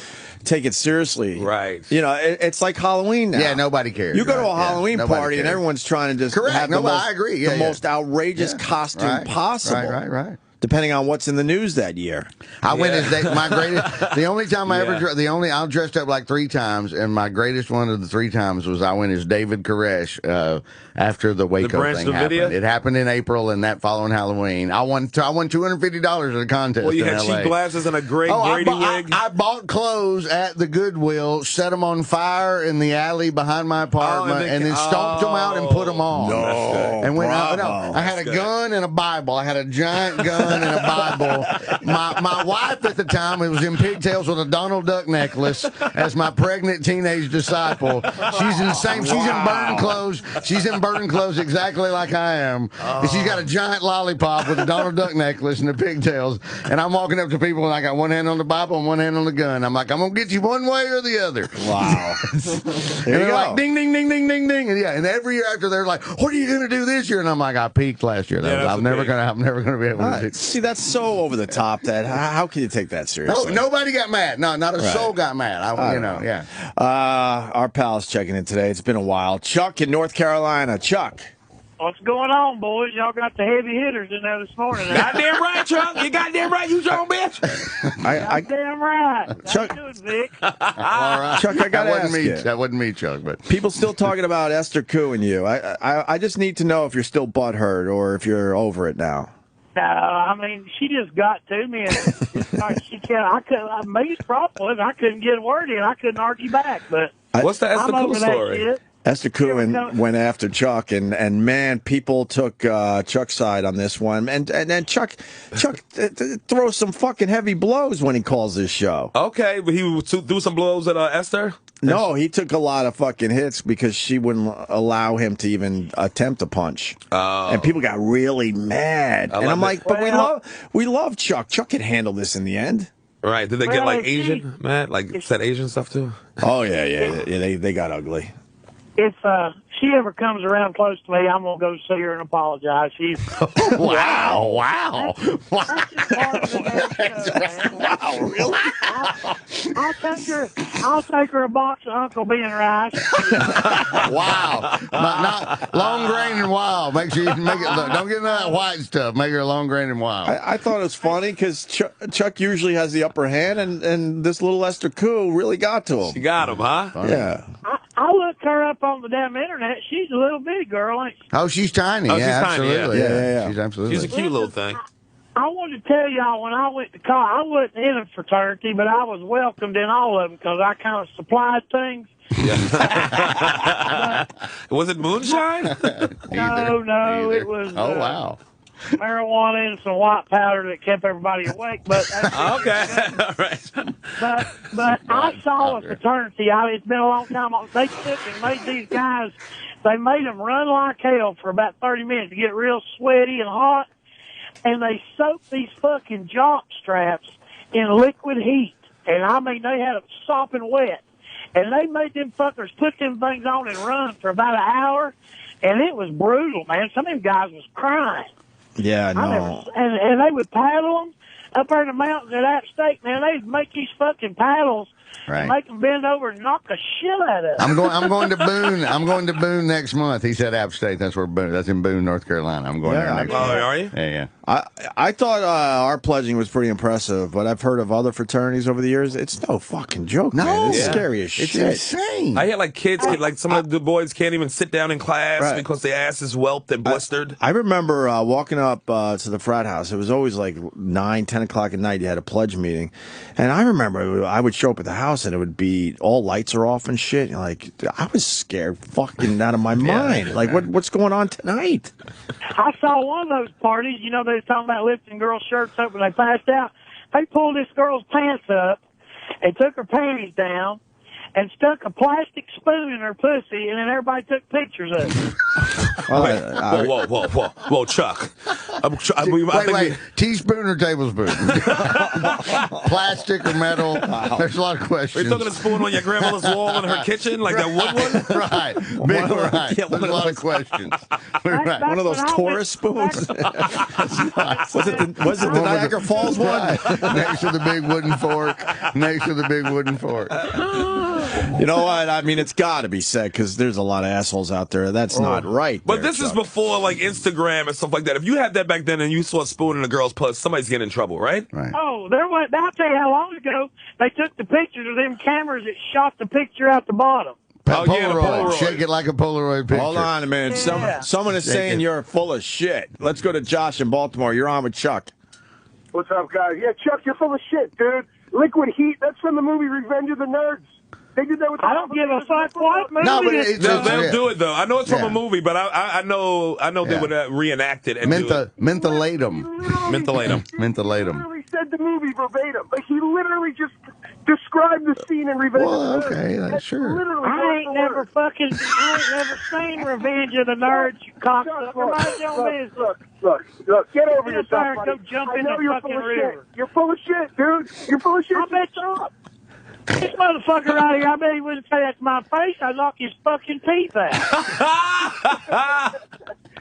Speaker 1: take it seriously?
Speaker 2: Right.
Speaker 1: It's like Halloween now.
Speaker 3: Yeah, nobody cares.
Speaker 1: You go to a Halloween party and everyone's trying to just have
Speaker 3: I agree.
Speaker 1: The most outrageous costume possible.
Speaker 3: Right.
Speaker 1: Depending on what's in the news that year.
Speaker 3: I went as my greatest. The only time I I dressed up like 3 times, and my greatest one of the 3 times was I went as David Koresh after the Waco thing happened. It happened in April, and that following Halloween, I won $250 at a contest.
Speaker 2: Well, you had
Speaker 3: in LA.
Speaker 2: cheap glasses and a great Brady wig.
Speaker 3: I bought clothes at the Goodwill, set them on fire in the alley behind my apartment, and then stomped them out and put them on.
Speaker 1: No,
Speaker 3: and went out. No, I had a gun and a Bible. I had a giant gun. son and a Bible. My wife at the time, it was in pigtails with a Donald Duck necklace as my pregnant teenage disciple. She's in the same. She's in burden clothes. She's in burden clothes exactly like I am. And she's got a giant lollipop with a Donald Duck necklace and the pigtails. And I'm walking up to people and I got one hand on the Bible and one hand on the gun. I'm like, I'm gonna get you one way or the other.
Speaker 1: Wow.
Speaker 3: And they're like, ding, ding, ding, ding, ding, ding. And yeah, and every year after they're like, what are you gonna do this year? And I'm like, I peaked last year. I'm never gonna be able to do.
Speaker 1: See, that's so over the top. That how can you take that seriously?
Speaker 3: No, nobody got mad. No, not a soul got mad. Yeah.
Speaker 1: Our pal's checking in today. It's been a while. Chuck in North Carolina. Chuck.
Speaker 13: What's going on, boys? Y'all got the heavy hitters in there this morning.
Speaker 2: Goddamn right, Chuck. You goddamn right. You your own bitch.
Speaker 13: Goddamn right.
Speaker 1: Chuck.
Speaker 13: How you doing, Vic?
Speaker 3: All right.
Speaker 1: Chuck, I got to ask you.
Speaker 3: That wasn't me, Chuck. But
Speaker 1: people still talking about Esther Koo and you. I just need to know if you're still butthurt or if you're over it now.
Speaker 13: I mean, she just got to me, and she can't. I made problems. I couldn't get a word in. I couldn't argue back. But
Speaker 2: what's the Esther Koo story?
Speaker 1: Esther Koo went after Chuck, and man, people took Chuck's side on this one, and then Chuck throws some fucking heavy blows when he calls this show.
Speaker 2: Okay, but he threw some blows at Esther.
Speaker 1: No, he took a lot of fucking hits because she wouldn't allow him to even attempt a punch. And people got really mad. And I'm like, but we love Chuck. Chuck can handle this in the end.
Speaker 2: Right. Did they get like Asian, man? Like said Asian stuff too?
Speaker 1: Oh yeah. They got ugly.
Speaker 13: If she ever comes around close to me, I'm gonna go see her and apologize. She's
Speaker 3: wow.
Speaker 13: Really? I'll take her a box of Uncle Ben rice.
Speaker 3: Wow. Not long grain and wild. Make sure you make it. Don't get none of that white stuff. Make her long grain and wild.
Speaker 1: I thought it was funny because Chuck usually has the upper hand, and this little Esther Koo really got to him.
Speaker 2: She got him, huh?
Speaker 3: Funny.
Speaker 1: Yeah.
Speaker 13: I looked her up on the damn internet. She's a little bitty girl, ain't she?
Speaker 3: Oh, she's tiny.
Speaker 2: Oh,
Speaker 3: yeah,
Speaker 2: she's tiny,
Speaker 3: absolutely.
Speaker 1: Yeah.
Speaker 3: She's absolutely.
Speaker 2: She's a cute little thing.
Speaker 13: I wanted to tell y'all when I went to college, I wasn't in a fraternity, but I was welcomed in all of them because I kind of supplied things.
Speaker 2: Yeah. Was it moonshine?
Speaker 13: No, it was.
Speaker 3: Oh, wow.
Speaker 13: Marijuana and some white powder that kept everybody awake. But
Speaker 2: okay, all right.
Speaker 13: But I saw a fraternity. It's been a long time. They took and made these guys. They made them run like hell for about 30 minutes to get real sweaty and hot, and they soaked these fucking jock straps in liquid heat. And I mean, they had them sopping wet, and they made them fuckers put them things on and run for about an hour, and it was brutal, man. Some of them guys was crying.
Speaker 1: Yeah, no.
Speaker 13: And they would paddle them up there in the mountains at App State, man. They'd make these fucking paddles and make them bend over and knock the shit out of them.
Speaker 3: I'm going to Boone. I'm going to Boone next month. He said App State. That's where Boone. That's in Boone, North Carolina. I'm going there next month.
Speaker 2: Oh, are you?
Speaker 3: Yeah.
Speaker 1: I thought our pledging was pretty impressive, but I've heard of other fraternities over the years. It's no fucking joke, man. It's scary as shit.
Speaker 3: It's insane.
Speaker 2: I hear like kids, like some of the boys can't even sit down in class because their ass is whelped and blistered.
Speaker 1: I remember walking up to the frat house. It was always like 9, 10 o'clock at night. You had a pledge meeting. And I remember I would show up at the house and it would be all lights are off and shit. And like, I was scared fucking out of my mind. Like, what's going on tonight?
Speaker 13: I saw one of those parties, you know, they was talking about lifting girls' shirts up when they passed out. They pulled this girl's pants up and took her panties down and stuck a plastic spoon in her pussy, and then everybody took pictures of it.
Speaker 2: Whoa, Chuck.
Speaker 3: Wait. Teaspoon or tablespoon? Plastic or metal? There's a lot of questions.
Speaker 2: Are you talking a spoon on your grandmother's wall in her kitchen, like that wood one?
Speaker 3: Right. Big, right. There's a lot of questions.
Speaker 1: Right. One of those Taurus spoons? Was it the Niagara Falls one?
Speaker 3: Next to the big wooden fork.
Speaker 1: You know what? I mean, it's got to be said because there's a lot of assholes out there. That's not right.
Speaker 2: But this is before like Instagram and stuff like that. If you had that back then and you saw a spoon in a girl's puss, somebody's getting in trouble, right?
Speaker 13: Oh, I'll tell you how long ago they took the pictures of them cameras that shot the picture out the bottom.
Speaker 3: Polaroid. Shake it like a Polaroid picture.
Speaker 1: Hold on a minute. Someone is saying you're full of shit. Let's go to Josh in Baltimore. You're on with Chuck.
Speaker 11: What's up, guys? Yeah, Chuck, you're full of shit, dude. Liquid heat, that's from the movie Revenge of the Nerds. They did that with.
Speaker 13: I don't give a fuck what movie.
Speaker 3: No, but
Speaker 13: it is.
Speaker 2: They'll do it though. I know it's from
Speaker 3: Yeah.
Speaker 2: a movie, but I know they would reenact it and do it.
Speaker 3: Mentholatum.
Speaker 11: Literally said the movie verbatim. Like he literally just described the scene in Revenge
Speaker 3: Well,
Speaker 11: of the Nerds.
Speaker 3: okay,
Speaker 11: That's
Speaker 3: sure.
Speaker 11: literally
Speaker 13: I ain't never seen Revenge of the Nerds, you cocksucker.
Speaker 11: Look, get over
Speaker 13: Get up
Speaker 11: yourself,
Speaker 13: there and
Speaker 11: buddy.
Speaker 13: go jump
Speaker 11: I
Speaker 13: in
Speaker 11: know
Speaker 13: the
Speaker 11: you're
Speaker 13: fucking
Speaker 11: full of
Speaker 13: river.
Speaker 11: shit. You're full of shit, dude. You're full of shit.
Speaker 13: I bet
Speaker 11: Stop.
Speaker 13: this motherfucker right here, I bet he wouldn't say that to my face. I'd knock his fucking teeth out.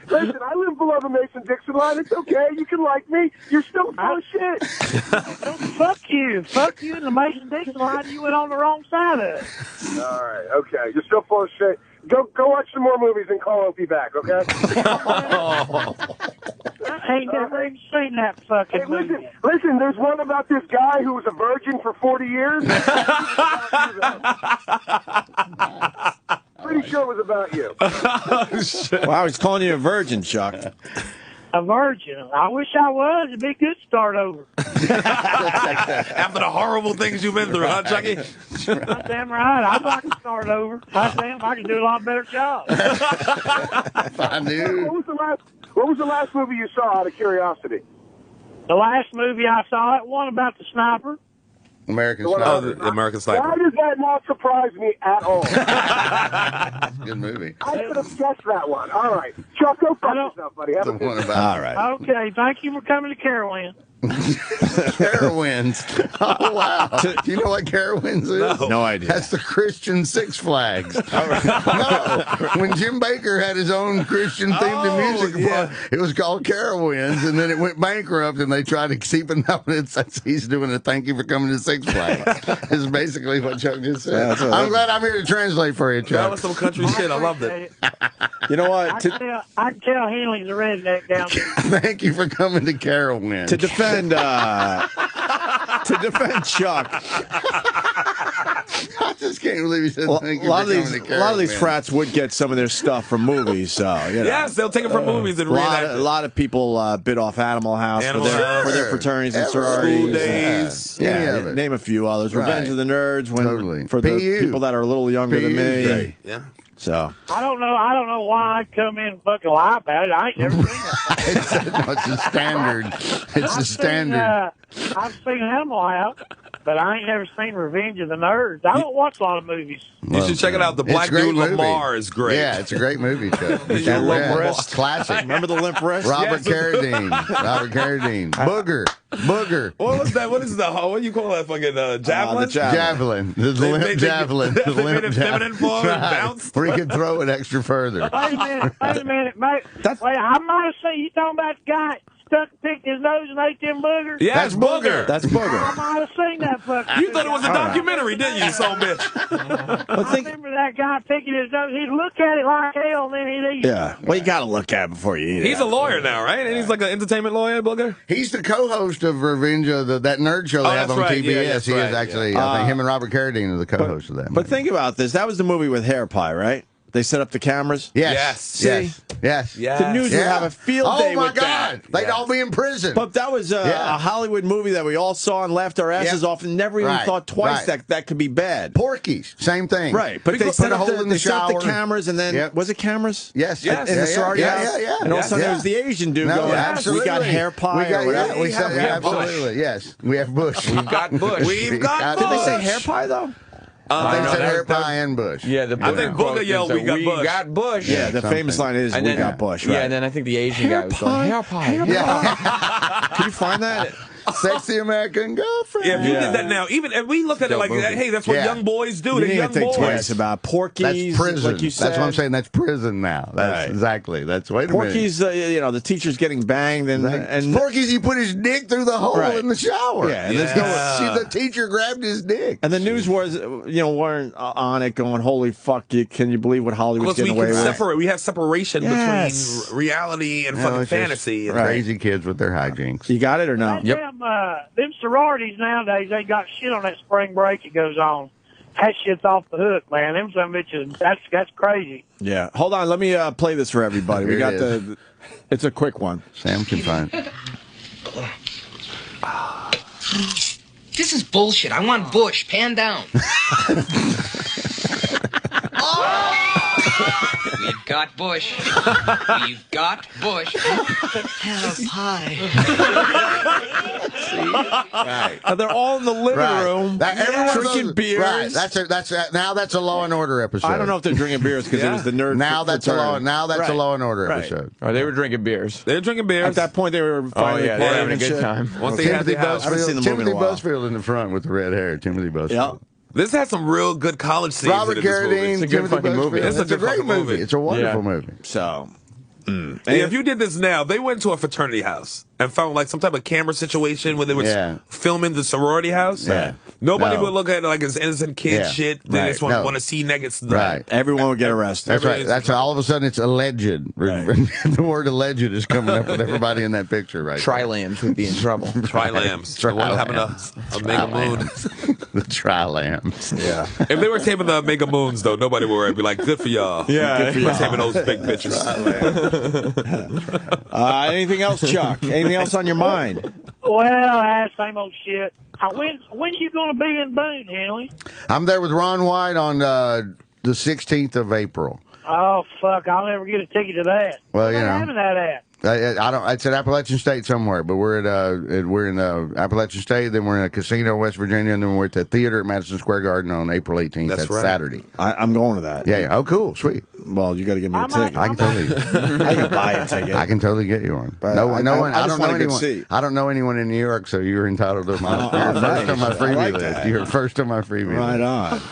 Speaker 11: Listen, I live below the Mason-Dixon line. It's okay. You can like me. You're still full of shit.
Speaker 13: Fuck you. Fuck you in the Mason-Dixon line. You went on the wrong side of it.
Speaker 11: All right, okay. You're still full of shit. Go watch some more movies and call Opie back, okay?
Speaker 13: I ain't never even seen that fucking movie.
Speaker 11: Listen, there's one about this guy who was a virgin for 40 years. Pretty sure it was about you.
Speaker 1: Wow, he's calling you a virgin, Chuck.
Speaker 13: A virgin. I wish I was. It'd be a good start over.
Speaker 2: After the horrible things you've been through, huh, Chucky?
Speaker 13: I'm damn right. I'd like to start over. I could do a lot better job.
Speaker 3: I knew.
Speaker 11: What was the last movie you saw, out of curiosity?
Speaker 13: The last movie I saw, that one about the sniper.
Speaker 3: American
Speaker 2: Oh,
Speaker 3: Sniper.
Speaker 2: the American
Speaker 11: Why
Speaker 2: Sniper.
Speaker 11: does that not surprise me at all?
Speaker 3: Good movie.
Speaker 11: I could have guessed that one. All right. Chuck, go fuck yourself, buddy. Have a good day.
Speaker 1: All right.
Speaker 13: Okay, thank you for coming to Carolyn.
Speaker 3: Carowinds. Oh, wow. Do you know what Carowinds is?
Speaker 1: No idea.
Speaker 3: That's the Christian Six Flags. No. When Jim Baker had his own Christian-themed music, it was called Carowinds, and then it went bankrupt, and they tried to keep it up. He's doing a thank you for coming to Six Flags. Is basically what Chuck just said. I'm glad I'm here to translate for you, Chuck.
Speaker 2: That was some country shit. I loved it.
Speaker 1: You know what?
Speaker 13: I can tell Henley's a redneck down there.
Speaker 3: Thank you for coming to Carowinds.
Speaker 1: To defend Chuck.
Speaker 3: I just can't believe he said thank you
Speaker 1: A lot
Speaker 3: for
Speaker 1: of
Speaker 3: coming
Speaker 1: these,
Speaker 3: to
Speaker 1: a lot of these
Speaker 3: Carowinds.
Speaker 1: frats would get some of their stuff from movies. So you know.
Speaker 2: Yes, they'll take it from movies and
Speaker 1: a
Speaker 2: reenact it.
Speaker 1: lot of people bid off Animal House
Speaker 2: Animal
Speaker 1: for
Speaker 2: House.
Speaker 1: their fraternities and
Speaker 3: School
Speaker 1: sororities.
Speaker 2: days.
Speaker 1: Yeah, name a few others.
Speaker 3: Right.
Speaker 1: Revenge of the Nerds.
Speaker 3: Totally.
Speaker 1: For the
Speaker 3: PU.
Speaker 1: people that are a little younger than me.
Speaker 3: Great.
Speaker 2: Yeah.
Speaker 1: So
Speaker 13: I don't know why I'd come in and fucking lie about it. I ain't never seen that.
Speaker 3: It's a standard. It's a standard.
Speaker 13: I've seen Animal House, but I ain't never seen Revenge of the Nerds. I don't watch a lot of movies.
Speaker 2: You should check it out. The
Speaker 3: It's a
Speaker 2: Black
Speaker 3: great
Speaker 2: Dude
Speaker 3: movie.
Speaker 2: Lamar is great.
Speaker 3: Yeah, it's a great movie, Chuck.
Speaker 2: That limp
Speaker 1: wrist.
Speaker 3: Classic.
Speaker 1: remember the limp wrist?
Speaker 3: Robert Carradine. Robert Carradine. Booger.
Speaker 2: What was that? What is the? What do you call that? Fucking javelin?
Speaker 1: the javelin.
Speaker 3: Javelin. The
Speaker 2: They
Speaker 3: limp javelin. The
Speaker 2: They made
Speaker 3: limp
Speaker 2: it feminine for him and bounced.
Speaker 3: Where he could throw it extra further.
Speaker 13: Wait a minute, mate. Wait, I might have seen you talking about the guy picked his nose and ate them boogers.
Speaker 2: Yeah,
Speaker 3: That's Booger.
Speaker 1: That's
Speaker 13: I
Speaker 1: Booger.
Speaker 13: might have seen that fucking.
Speaker 2: You thought it was a documentary, didn't you, son of a bitch?
Speaker 13: I remember that guy picking his nose. He'd look at it like hell, and then he'd eat it.
Speaker 1: Yeah. Well, you got to look at it before you eat it.
Speaker 2: He's a lawyer now, right? And he's like an entertainment lawyer, Booger?
Speaker 3: He's the co-host of Revenge of that nerd show they have
Speaker 2: that's
Speaker 3: on
Speaker 2: right.
Speaker 3: TBS.
Speaker 2: Yeah, that's
Speaker 3: he
Speaker 2: right.
Speaker 3: is actually,
Speaker 1: Yeah.
Speaker 3: I think him and Robert Carradine are the co-hosts of that movie.
Speaker 1: But think about this. That was the movie with hair pie, right? They set up the cameras.
Speaker 3: Yes.
Speaker 1: Yes.
Speaker 3: Yes.
Speaker 1: The news would have a field day
Speaker 3: Oh, my
Speaker 1: with
Speaker 3: God.
Speaker 1: that.
Speaker 3: They'd all be in prison.
Speaker 1: But that was a Hollywood movie that we all saw and laughed our asses off and never even thought twice that could be bad.
Speaker 3: Porky's, same thing.
Speaker 1: Right. But they
Speaker 3: put
Speaker 1: set
Speaker 3: a
Speaker 1: up
Speaker 3: hole in the
Speaker 1: they set up
Speaker 3: shower.
Speaker 1: the cameras and then, was it cameras?
Speaker 3: Yes.
Speaker 1: In the sorority house?
Speaker 3: Yeah.
Speaker 1: And all of a sudden it was the Asian dude going,
Speaker 3: absolutely.
Speaker 1: we got hair pie or whatever.
Speaker 3: We said, absolutely, yes. We have Bush.
Speaker 2: We've got Bush.
Speaker 3: We've got
Speaker 1: Did
Speaker 3: Bush.
Speaker 1: they say hair pie, though?
Speaker 3: They said hair pie and Bush.
Speaker 8: Yeah, the
Speaker 2: I think Booger yelled, "We got Bush."
Speaker 1: Yeah, the famous line is,
Speaker 8: and
Speaker 1: "We
Speaker 8: then,
Speaker 1: got Bush." Right?
Speaker 8: Yeah, and then I think the Asian guy was going, hair pie.
Speaker 1: Can you find that?
Speaker 3: Sexy American girlfriend.
Speaker 2: Yeah, if you did that now, even if we looked at it like, hey, that's what young boys do.
Speaker 1: You
Speaker 2: They're
Speaker 1: didn't
Speaker 2: young
Speaker 1: even think
Speaker 2: boys.
Speaker 1: twice about Porky's.
Speaker 3: That's prison.
Speaker 1: Like you said.
Speaker 3: That's what I'm saying. That's prison now. That's exactly. That's wait a minute.
Speaker 1: Porky's, the teacher's getting banged, and
Speaker 3: Porky's, he put his dick through the hole in the shower.
Speaker 1: Yeah, and
Speaker 3: the teacher grabbed his dick.
Speaker 1: And the news was, weren't on it going, holy fuck, can you believe what Hollywood's getting away with?
Speaker 2: We have separation between reality and fucking fantasy. And
Speaker 3: crazy kids with their hijinks.
Speaker 1: You got it or no?
Speaker 13: Them sororities nowadays, they got shit on that spring break that goes on. That shit's off the hook, man. Them some bitches, that's crazy.
Speaker 1: Yeah. Hold on, let me play this for everybody. We got it's a quick one.
Speaker 3: Sam can find it.
Speaker 14: This is bullshit. I want Bush. Pan down. got Bush. We've got Bush. Help, hi.
Speaker 1: Right. They're all in the living room.
Speaker 3: Drinking
Speaker 1: beers.
Speaker 3: Right. Now that's a Law and Order episode.
Speaker 1: I don't know if they're drinking beers because it was the nerd.
Speaker 3: Now that's a Law and Order episode.
Speaker 8: Oh, they were drinking beers.
Speaker 2: They were drinking beers.
Speaker 1: At that point, they were finally
Speaker 8: they were having a good time.
Speaker 2: Once they had the house.
Speaker 3: Timothy Busfield in the front with the red hair. Timothy Busfield.
Speaker 1: Yep.
Speaker 2: This has some real good college scenes
Speaker 3: Robert
Speaker 2: in this movie.
Speaker 3: Carradine,
Speaker 8: It's a good fucking movie.
Speaker 2: It's a
Speaker 3: great movie. It's a wonderful movie.
Speaker 1: So,
Speaker 2: if you did this now, they went to a fraternity house and found like some type of camera situation where they were filming the sorority house.
Speaker 3: Yeah.
Speaker 2: Nobody would look at it like it's innocent kid shit. They just want to see naked.
Speaker 3: Right.
Speaker 1: Everyone would get arrested.
Speaker 3: That's right. That's all of a sudden it's alleged. Right. The word alleged is coming up with everybody in that picture, right?
Speaker 8: Tri-lambs would be in trouble.
Speaker 2: Tri-lambs. The one having a mega moon.
Speaker 3: The Tri-lambs.
Speaker 1: Yeah.
Speaker 2: If they were taping the mega moons, though, nobody would worry. Be like, good for y'all.
Speaker 1: Yeah.
Speaker 2: Good for y'all. Taping those big pictures.
Speaker 1: Anything else, Chuck? Anything else on your mind?
Speaker 13: Well, same old shit. When you going to be in Boone, Henley?
Speaker 3: I'm there with Ron White on the 16th of April.
Speaker 13: Oh, fuck. I'll never get a ticket to that.
Speaker 3: Well,
Speaker 13: Where having that at?
Speaker 3: I don't. It's at Appalachian State somewhere, but we're in Appalachian State. Then we're in a casino, West Virginia, and then we're at the theater at Madison Square Garden on April 18th. That's
Speaker 2: right.
Speaker 3: Saturday.
Speaker 1: I'm going to that.
Speaker 3: Yeah. Oh, cool, sweet.
Speaker 1: Well, you got to give me a ticket.
Speaker 3: I can totally.
Speaker 1: I can buy a ticket.
Speaker 3: I can totally get you one.
Speaker 1: But
Speaker 3: no one.
Speaker 1: I
Speaker 3: don't know anyone. I don't know anyone in New York, so you're entitled to my. You're first on my freebie list. You're first on my freebie list.
Speaker 1: Right on.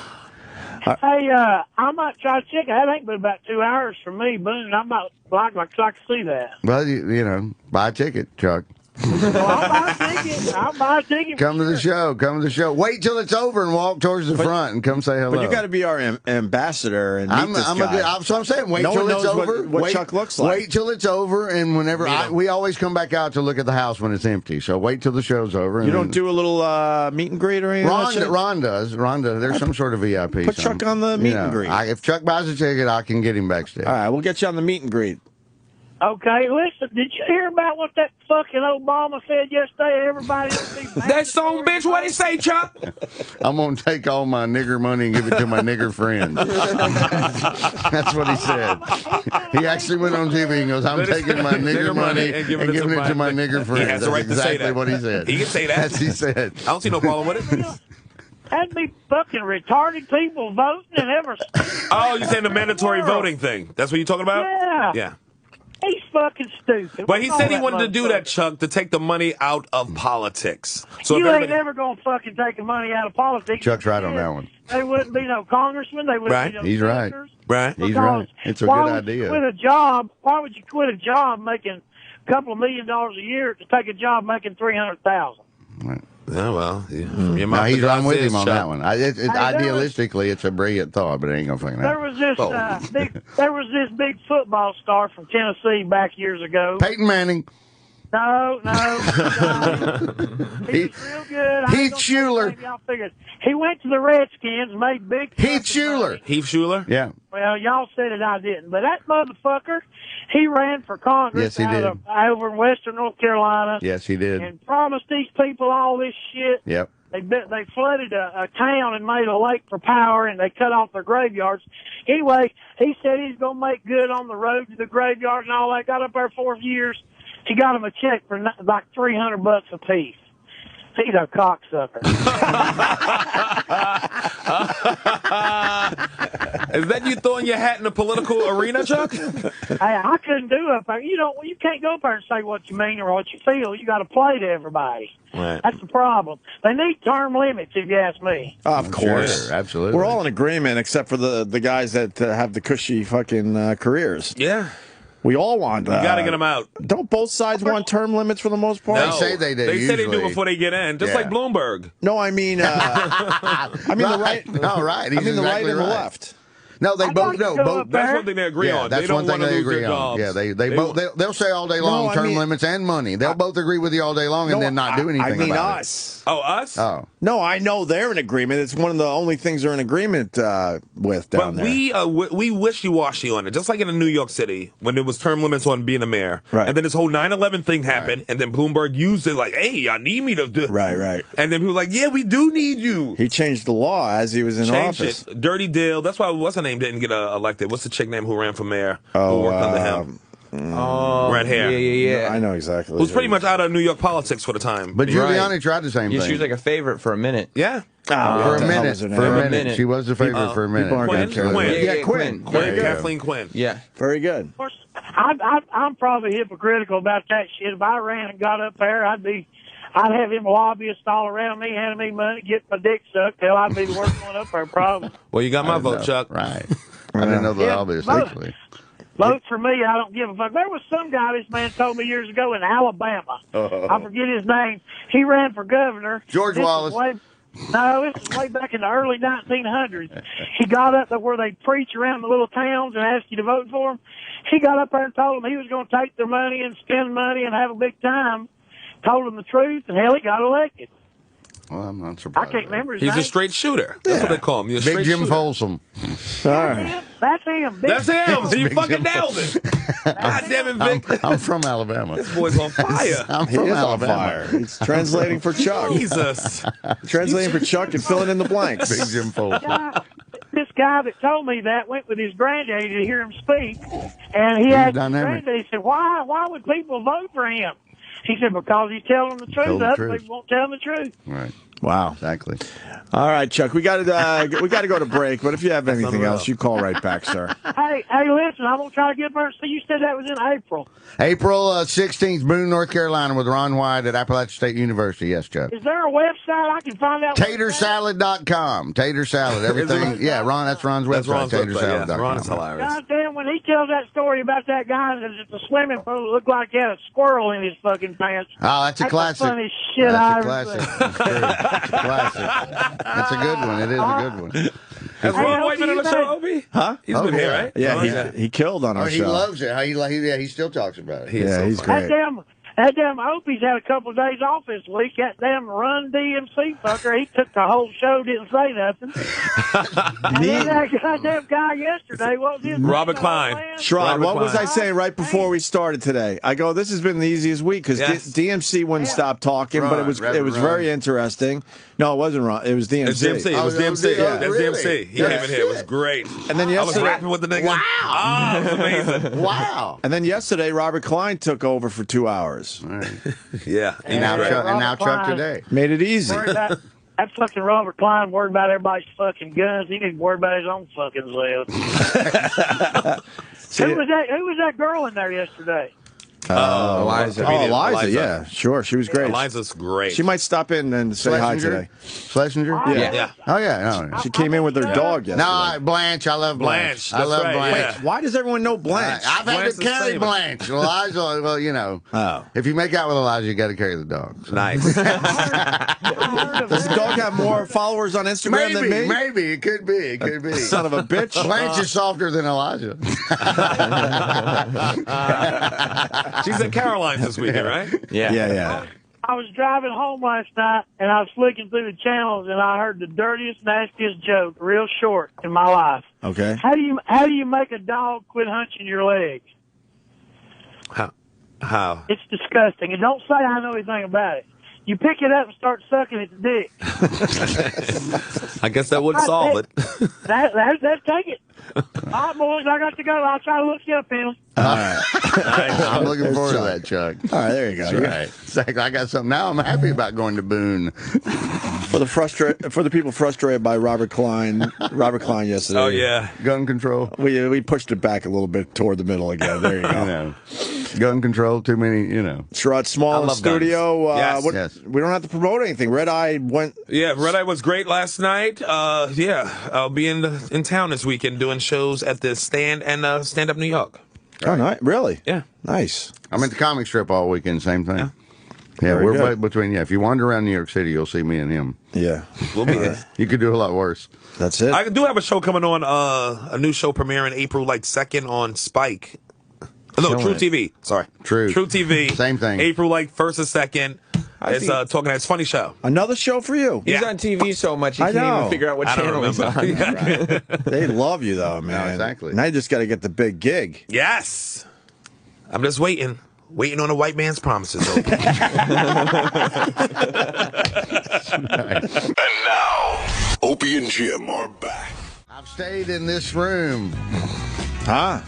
Speaker 13: Hey, I might try to check it. That ain't but about 2 hours from me, Boone. I might like so I can see that.
Speaker 3: Well, you know, buy a ticket, Chuck.
Speaker 13: I'll buy a ticket.
Speaker 3: Come to the show. Come to the show. Wait till it's over and walk towards the front and come say hello.
Speaker 1: But you got to be our ambassador and meet this guy.
Speaker 3: So I'm saying, wait
Speaker 1: no
Speaker 3: till
Speaker 1: one
Speaker 3: it's
Speaker 1: knows
Speaker 3: over.
Speaker 1: What Chuck looks like.
Speaker 3: Wait till it's over, and whenever we always come back out to look at the house when it's empty. So wait till the show's over.
Speaker 1: You don't do a little meet and greet or anything?
Speaker 3: Ron does. There's some sort of VIP.
Speaker 1: Put Chuck on the meet and greet.
Speaker 3: If Chuck buys a ticket, I can get him backstage.
Speaker 1: All right, we'll get you on the meet and greet.
Speaker 13: Okay, listen, did you hear about what that fucking Obama said yesterday? Everybody
Speaker 2: that son bitch, what he say, Chuck?
Speaker 3: I'm going to take all my nigger money and give it to my nigger friends. That's what he said. He actually went on TV and goes, I'm taking my nigger money and giving it to my nigger friends.
Speaker 2: He has the right
Speaker 3: That's
Speaker 2: to say
Speaker 3: exactly
Speaker 2: that.
Speaker 3: what he said.
Speaker 2: He can say that.
Speaker 3: As he said.
Speaker 2: I don't see no problem with it.
Speaker 13: That'd be fucking retarded people voting and everything.
Speaker 2: Oh, you're saying the mandatory voting thing? That's what you're talking about?
Speaker 13: Yeah.
Speaker 2: Yeah.
Speaker 13: He's fucking stupid.
Speaker 2: But he said he wanted to do that, Chuck, to take the money out of politics. So
Speaker 13: you ain't never gonna fucking take the money out of politics.
Speaker 3: Chuck's right on that one.
Speaker 13: There wouldn't be no congressman. They wouldn't be no
Speaker 3: He's right.
Speaker 13: senators.
Speaker 2: Right.
Speaker 3: He's right. It's a good idea.
Speaker 13: Why would you quit a job making a couple of $1 million a year to take a job making $300,000?
Speaker 3: Right.
Speaker 2: Yeah, well,
Speaker 3: no, I'm with him on that one. Idealistically, it's a brilliant thought, but it ain't gonna fucking happen.
Speaker 13: There was this big football star from Tennessee back years ago.
Speaker 3: Peyton Manning.
Speaker 13: No. He was real good.
Speaker 3: Heath Schuler.
Speaker 13: He went to the Redskins, made big.
Speaker 3: Heath Schuler.
Speaker 2: Heath Schuler?
Speaker 3: Yeah.
Speaker 13: Well, y'all said it, I didn't. But that motherfucker, he ran for Congress over in Western North Carolina.
Speaker 3: Yes, he did.
Speaker 13: And promised these people all this shit.
Speaker 3: Yep.
Speaker 13: They flooded a town and made a lake for power, and they cut off their graveyards. Anyway, he said he's going to make good on the road to the graveyard and all that. Got up there 4 years. He got him a check for like $300 a piece. He's a cocksucker.
Speaker 2: Is that you throwing your hat in the political arena, Chuck?
Speaker 13: Hey, I couldn't do it. You can't go up there and say what you mean or what you feel. You got to play to everybody.
Speaker 2: Right.
Speaker 13: That's the problem. They need term limits, if you ask me.
Speaker 1: Of course.
Speaker 3: Sure, absolutely.
Speaker 1: We're all in agreement except for the guys that have the cushy fucking careers.
Speaker 2: Yeah.
Speaker 1: We all want.
Speaker 2: You got to get them out.
Speaker 1: Don't both sides want term limits for the most part?
Speaker 2: No.
Speaker 3: They say they do.
Speaker 2: They say they do before they get in, just like Bloomberg.
Speaker 1: No, I mean, the right.
Speaker 3: No, right.
Speaker 1: I mean the right and the left.
Speaker 3: No, they both. Both.
Speaker 2: That's one thing they agree on.
Speaker 3: That's
Speaker 2: they don't
Speaker 3: one thing
Speaker 2: want to
Speaker 3: they
Speaker 2: lose
Speaker 3: agree
Speaker 2: their
Speaker 3: on.
Speaker 2: jobs.
Speaker 3: Yeah, they'll say all day long term limits and money. They'll both agree with you all day long and then not do anything.
Speaker 1: I mean
Speaker 3: about
Speaker 1: us.
Speaker 2: Oh, us?
Speaker 3: Oh.
Speaker 1: No, I know they're in agreement. It's one of the only things they're in agreement with down there.
Speaker 2: We wishy-washy on it, just like in New York City when there was term limits on being a mayor.
Speaker 1: Right.
Speaker 2: And then this whole 9/11 thing happened, and then Bloomberg used it like, hey, y'all need me to do it.
Speaker 1: Right.
Speaker 2: And then people were like, yeah, we do need you.
Speaker 1: He changed the law as he was in office.
Speaker 2: It. Dirty deal. That's why, what's her name? name didn't get elected? What's the chick name who ran for mayor? Who worked under him? Red hair.
Speaker 8: Yeah.
Speaker 1: I know exactly.
Speaker 2: Who's pretty much out of New York politics for the time.
Speaker 3: But Giuliani tried the same thing.
Speaker 8: She was like a favorite for a minute.
Speaker 2: Yeah.
Speaker 3: For a minute. She was a favorite for a minute.
Speaker 2: Quinn. Kathleen Quinn.
Speaker 8: Yeah.
Speaker 1: Very good.
Speaker 13: I'm probably hypocritical about that shit. If I ran and got up there, I'd have him lobbyists all around me, handing me money, get my dick sucked. Hell, I'd be the worst one up there, probably.
Speaker 2: Well, you got my vote, Chuck.
Speaker 3: Right. I didn't know the lobbyists, actually.
Speaker 13: Vote for me. I don't give a fuck. There was some guy this man told me years ago in Alabama. I forget his name. He ran for governor.
Speaker 3: George Wallace.
Speaker 13: No, this is way back in the early 1900s. He got up there where they preach around the little towns and ask you to vote for him. He got up there and told them he was going to take their money and spend money and have a big time. Told them the truth, and hell, he got elected.
Speaker 3: Well, I'm not surprised.
Speaker 13: I can't remember his name.
Speaker 2: He's a straight shooter. That's what they call him.
Speaker 3: Big Jim Folsom.
Speaker 1: All right.
Speaker 13: That's him.
Speaker 2: That's him. You fucking nailed it. God damn it, Vic.
Speaker 3: I'm from Alabama.
Speaker 2: This boy's on fire.
Speaker 3: I'm from Alabama.
Speaker 1: On fire. He's translating for Chuck.
Speaker 2: Jesus.
Speaker 1: Translating for Chuck and filling in the blanks.
Speaker 3: Big Jim Folsom.
Speaker 13: This guy that told me that went with his granddaddy to hear him speak, and he asked his granddaddy, he said, why would people vote for him? He said, because he's telling them the truth. Other people won't tell them the truth.
Speaker 3: Right.
Speaker 1: Wow.
Speaker 3: Exactly.
Speaker 1: All right, Chuck. We got to go to break. But if you have anything else, you call right back, sir.
Speaker 13: Hey, listen. I'm gonna try to get there. So you said that was in April.
Speaker 3: April 16th, Boone, North Carolina, with Ron White at Appalachian State University. Yes, Chuck.
Speaker 13: Is there a website I can find out?
Speaker 3: Tatersalad.com. Tater salad. Everything. Yeah, Ron. That's Ron's website. Tatersalad.com.
Speaker 2: Yeah, Ron is hilarious.
Speaker 13: Goddamn, when he tells that story about that guy that's at the swimming pool, it looked like he had a squirrel in his fucking pants.
Speaker 3: Oh, that's a classic.
Speaker 13: The funniest shit I ever seen.
Speaker 3: That's a classic. That's a good one. It is a good one.
Speaker 2: Has Ron White been on the show, Opie?
Speaker 1: Huh?
Speaker 2: He's been here, right?
Speaker 1: Yeah, he killed on our show.
Speaker 3: He loves it. He still talks about it.
Speaker 1: He's great.
Speaker 13: That damn Opie's had a couple of days off this week. That damn Run DMC fucker, he took the whole show, didn't say nothing. And then that goddamn guy yesterday, what was his name?
Speaker 2: Robert Klein.
Speaker 1: Shrod, what was I saying right before we started today? I go, this has been the easiest week because DMC wouldn't stop talking, but it was very interesting. No, it wasn't Ron. It was DMC.
Speaker 2: It's DMC. It was DMC. That's DMC. He came in here. It was great.
Speaker 1: And then yesterday,
Speaker 2: I was rapping with the nigga.
Speaker 3: Wow.
Speaker 2: Oh, it was amazing.
Speaker 3: Wow.
Speaker 1: And then yesterday, Robert Klein took over for 2 hours.
Speaker 3: Right.
Speaker 2: Yeah.
Speaker 3: And now Chuck today.
Speaker 1: Made it easy.
Speaker 13: That fucking Robert Klein worried about everybody's fucking guns. He needs to worry about his own fucking self. Who was that girl in there yesterday?
Speaker 8: Eliza.
Speaker 1: Eliza, yeah. Sure, she was great.
Speaker 2: Eliza's great.
Speaker 1: She might stop in and say hi today.
Speaker 3: Schlesinger?
Speaker 2: Yeah.
Speaker 3: Oh, yeah. No.
Speaker 1: She came in with her dog yesterday.
Speaker 3: No, Blanche. I love Blanche. I love Blanche.
Speaker 2: Yeah.
Speaker 1: Why does everyone know Blanche?
Speaker 3: I've had to carry Blanche. Eliza, well, you know.
Speaker 1: Oh.
Speaker 3: If you make out with Eliza, you got to carry the dog. So.
Speaker 2: Nice.
Speaker 1: Does the dog have more followers on Instagram than me?
Speaker 3: Maybe. It could be.
Speaker 1: Son of a bitch.
Speaker 3: Blanche is softer than Elijah.
Speaker 2: She's at Caroline's this weekend, right?
Speaker 1: Yeah.
Speaker 13: I was driving home last night, and I was flicking through the channels, and I heard the dirtiest, nastiest joke, real short, in my life.
Speaker 1: Okay.
Speaker 13: How do you make a dog quit hunching your legs?
Speaker 2: How?
Speaker 13: It's disgusting. And don't say I know anything about it. You pick it up and start sucking its dick.
Speaker 2: I guess that would solve it.
Speaker 13: That take it. All right, boys, I got to go. I'll try to look you up, Penny.
Speaker 1: All right.
Speaker 3: I'm looking forward to that, Chuck.
Speaker 1: All right, there you go.
Speaker 3: Right. Exactly. I got something. Now I'm happy about going to Boone.
Speaker 1: For the people frustrated by Robert Klein yesterday.
Speaker 2: Oh, yeah.
Speaker 3: Gun control.
Speaker 1: We pushed it back a little bit toward the middle again. There you go.
Speaker 3: Gun control, too many,
Speaker 1: Sherrod Small in studio.
Speaker 2: Yes.
Speaker 1: We don't have to promote anything. Red Eye went.
Speaker 2: Yeah, Red Eye was great last night. I'll be in town this weekend doing shows at the Stand and Stand Up New York.
Speaker 1: Oh, nice. Really?
Speaker 2: Yeah.
Speaker 1: Nice.
Speaker 3: I'm at the comic strip all weekend, same thing. Yeah,
Speaker 1: Very
Speaker 3: we're
Speaker 1: good.
Speaker 3: right between, if you wander around New York City, you'll see me and him.
Speaker 1: Yeah.
Speaker 2: We'll be there.
Speaker 3: You could do a lot worse.
Speaker 1: That's it.
Speaker 2: I do have a show coming on, a new show premiering April 2nd on Spike. No, True TV. Sorry.
Speaker 3: True
Speaker 2: TV.
Speaker 3: Same thing.
Speaker 2: April 1st or 2nd. It's funny show.
Speaker 1: Another show for you.
Speaker 8: He's on TV so much he can't even figure out what channel he's on.
Speaker 1: They love you though, man.
Speaker 3: No, exactly.
Speaker 1: Now you just got to get the big gig.
Speaker 2: Yes. I'm just waiting on a white man's promises.
Speaker 15: And now, Opie and Jim are back.
Speaker 3: stayed in this room.
Speaker 1: Huh?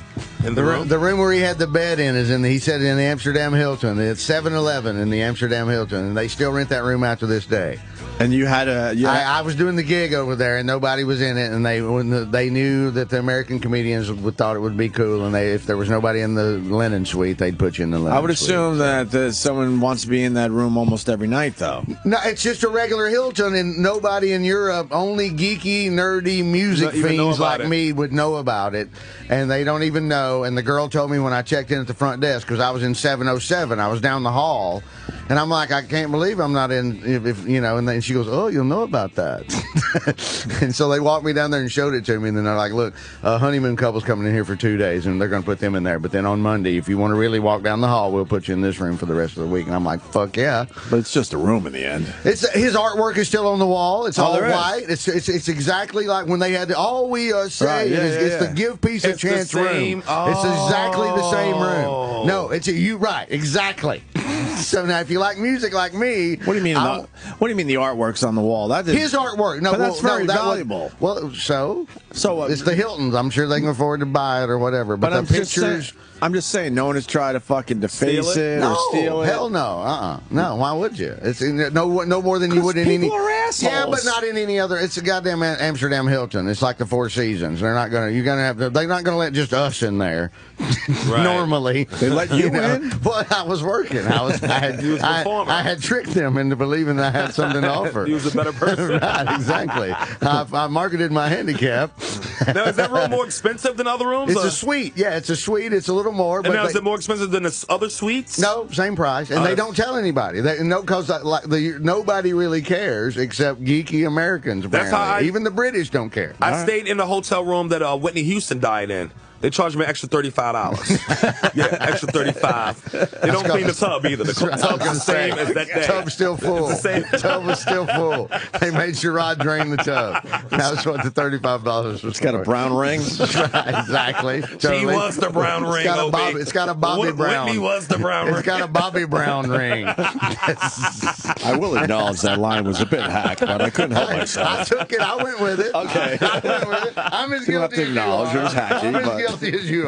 Speaker 2: In the room?
Speaker 3: The room where he had the bed in is he said in the Amsterdam Hilton. It's 7-Eleven in the Amsterdam Hilton, and they still rent that room out to this day.
Speaker 1: And you had
Speaker 3: I was doing the gig over there, and nobody was in it, and they knew that the American comedians thought it would be cool, and if there was nobody in the linen suite, they'd put you in the linen suite.
Speaker 1: I would assume that someone wants to be in that room almost every night, though.
Speaker 3: No, it's just a regular Hilton, and nobody in Europe, only geeky, nerdy music fiends like me would know about it, and they don't even know. And the girl told me when I checked in at the front desk, because I was in 707, I was down the hall, and I'm like, I can't believe I'm not in, and she goes, oh, you'll know about that. And so they walked me down there and showed it to me, and then they're like, look, a honeymoon couple's coming in here for 2 days, and they're going to put them in there. But then on Monday, if you want to really walk down the hall, we'll put you in this room for the rest of the week. And I'm like, fuck yeah.
Speaker 1: But it's just a room in the end.
Speaker 3: His artwork is still on the wall. It's all white. It's exactly like when they had all we say it's the give peace a chance room. It's exactly the same room. No, it's exactly. So now, if you like music like me,
Speaker 1: what do you mean? What do you mean the artwork's on the wall?
Speaker 3: His artwork. No,
Speaker 1: but that's very valuable.
Speaker 3: So it's the Hiltons. I'm sure they can afford to buy it or whatever. But the pictures.
Speaker 1: I'm just saying, no one has tried to fucking deface it or steal it.
Speaker 3: Hell no. No, why would you? It's no more than you would in any.
Speaker 1: People are assholes.
Speaker 3: Yeah, but not in any other. It's a goddamn Amsterdam Hilton. It's like the Four Seasons. They're not gonna. You're gonna have to. They're not gonna let just us in there.
Speaker 2: Right.
Speaker 3: Normally,
Speaker 1: they let you in.
Speaker 3: Well, I was working. I had tricked them into believing I had something to offer.
Speaker 2: He was a better person.
Speaker 3: Right, exactly. I marketed my handicap.
Speaker 2: Now, is that room more expensive than other rooms?
Speaker 3: It's a suite. Yeah, it's a suite. It's a little more.
Speaker 2: And now, is it more expensive than the other suites?
Speaker 3: No, same price. And they don't tell anybody. Because nobody really cares except geeky Americans, apparently.
Speaker 2: That's how
Speaker 3: even the British don't care.
Speaker 2: I stayed in the hotel room that Whitney Houston died in. They charged me extra $35. Yeah, extra $35. They don't clean the tub either. The tub's the same as that day.
Speaker 3: The tub's still full.
Speaker 2: It's the same.
Speaker 3: The tub was still full. They made Sherrod drain the tub. That's what the $35 was.
Speaker 1: It's got a brown ring.
Speaker 3: Right, exactly.
Speaker 2: She was the brown ring.
Speaker 3: It's got a Bobby Brown.
Speaker 2: Whitney was the brown ring.
Speaker 3: It's got a Bobby Brown ring.
Speaker 1: I will acknowledge that line was a bit hacked, but I couldn't help myself.
Speaker 3: I took it. I went with it.
Speaker 1: Okay.
Speaker 3: I went with it. I'm as guilty as you are.
Speaker 1: It was hacky.
Speaker 3: I'm as guilty as you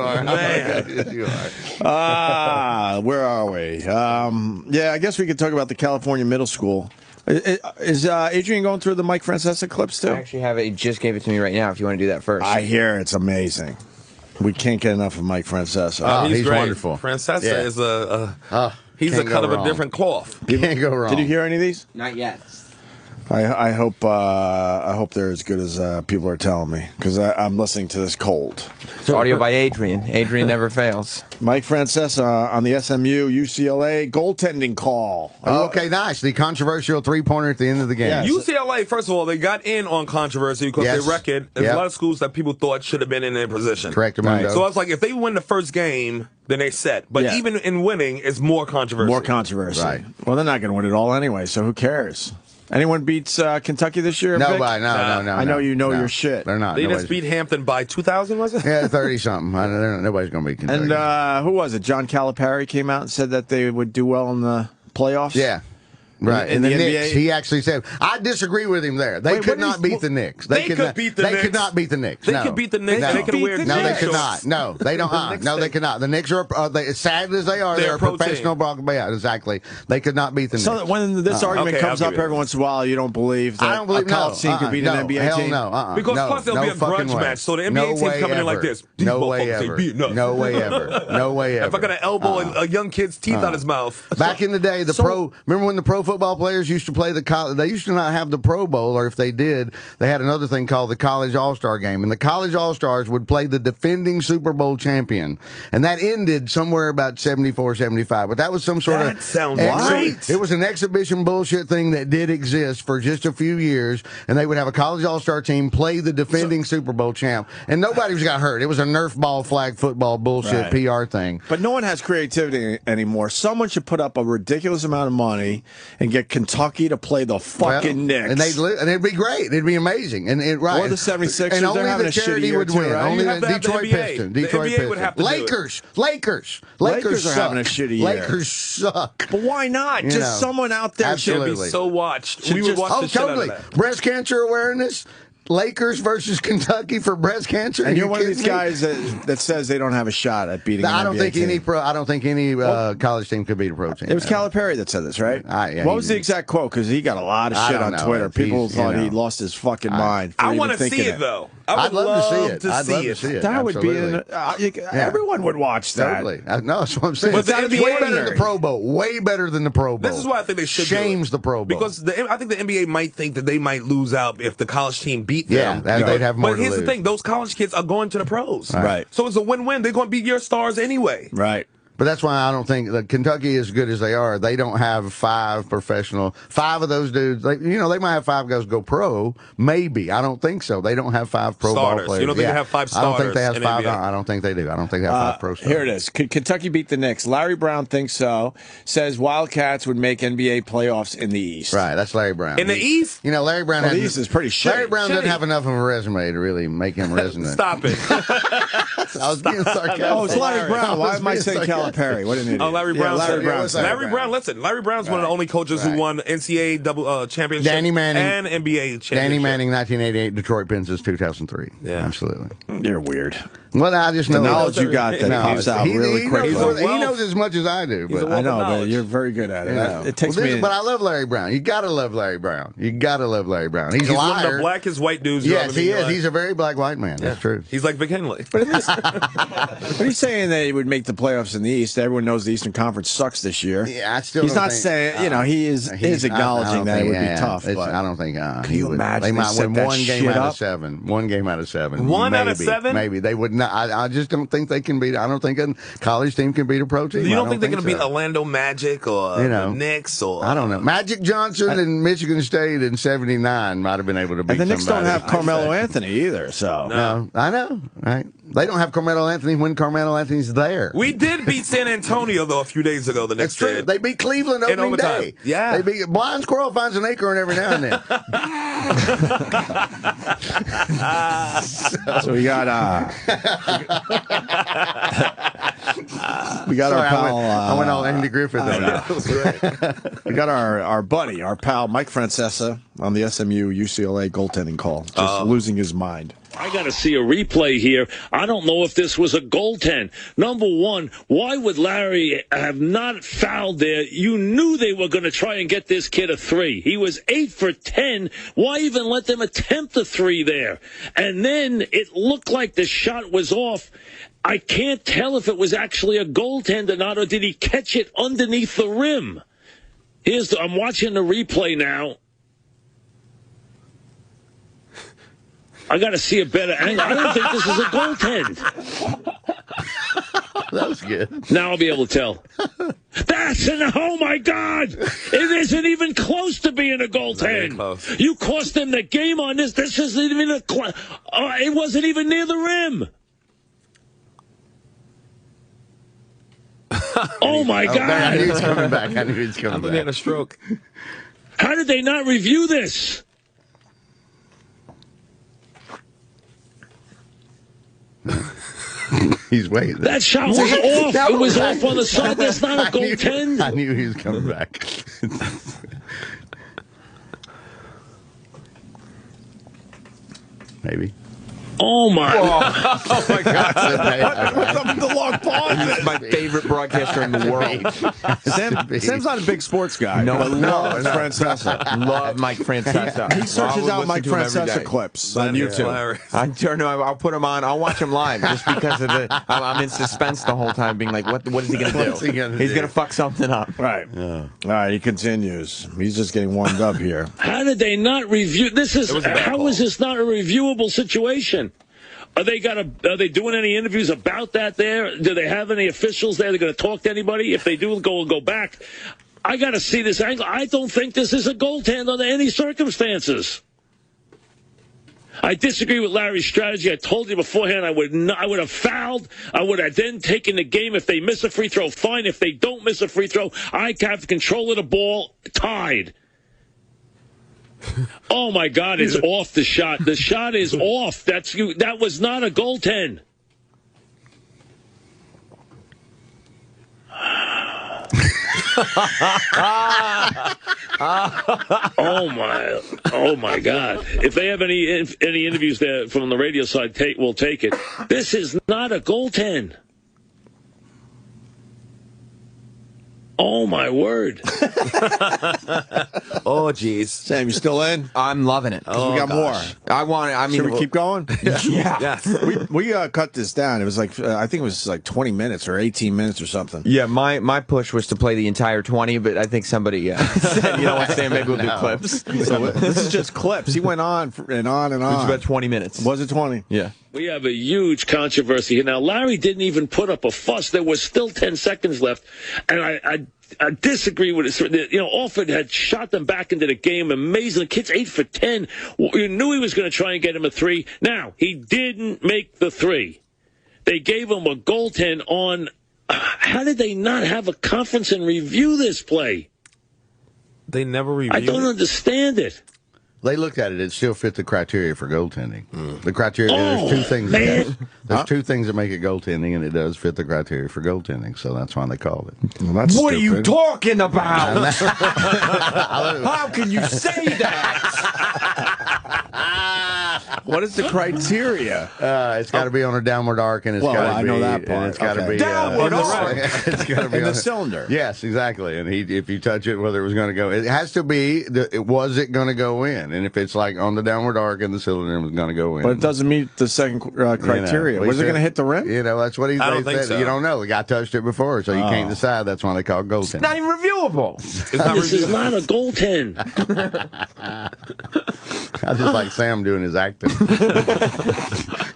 Speaker 3: are.
Speaker 1: Where are we? I guess we could talk about the California middle school. Is Adrian going through the Mike Francesa clips too?
Speaker 8: I actually have it. He just gave it to me right now. If you want to do that first,
Speaker 1: I hear it's amazing. We can't get enough of Mike Francesa.
Speaker 3: Oh, he's
Speaker 2: great.
Speaker 3: Wonderful.
Speaker 2: Francesa is he's a cut of a different cloth.
Speaker 3: Can't go wrong.
Speaker 1: Did you hear any of these?
Speaker 8: not yet.
Speaker 1: I hope they're as good as people are telling me, because I'm listening to this cold.
Speaker 8: It's audio by Adrian. Adrian never fails.
Speaker 1: Mike Francesa on the SMU UCLA goaltending call.
Speaker 3: Okay, nice. The controversial three-pointer at the end of the game.
Speaker 1: Yes.
Speaker 2: UCLA, first of all, they got in on controversy because they reckon there's a lot of schools that people thought should have been in their position.
Speaker 3: Correct, Mundo.
Speaker 2: So I was like, if they win the first game, then they set. But even in winning, it's more controversy.
Speaker 1: More controversy. Right. Well, they're not going to win it all anyway, so who cares? Anyone beats Kentucky this year?
Speaker 3: Nobody. No.
Speaker 1: I know you know your shit.
Speaker 3: They're not.
Speaker 2: They just beat Hampton by 2,000, was it?
Speaker 3: Yeah, 30-something. Nobody's going to beat Kentucky.
Speaker 1: And who was it? John Calipari came out and said that they would do well in the playoffs?
Speaker 3: Yeah. Right.
Speaker 1: In
Speaker 3: the
Speaker 1: NBA?
Speaker 3: Knicks, he actually said, I disagree with him there. They could not beat the Knicks.
Speaker 2: They could beat the Knicks.
Speaker 3: They could not beat the Knicks.
Speaker 2: They could beat the Knicks.
Speaker 3: No.
Speaker 2: They could wear
Speaker 3: No, they could not. No, they don't. No, they could not. The Knicks are, as sad as they are, they're a professional ball. Yeah, exactly. They could not beat the Knicks.
Speaker 1: So when this argument comes up every once in a while, you don't believe that a college team could beat an NBA team?
Speaker 3: Hell no.
Speaker 2: Because plus there'll be a grudge match. So the NBA team's coming in like this.
Speaker 3: No way ever. No way ever. No way ever.
Speaker 2: If I got to elbow a young kid's teeth out his mouth.
Speaker 3: Back in the day, remember when the pro football players used to play the college? They used to not have the Pro Bowl, or if they did, they had another thing called the College All-Star Game. And the College All-Stars would play the defending Super Bowl champion. And that ended somewhere about 74, 75. But that was some sort of...
Speaker 2: That sounds right.
Speaker 3: It was an exhibition bullshit thing that did exist for just a few years. And they would have a College All-Star team play the defending Super Bowl champ. And nobody got hurt. It was a Nerf ball flag football bullshit PR thing.
Speaker 1: But no one has creativity anymore. Someone should put up a ridiculous amount of money and get Kentucky to play the fucking Knicks.
Speaker 3: And it'd be great. It'd be amazing. And
Speaker 1: or the 76ers.
Speaker 3: And only
Speaker 1: they're having
Speaker 3: the charity
Speaker 1: a
Speaker 3: would
Speaker 1: win.
Speaker 3: Right? Only the Detroit Pistons. Detroit
Speaker 2: Pistons. Would have to
Speaker 3: Lakers
Speaker 1: are having a shitty year.
Speaker 3: Lakers suck.
Speaker 1: But why not? Someone out there
Speaker 2: should be so watched.
Speaker 3: We would watch the shit out of that. Breast cancer awareness. Lakers versus Kentucky for breast cancer.
Speaker 1: And you're one of
Speaker 3: kidding
Speaker 1: these
Speaker 3: me?
Speaker 1: guys that says they don't have a shot at beating.
Speaker 3: I
Speaker 1: an
Speaker 3: don't
Speaker 1: NBA
Speaker 3: think
Speaker 1: team.
Speaker 3: any college team could beat a pro team.
Speaker 1: It was Calipari that said this, right? What was the exact quote? Because he got a lot of shit on Twitter. People thought he lost his fucking mind.
Speaker 2: I want to see it though. I'd love to see it.
Speaker 1: That would be everyone would watch that.
Speaker 3: Totally. No, that's what I'm saying.
Speaker 2: But
Speaker 3: It's way better than the Pro Bowl. Way better than the Pro Bowl.
Speaker 2: This is why I think they should
Speaker 3: shames the Pro Bowl
Speaker 2: because I think the NBA might think that they might lose out if the college team beat them.
Speaker 3: Yeah, they'd have more.
Speaker 2: But here's the thing: those college kids are going to the pros,
Speaker 3: Right.
Speaker 2: So it's a win-win. They're going to beat your stars anyway,
Speaker 1: right?
Speaker 3: But that's why I don't think that Kentucky, as good as they are, they don't have five of those dudes. They might have 5 guys go pro, maybe. I don't think so. They don't have 5 pro ball
Speaker 2: starters.
Speaker 3: players.
Speaker 2: You don't think they have 5
Speaker 3: I don't think
Speaker 2: starters
Speaker 3: they have
Speaker 2: in
Speaker 3: 5.
Speaker 2: NBA?
Speaker 3: I don't think they do. I don't think they have 5 pro stars.
Speaker 1: Here it is. Could Kentucky beat the Knicks? Larry Brown thinks so. Says Wildcats would make NBA playoffs in the East.
Speaker 3: Right, that's Larry Brown.
Speaker 2: In the East?
Speaker 3: Larry Brown.
Speaker 1: The East is pretty shitty.
Speaker 3: Larry Brown doesn't have enough of a resume to really make him resonant.
Speaker 2: Stop it.
Speaker 3: I was being sarcastic.
Speaker 1: Oh, it's Larry Brown. Why am I saying Calipari? What an idiot.
Speaker 2: Oh, Larry Brown.
Speaker 1: Larry Brown.
Speaker 2: Larry Brown. Listen, Larry Brown's one of the only coaches who won NCAA championship
Speaker 3: Danny Manning,
Speaker 2: and NBA championship.
Speaker 3: Danny Manning, 1988, Detroit Pistons, 2003.
Speaker 2: Yeah,
Speaker 3: absolutely.
Speaker 1: You're weird.
Speaker 3: Well, I just know
Speaker 1: the knowledge you got that pops out really quickly.
Speaker 3: He knows as much as I do. But
Speaker 1: I know, but you're very good at it. It takes me.
Speaker 3: But I love Larry Brown. You got to love Larry Brown. You got to love Larry Brown. He's a liar.
Speaker 2: one of the blackest white dudes.
Speaker 3: Yes, he is. He's a very black white man. That's true.
Speaker 2: He's like Vic Henley.
Speaker 1: But he's saying that he would make the playoffs in the East. Everyone knows the Eastern Conference sucks this year.
Speaker 3: Yeah, I still.
Speaker 1: He's
Speaker 3: don't
Speaker 1: not
Speaker 3: think,
Speaker 1: saying. He is acknowledging that it would be tough. But
Speaker 3: I don't think
Speaker 1: he would.
Speaker 3: They might win
Speaker 1: one
Speaker 3: one game out of 7. One game out of 7.
Speaker 2: One out of 7.
Speaker 3: Maybe they would not. I just don't think they can beat. I don't think a college team can beat a pro team.
Speaker 2: You don't think they're going to beat Orlando Magic or the Knicks or
Speaker 3: I don't know. Magic Johnson and Michigan State in '79 might have been able to beat.
Speaker 1: And the Knicks don't
Speaker 3: somebody.
Speaker 1: have Carmelo Anthony either. So
Speaker 3: no, I know, right? They don't have Carmelo Anthony when Carmelo Anthony's there.
Speaker 2: We did beat San Antonio though a few days ago. The Knicks did.
Speaker 3: They beat Cleveland opening day.
Speaker 2: Yeah,
Speaker 3: they beat Blind Squirrel finds an acorn every now and then.
Speaker 1: So we got our pal.
Speaker 3: I went all Andy Griffith on
Speaker 1: that. We got our buddy, our pal Mike Francesa on the SMU UCLA goaltending call, just losing his mind.
Speaker 15: I got to see a replay here. I don't know if this was a goaltend. Number one, why would Larry have not fouled there? You knew they were going to try and get this kid a 3. He was 8 for 10. Why even let them attempt a 3 there? And then it looked like the shot was off. I can't tell if it was actually a goaltend or not, or did he catch it underneath the rim? I'm watching the replay now. I got to see a better angle. I don't think this is a goaltend.
Speaker 3: That was good.
Speaker 15: Now I'll be able to tell. Oh my God! It isn't even close to being a goaltend. You cost them the game on this. This isn't even it wasn't even near the rim. Oh my God!
Speaker 3: I knew he was coming back. I knew he was coming back.
Speaker 2: He had a stroke.
Speaker 15: How did they not review this?
Speaker 3: He's waiting.
Speaker 15: That shot was off.
Speaker 3: No,
Speaker 15: it was off on the side. That's not a goaltend.
Speaker 3: I knew he was coming back. Maybe.
Speaker 15: Oh my!
Speaker 8: Oh my God!
Speaker 1: What's up with the long pause?
Speaker 8: He's my favorite broadcaster in the world.
Speaker 1: Sam's not a big sports guy.
Speaker 8: No,
Speaker 1: but loves Francesa.
Speaker 8: Love Mike Francesa.
Speaker 1: He searches out Mike Francesa clips on YouTube.
Speaker 8: I'll put him on. I'll watch him live just because of I'm in suspense the whole time, being like, what is he going to do? He's going to fuck something up.
Speaker 1: Right. Yeah. All right. He continues. He's just getting warmed up here.
Speaker 15: How did they not review this? How is this not a reviewable situation? Are they doing any interviews about that there? Do they have any officials there? They're going to talk to anybody? If they do, go back. I got to see this angle. I don't think this is a goaltend under any circumstances. I disagree with Larry's strategy. I told you beforehand I would have fouled. I would have then taken the game. If they miss a free throw, fine. If they don't miss a free throw, I have control of the ball, tied. Oh my God, it's off the shot. The shot is off. That was not a goaltend. Oh my God! If they have any interviews there from the radio side, we'll take it. This is not a goaltend. Oh my word!
Speaker 2: Oh jeez,
Speaker 1: Sam, you still in?
Speaker 8: I'm loving it.
Speaker 1: We got more.
Speaker 8: I want it. I mean,
Speaker 1: should we keep going?
Speaker 8: Yeah.
Speaker 2: Yes.
Speaker 1: We cut this down. It was like I think it was like 20 minutes or 18 minutes or something.
Speaker 8: Yeah, my push was to play the entire 20, but I think somebody said, you know what, Sam, maybe we'll do clips.
Speaker 1: So this is just clips. He went on and on and on.
Speaker 8: It was about 20 minutes.
Speaker 1: Was it 20?
Speaker 8: Yeah.
Speaker 15: We have a huge controversy here. Now, Larry didn't even put up a fuss. There was still 10 seconds left, and I disagree with it. You know, Alford had shot them back into the game. Amazing. The kid's 8 for 10. You knew he was going to try and get him a 3. Now, he didn't make the 3. They gave him a goaltend on. How did they not have a conference and review this play?
Speaker 2: They never reviewed
Speaker 15: I don't understand it.
Speaker 3: They looked at it. It still fit the criteria for goaltending. The criteria.
Speaker 15: Oh,
Speaker 3: there's two things.
Speaker 15: man.
Speaker 3: There's two things that make it goaltending, and it does fit the criteria for goaltending. So that's why they called it.
Speaker 1: Well, that's
Speaker 8: what are you
Speaker 1: stupid.
Speaker 8: talking about? How can you say that?
Speaker 1: What is the criteria?
Speaker 3: It's got to be on a downward arc, and it's
Speaker 1: Well,
Speaker 3: got to
Speaker 1: I
Speaker 3: be.
Speaker 1: know that part.
Speaker 3: And it's got to
Speaker 1: Okay.
Speaker 3: be
Speaker 8: Downward arc.
Speaker 3: It's got to be
Speaker 1: In
Speaker 3: on
Speaker 1: the cylinder.
Speaker 3: Yes, exactly. And if you touch it, whether it was going to go, it has to be. Was it going to go in? And if it's like on the downward arc and the cylinder was going to go in,
Speaker 1: But it doesn't meet the second criteria.
Speaker 3: You know,
Speaker 1: Was it going to hit the rim?
Speaker 3: You know, that's what he
Speaker 2: I don't think
Speaker 3: said.
Speaker 2: so.
Speaker 3: You don't know. The guy touched it before, so you can't decide. That's why they call it goaltending.
Speaker 8: Not even reviewable.
Speaker 15: This is not a goaltend.
Speaker 3: I just like Sam doing his acting.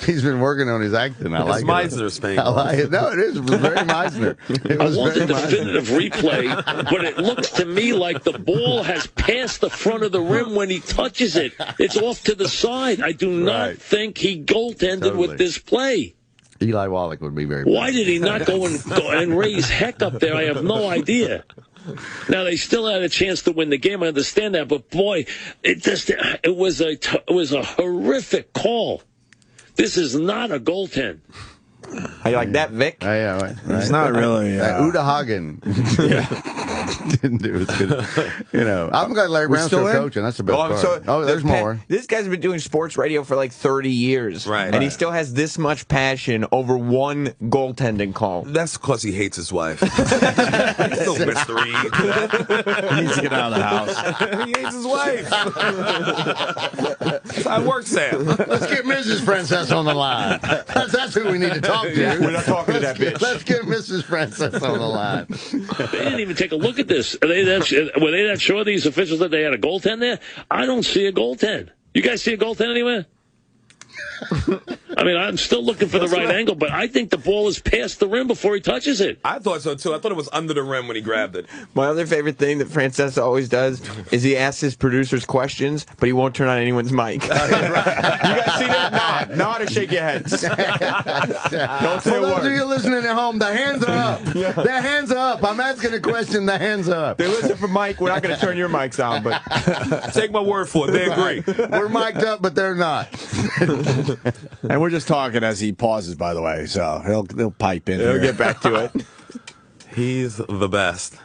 Speaker 3: He's been working on his acting. I like
Speaker 2: It's
Speaker 3: it.
Speaker 2: Meisner's thing.
Speaker 3: I like it. No, it is. It was very Meisner. It
Speaker 15: I
Speaker 3: was
Speaker 15: want the
Speaker 3: very Meisner.
Speaker 15: definitive replay, but it looks to me like the ball has passed the front of the rim when he touches it. It's off to the side. I do not
Speaker 3: Right.
Speaker 15: think he goaltended
Speaker 3: Totally.
Speaker 15: with this play.
Speaker 3: Eli Wallach would be very.
Speaker 15: Why did he not go and raise heck up there? I have no idea. Now they still had a chance to win the game. I understand that, but boy, it was a horrific call. This is not a goaltend.
Speaker 8: How you like that, Vic?
Speaker 3: Yeah, right.
Speaker 1: It's not really.
Speaker 3: Uda Hagen didn't do as good. You know, I'm glad Larry Brown's still coaching. That's the best part. There's more.
Speaker 8: This guy's been doing sports radio for like 30 years.
Speaker 2: Right.
Speaker 8: And he still has this much passion over one goaltending call.
Speaker 2: That's because he hates his wife. There's no mystery.
Speaker 1: He needs to get out of the house.
Speaker 2: He hates his wife. That's how it works, Sam.
Speaker 3: Let's get Mrs. Francesa on the line. That's who we need to talk to.
Speaker 8: We're not talking to that bitch.
Speaker 3: Let's get Mrs. Francesa on the line.
Speaker 15: They didn't even take a look at this. Were they that sure, these officials, that they had a goaltend there? I don't see a goaltend. You guys see a goaltend anywhere? I mean, I'm still looking for the right angle, but I think the ball is past the rim before he touches it.
Speaker 2: I thought so, too. I thought it was under the rim when he grabbed it.
Speaker 8: My other favorite thing that Francesa always does is he asks his producers questions, but he won't turn on anyone's mic. You guys see that? Nod or shake your heads. Don't say
Speaker 3: For
Speaker 8: a
Speaker 3: those of
Speaker 8: word.
Speaker 3: you listening at home, the hands are up. The hands are up. I'm asking a question. The hands are up.
Speaker 8: They listen for Mike. We're not going to turn your mics on, but
Speaker 2: take my word for it. They agree.
Speaker 3: We're mic'd up, but they're not.
Speaker 1: And we're just talking as he pauses, by the way, so he'll pipe in.
Speaker 8: He'll get back to it.
Speaker 2: He's the best.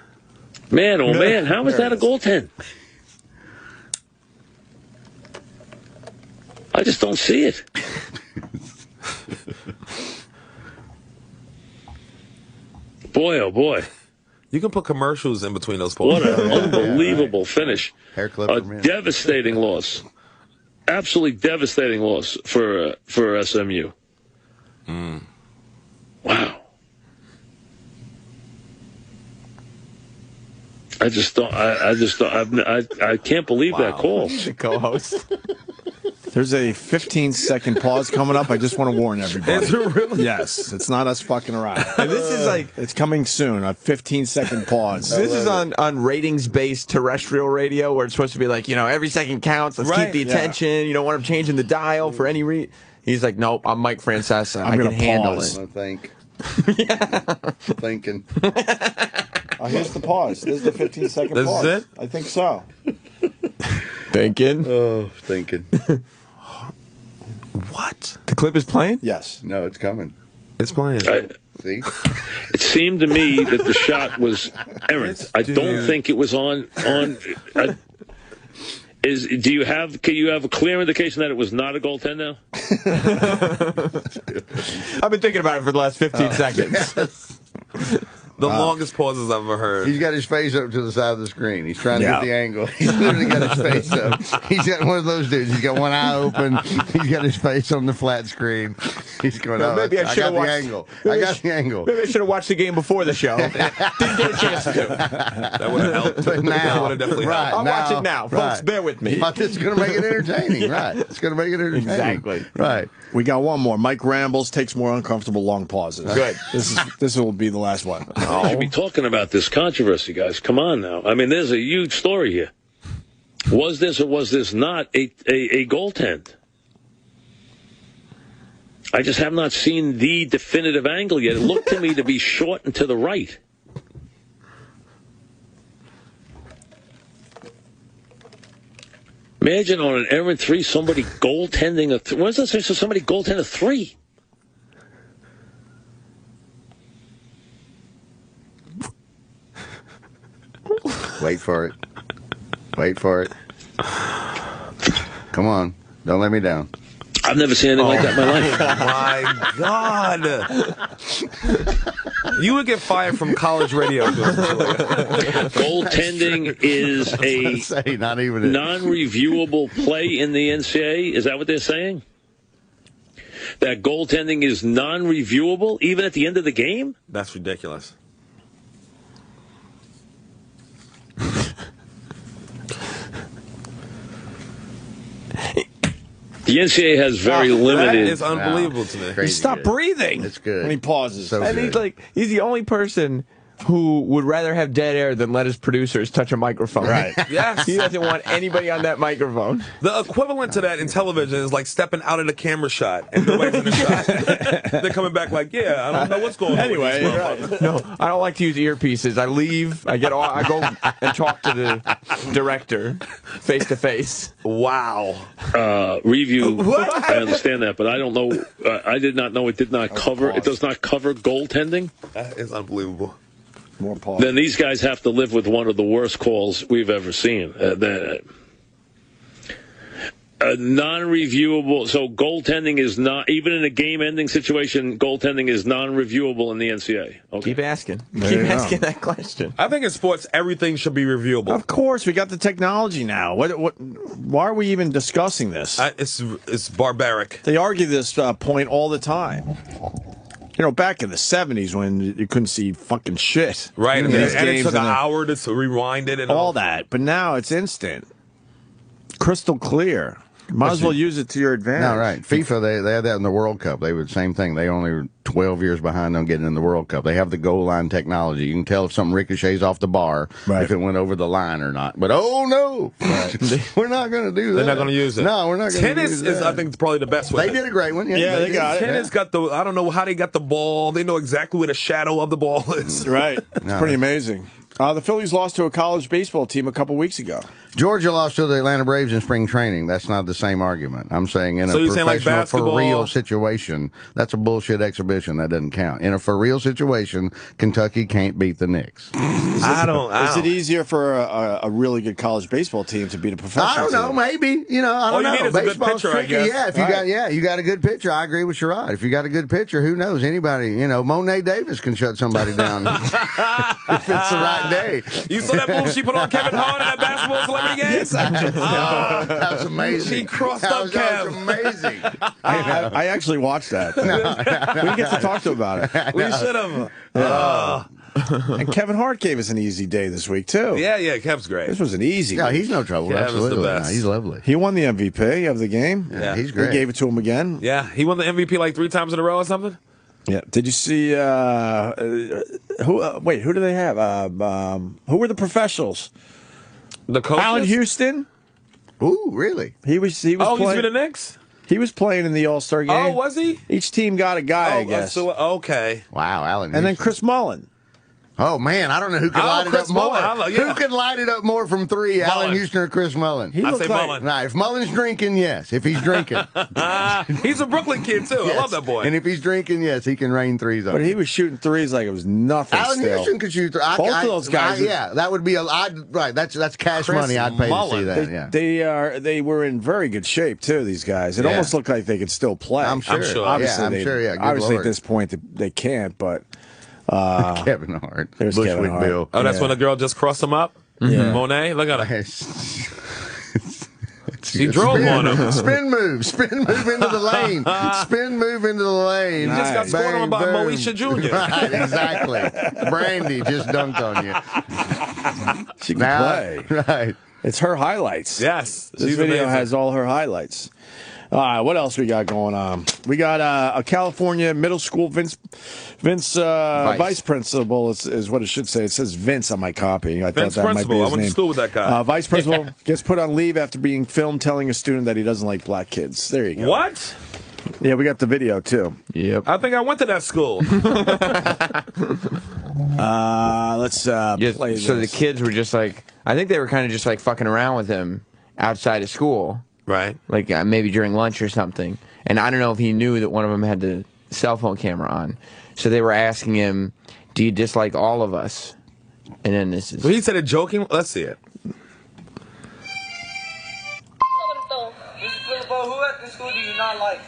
Speaker 15: Man, oh man, how is that a goaltend? I just don't see it. Boy, oh boy.
Speaker 2: You can put commercials in between those posts.
Speaker 15: What an unbelievable finish.
Speaker 3: Hair clipper,
Speaker 15: A
Speaker 3: man.
Speaker 15: devastating loss. Absolutely devastating loss for SMU. Wow. I can't believe that call.
Speaker 8: The co-host.
Speaker 1: There's a 15-second pause coming up. I just want to warn everybody.
Speaker 2: Is it really?
Speaker 1: Yes, it's not us fucking around.
Speaker 8: And this is like
Speaker 1: It's coming soon. A 15-second pause.
Speaker 8: this is on ratings-based terrestrial radio where it's supposed to be like, you know, every second counts. Let's
Speaker 1: Right,
Speaker 8: keep the
Speaker 1: yeah.
Speaker 8: attention. You don't want him changing the dial for any reason. He's like, nope, I'm Mike Francesa. I
Speaker 1: gonna
Speaker 8: can handle
Speaker 1: pause.
Speaker 8: it.
Speaker 3: I think. Thinking.
Speaker 1: Here's the pause. This is the 15-second
Speaker 2: This is
Speaker 1: pause.
Speaker 2: it?
Speaker 1: I think so.
Speaker 8: Thinking.
Speaker 3: Oh, thinking.
Speaker 2: What?
Speaker 8: The clip is playing?
Speaker 1: Yes.
Speaker 3: No, it's coming.
Speaker 2: It's playing.
Speaker 3: See?
Speaker 15: It seemed to me that the shot was errant. I don't think it was on. Can you have a clear indication that it was not a goaltend now?
Speaker 8: I've been thinking about it for the last 15 seconds.
Speaker 2: The longest pauses I've ever heard.
Speaker 3: He's got his face up to the side of the screen. He's trying to get the angle. He's literally got his face up. He's got one of those dudes. He's got one eye open. He's got his face on the flat screen. He's going,
Speaker 8: maybe I got
Speaker 3: the angle. I got the angle.
Speaker 8: Maybe I should have watched the game before the show. Didn't get a chance to.
Speaker 2: That would have helped.
Speaker 3: But now,
Speaker 2: that would have definitely helped.
Speaker 8: I'll watch it now. Folks, bear with me.
Speaker 3: But it's going to make it entertaining, right? It's going to make it entertaining.
Speaker 8: Exactly.
Speaker 3: Right.
Speaker 1: We got one more. Mike rambles, takes more uncomfortable long pauses.
Speaker 8: Good.
Speaker 1: This will be the last one.
Speaker 15: We should be talking about this controversy, guys. Come on now. I mean, there's a huge story here. Was this or was this not a goaltend? I just have not seen the definitive angle yet. It looked to me to be short and to the right. Imagine on an errant 3, somebody goaltending a 3. What does that say? So somebody goaltend a 3.
Speaker 3: Wait for it. Wait for it. Come on. Don't let me down.
Speaker 15: I've never seen anything like that in my life.
Speaker 2: My God. You would get fired from college radio.
Speaker 15: Goaltending is a
Speaker 3: not even
Speaker 15: non-reviewable play in the NCAA. Is that what they're saying? That goaltending is non-reviewable even at the end of the game?
Speaker 2: That's ridiculous.
Speaker 15: The NCAA has very limited.
Speaker 2: That is unbelievable to me.
Speaker 1: He stopped breathing.
Speaker 3: It's good.
Speaker 1: When he pauses.
Speaker 3: So
Speaker 8: And he's the only person who would rather have dead air than let his producers touch a microphone.
Speaker 1: Right.
Speaker 2: Yes.
Speaker 8: He doesn't want anybody on that microphone.
Speaker 2: The equivalent to that in television is like stepping out of the camera shot and nobody's in the shot. They're coming back like, yeah, I don't know what's going on.
Speaker 1: Anyway,
Speaker 8: No, I don't like to use earpieces. I leave. I go and talk to the director face to face.
Speaker 2: Wow.
Speaker 15: Review.
Speaker 2: What?
Speaker 15: I understand that, but I don't know. I did not know it did not cover. It does not cover goaltending.
Speaker 2: That is unbelievable.
Speaker 1: More pause.
Speaker 15: Then these guys have to live with one of the worst calls we've ever seen. Non-reviewable. So goaltending is not, even in a game-ending situation, goaltending is non-reviewable in the NCAA. Okay.
Speaker 8: Keep asking. Keep asking that question.
Speaker 2: I think in sports, everything should be reviewable.
Speaker 1: Of course, we got the technology now. Why are we even discussing this?
Speaker 2: It's barbaric.
Speaker 1: They argue this point all the time. You know, back in the 70s when you couldn't see fucking shit.
Speaker 2: Right, and it took an hour to rewind it and
Speaker 1: all that. But now it's instant. Crystal clear. Might as well use it to your advantage.
Speaker 3: No, right. FIFA, they had that in the World Cup. They would same thing. They only were 12 years behind on getting in the World Cup. They have the goal line technology. You can tell if something ricochets off the bar, if it went over the line or not. But oh no, we're not going to do that.
Speaker 2: They're not going to use it.
Speaker 3: No, we're not going to
Speaker 2: Tennis
Speaker 3: use that.
Speaker 2: is, I think, probably the best way.
Speaker 3: They did a great one.
Speaker 1: Yeah, they got it.
Speaker 2: Tennis got the, I don't know how they got the ball. They know exactly where the shadow of the ball is.
Speaker 1: Right. It's pretty amazing. The Phillies lost to a college baseball team a couple weeks ago.
Speaker 3: Georgia lost to the Atlanta Braves in spring training. That's not the same argument. I'm saying in a professional, for real situation, that's a bullshit exhibition. That doesn't count. In a for real situation, Kentucky can't beat the Knicks.
Speaker 1: Is it easier for a really good college baseball team to beat a professional
Speaker 3: I don't know.
Speaker 1: team?
Speaker 3: Maybe. You know, I don't know.
Speaker 2: All you need is a good pitcher, I guess.
Speaker 3: Yeah, if you got a good pitcher, I agree with Sherrod. If you got a good pitcher, who knows? Anybody, Monet Davis can shut somebody down if it's the right day.
Speaker 2: You saw that move she put on Kevin Hart in that basketball celebrity game?
Speaker 3: Yes, I did. That was amazing.
Speaker 2: She crossed up Kev.
Speaker 3: That was amazing.
Speaker 1: I actually watched that. We didn't get to talk to him about it.
Speaker 2: We should have.
Speaker 1: And Kevin Hart gave us an easy day this week, too.
Speaker 2: Yeah, Kev's great.
Speaker 1: This was an easy
Speaker 3: Yeah,
Speaker 1: week.
Speaker 3: he's no trouble.
Speaker 2: Kev
Speaker 3: Absolutely.
Speaker 2: is the best.
Speaker 3: No, he's lovely.
Speaker 1: He won the MVP of the game.
Speaker 3: Yeah, he's great.
Speaker 1: We gave it to him again.
Speaker 2: Yeah, he won the MVP like 3 times in a row or something.
Speaker 1: Yeah. Did you see who do they have? Who were the professionals?
Speaker 2: The coaches?
Speaker 1: Allen Houston.
Speaker 3: Ooh, really?
Speaker 1: He was
Speaker 2: he's
Speaker 1: playing.
Speaker 2: with the Knicks?
Speaker 1: He was playing in the All-Star game.
Speaker 2: Oh, was he?
Speaker 1: Each team got a guy, I guess.
Speaker 2: Okay.
Speaker 3: Wow, Allen.
Speaker 1: And then Chris Mullen.
Speaker 3: Oh, man, I don't know who can light it up more. Who can light it up more from 3, Allen Houston or Chris Mullen?
Speaker 2: I say Mullen.
Speaker 3: Nah, if Mullen's drinking, yes. If he's drinking.
Speaker 2: He's a Brooklyn kid, too.
Speaker 3: Yes.
Speaker 2: I love that boy.
Speaker 3: And if he's drinking, yes, he can rain threes on
Speaker 1: But he was shooting threes like it was nothing.
Speaker 3: Allen Houston could shoot threes.
Speaker 1: Both of those guys.
Speaker 3: Yeah, that would be right. That's cash money. I'd pay to see that.
Speaker 1: They were in very good shape too. These guys. It almost looked like they could still play.
Speaker 3: I'm sure.
Speaker 1: Obviously,
Speaker 3: Good
Speaker 1: obviously
Speaker 3: Lord.
Speaker 1: at this point they can't. But
Speaker 3: Kevin Hart,
Speaker 1: there's
Speaker 3: Bushwick
Speaker 1: Kevin Hart.
Speaker 3: Bill.
Speaker 2: Oh, that's when the girl just crossed him up.
Speaker 1: Yeah.
Speaker 2: Monet, look at her. She drove on him.
Speaker 3: Spin move into the lane. Spin move into the lane.
Speaker 2: You just got scored on by Moesha Jr.
Speaker 3: Right, exactly. Brandy just dunked on you.
Speaker 1: She can play.
Speaker 3: Right.
Speaker 1: It's her highlights.
Speaker 2: Yes.
Speaker 1: This video has all her highlights. All right, what else we got going on? We got a California middle school vice principal is what it should say. It says Vince on my copy. I
Speaker 2: Vince
Speaker 1: thought that
Speaker 2: principal.
Speaker 1: might be
Speaker 2: I
Speaker 1: his
Speaker 2: went
Speaker 1: name.
Speaker 2: to school with that guy.
Speaker 1: Vice principal gets put on leave after being filmed telling a student that he doesn't like black kids. There you go.
Speaker 2: What?
Speaker 1: Yeah, we got the video too.
Speaker 8: Yep.
Speaker 2: I think I went to that school.
Speaker 1: Let's play
Speaker 8: So the
Speaker 1: this.
Speaker 8: kids were just like, I think they were kind of just like fucking around with him outside of school.
Speaker 2: Right.
Speaker 8: Like maybe during lunch or something. And I don't know if he knew that one of them had the cell phone camera on. So they were asking him, do you dislike all of us? And then this is...
Speaker 2: Well, he said it joking. Let's see it.
Speaker 16: Who at the school do you not like?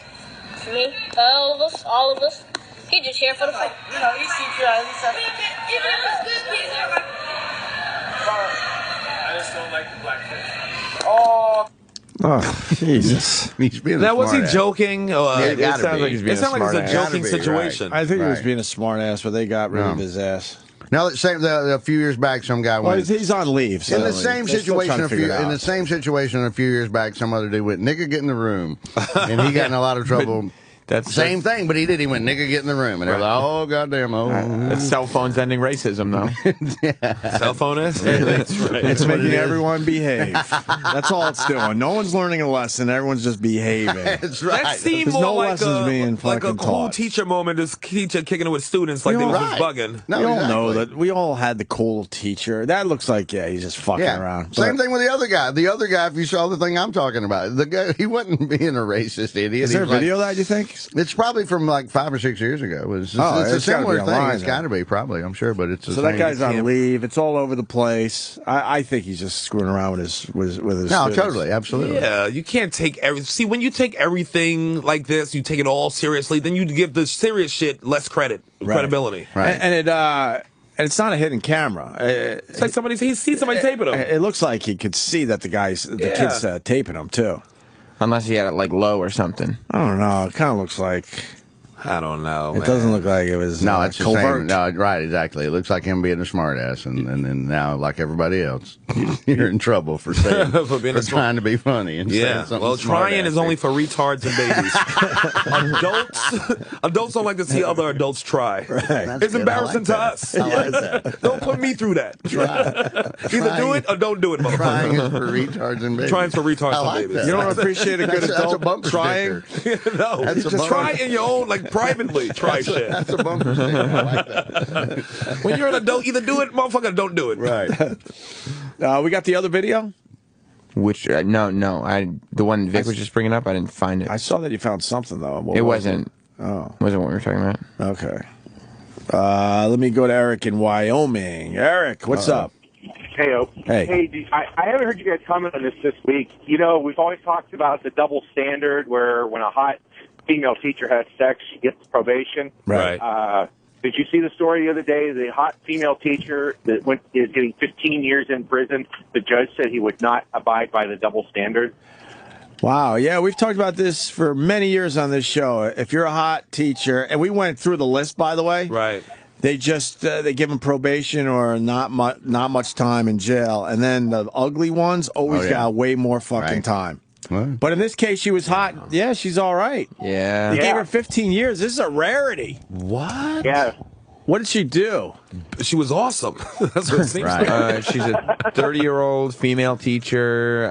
Speaker 17: Me? All of us. He just here for the fun.
Speaker 16: You know, each teacher at least has... I just don't like the black kids. Oh...
Speaker 1: Oh, Jesus.
Speaker 3: He's being
Speaker 2: Now, was he joking?
Speaker 3: it
Speaker 1: sounds like he's being
Speaker 2: it sounds like it's a joking situation.
Speaker 1: I think he was being a smart ass, but they got rid of his ass.
Speaker 3: Now, a few years back, some guy went.
Speaker 1: Well, he's on leave. So
Speaker 3: in the same situation,
Speaker 1: a
Speaker 3: few years back, some other dude went, "Nigga, get in the room," and he got in a lot of trouble. Same thing, but he did. He went, "Nigga, get in the room," and they're like, "Oh, goddamn,
Speaker 8: That's cell phones ending racism, though.
Speaker 2: Cell phone is?
Speaker 1: That's right. It's making everyone behave. That's all it's doing. No one's learning a lesson. Everyone's just behaving.
Speaker 3: That's right.
Speaker 2: That seemed
Speaker 1: There's
Speaker 2: more
Speaker 1: no
Speaker 2: like
Speaker 1: lessons being
Speaker 2: like a
Speaker 1: fucking
Speaker 2: cool
Speaker 1: taught.
Speaker 2: teacher moment. This teacher kicking it with students like they was just bugging.
Speaker 3: No,
Speaker 1: we all
Speaker 3: exactly.
Speaker 1: know that. We all had the cool teacher. That looks like, he's just fucking around.
Speaker 3: Same thing with the other guy. The other guy, if you saw the thing I'm talking about, the guy, he wasn't being a racist idiot.
Speaker 1: Is there a
Speaker 3: He was
Speaker 1: video of that, you think?
Speaker 3: It's probably from like 5 or 6 years ago. It's
Speaker 1: it's
Speaker 3: a similar
Speaker 1: gotta be
Speaker 3: thing.
Speaker 1: online,
Speaker 3: It's got to be, probably, I'm sure, but it's the
Speaker 1: So
Speaker 3: same.
Speaker 1: that guy's on leave. It's all over the place. I think he's just screwing around with his
Speaker 3: No,
Speaker 1: students.
Speaker 3: totally, absolutely.
Speaker 2: Yeah, you can't take see when you take everything like this, you take it all seriously, then you give the serious shit less credibility.
Speaker 3: Right.
Speaker 1: And it's not a hidden camera.
Speaker 2: It's like he sees somebody taping him.
Speaker 1: It looks like he could see that the kid's taping him too.
Speaker 8: Unless he had it like low or something.
Speaker 1: I don't know. It kind of looks like.
Speaker 2: I don't know.
Speaker 1: It doesn't look like it was.
Speaker 3: No, it's the
Speaker 1: covert.
Speaker 3: same. No, right, exactly. It looks like him being a smartass, and then now, like everybody else, you're in trouble for saying for trying to be funny. And saying something
Speaker 2: well, trying
Speaker 3: smart-assy.
Speaker 2: is only for retards and babies. Adults don't like to see other adults try.
Speaker 1: Right.
Speaker 2: It's embarrassing to us.
Speaker 3: I like that.
Speaker 2: Don't put me through that. Either do it or don't do it, motherfucker.
Speaker 3: Trying is for retards and babies.
Speaker 2: Trying for retards
Speaker 3: I
Speaker 2: and
Speaker 3: like
Speaker 2: babies.
Speaker 3: that.
Speaker 1: You don't appreciate a good
Speaker 3: That's
Speaker 1: adult
Speaker 3: a bumper
Speaker 1: trying.
Speaker 3: sticker.
Speaker 2: No,
Speaker 3: That's a
Speaker 2: just
Speaker 3: bumper.
Speaker 2: try in your own, like privately. Try shit.
Speaker 3: That's a bumper sticker. I like that.
Speaker 2: When you're an adult, either do it, motherfucker, or don't do it.
Speaker 3: Right.
Speaker 1: We got the other video.
Speaker 8: Which, no, the one Vic was just bringing up, I didn't find it.
Speaker 1: I saw that you found something though. What
Speaker 8: It
Speaker 1: was
Speaker 8: wasn't.
Speaker 1: Oh.
Speaker 8: Wasn't what we were talking about.
Speaker 1: Okay. Let me go to Eric in Wyoming. Eric, what's up?
Speaker 18: Hey,
Speaker 1: Hey.
Speaker 18: I haven't heard you guys comment on this week. You know, we've always talked about the double standard where when a hot female teacher has sex, she gets probation.
Speaker 2: Right.
Speaker 18: Did you see the story the other day? The hot female teacher that is getting 15 years in prison. The judge said he would not abide by the double standard.
Speaker 1: Wow, yeah, we've talked about this for many years on this show. If you're a hot teacher, and we went through the list, by the way.
Speaker 2: Right.
Speaker 1: They just they give them probation or not much time in jail, and then the ugly ones always got way more fucking time.
Speaker 3: What?
Speaker 1: But in this case, she was hot. Yeah, she's all right.
Speaker 8: Yeah.
Speaker 1: They gave her 15 years. This is a rarity.
Speaker 2: What?
Speaker 18: Yeah.
Speaker 1: What did she do?
Speaker 2: She was awesome. That's what it seems like.
Speaker 8: She's a 30-year-old female teacher.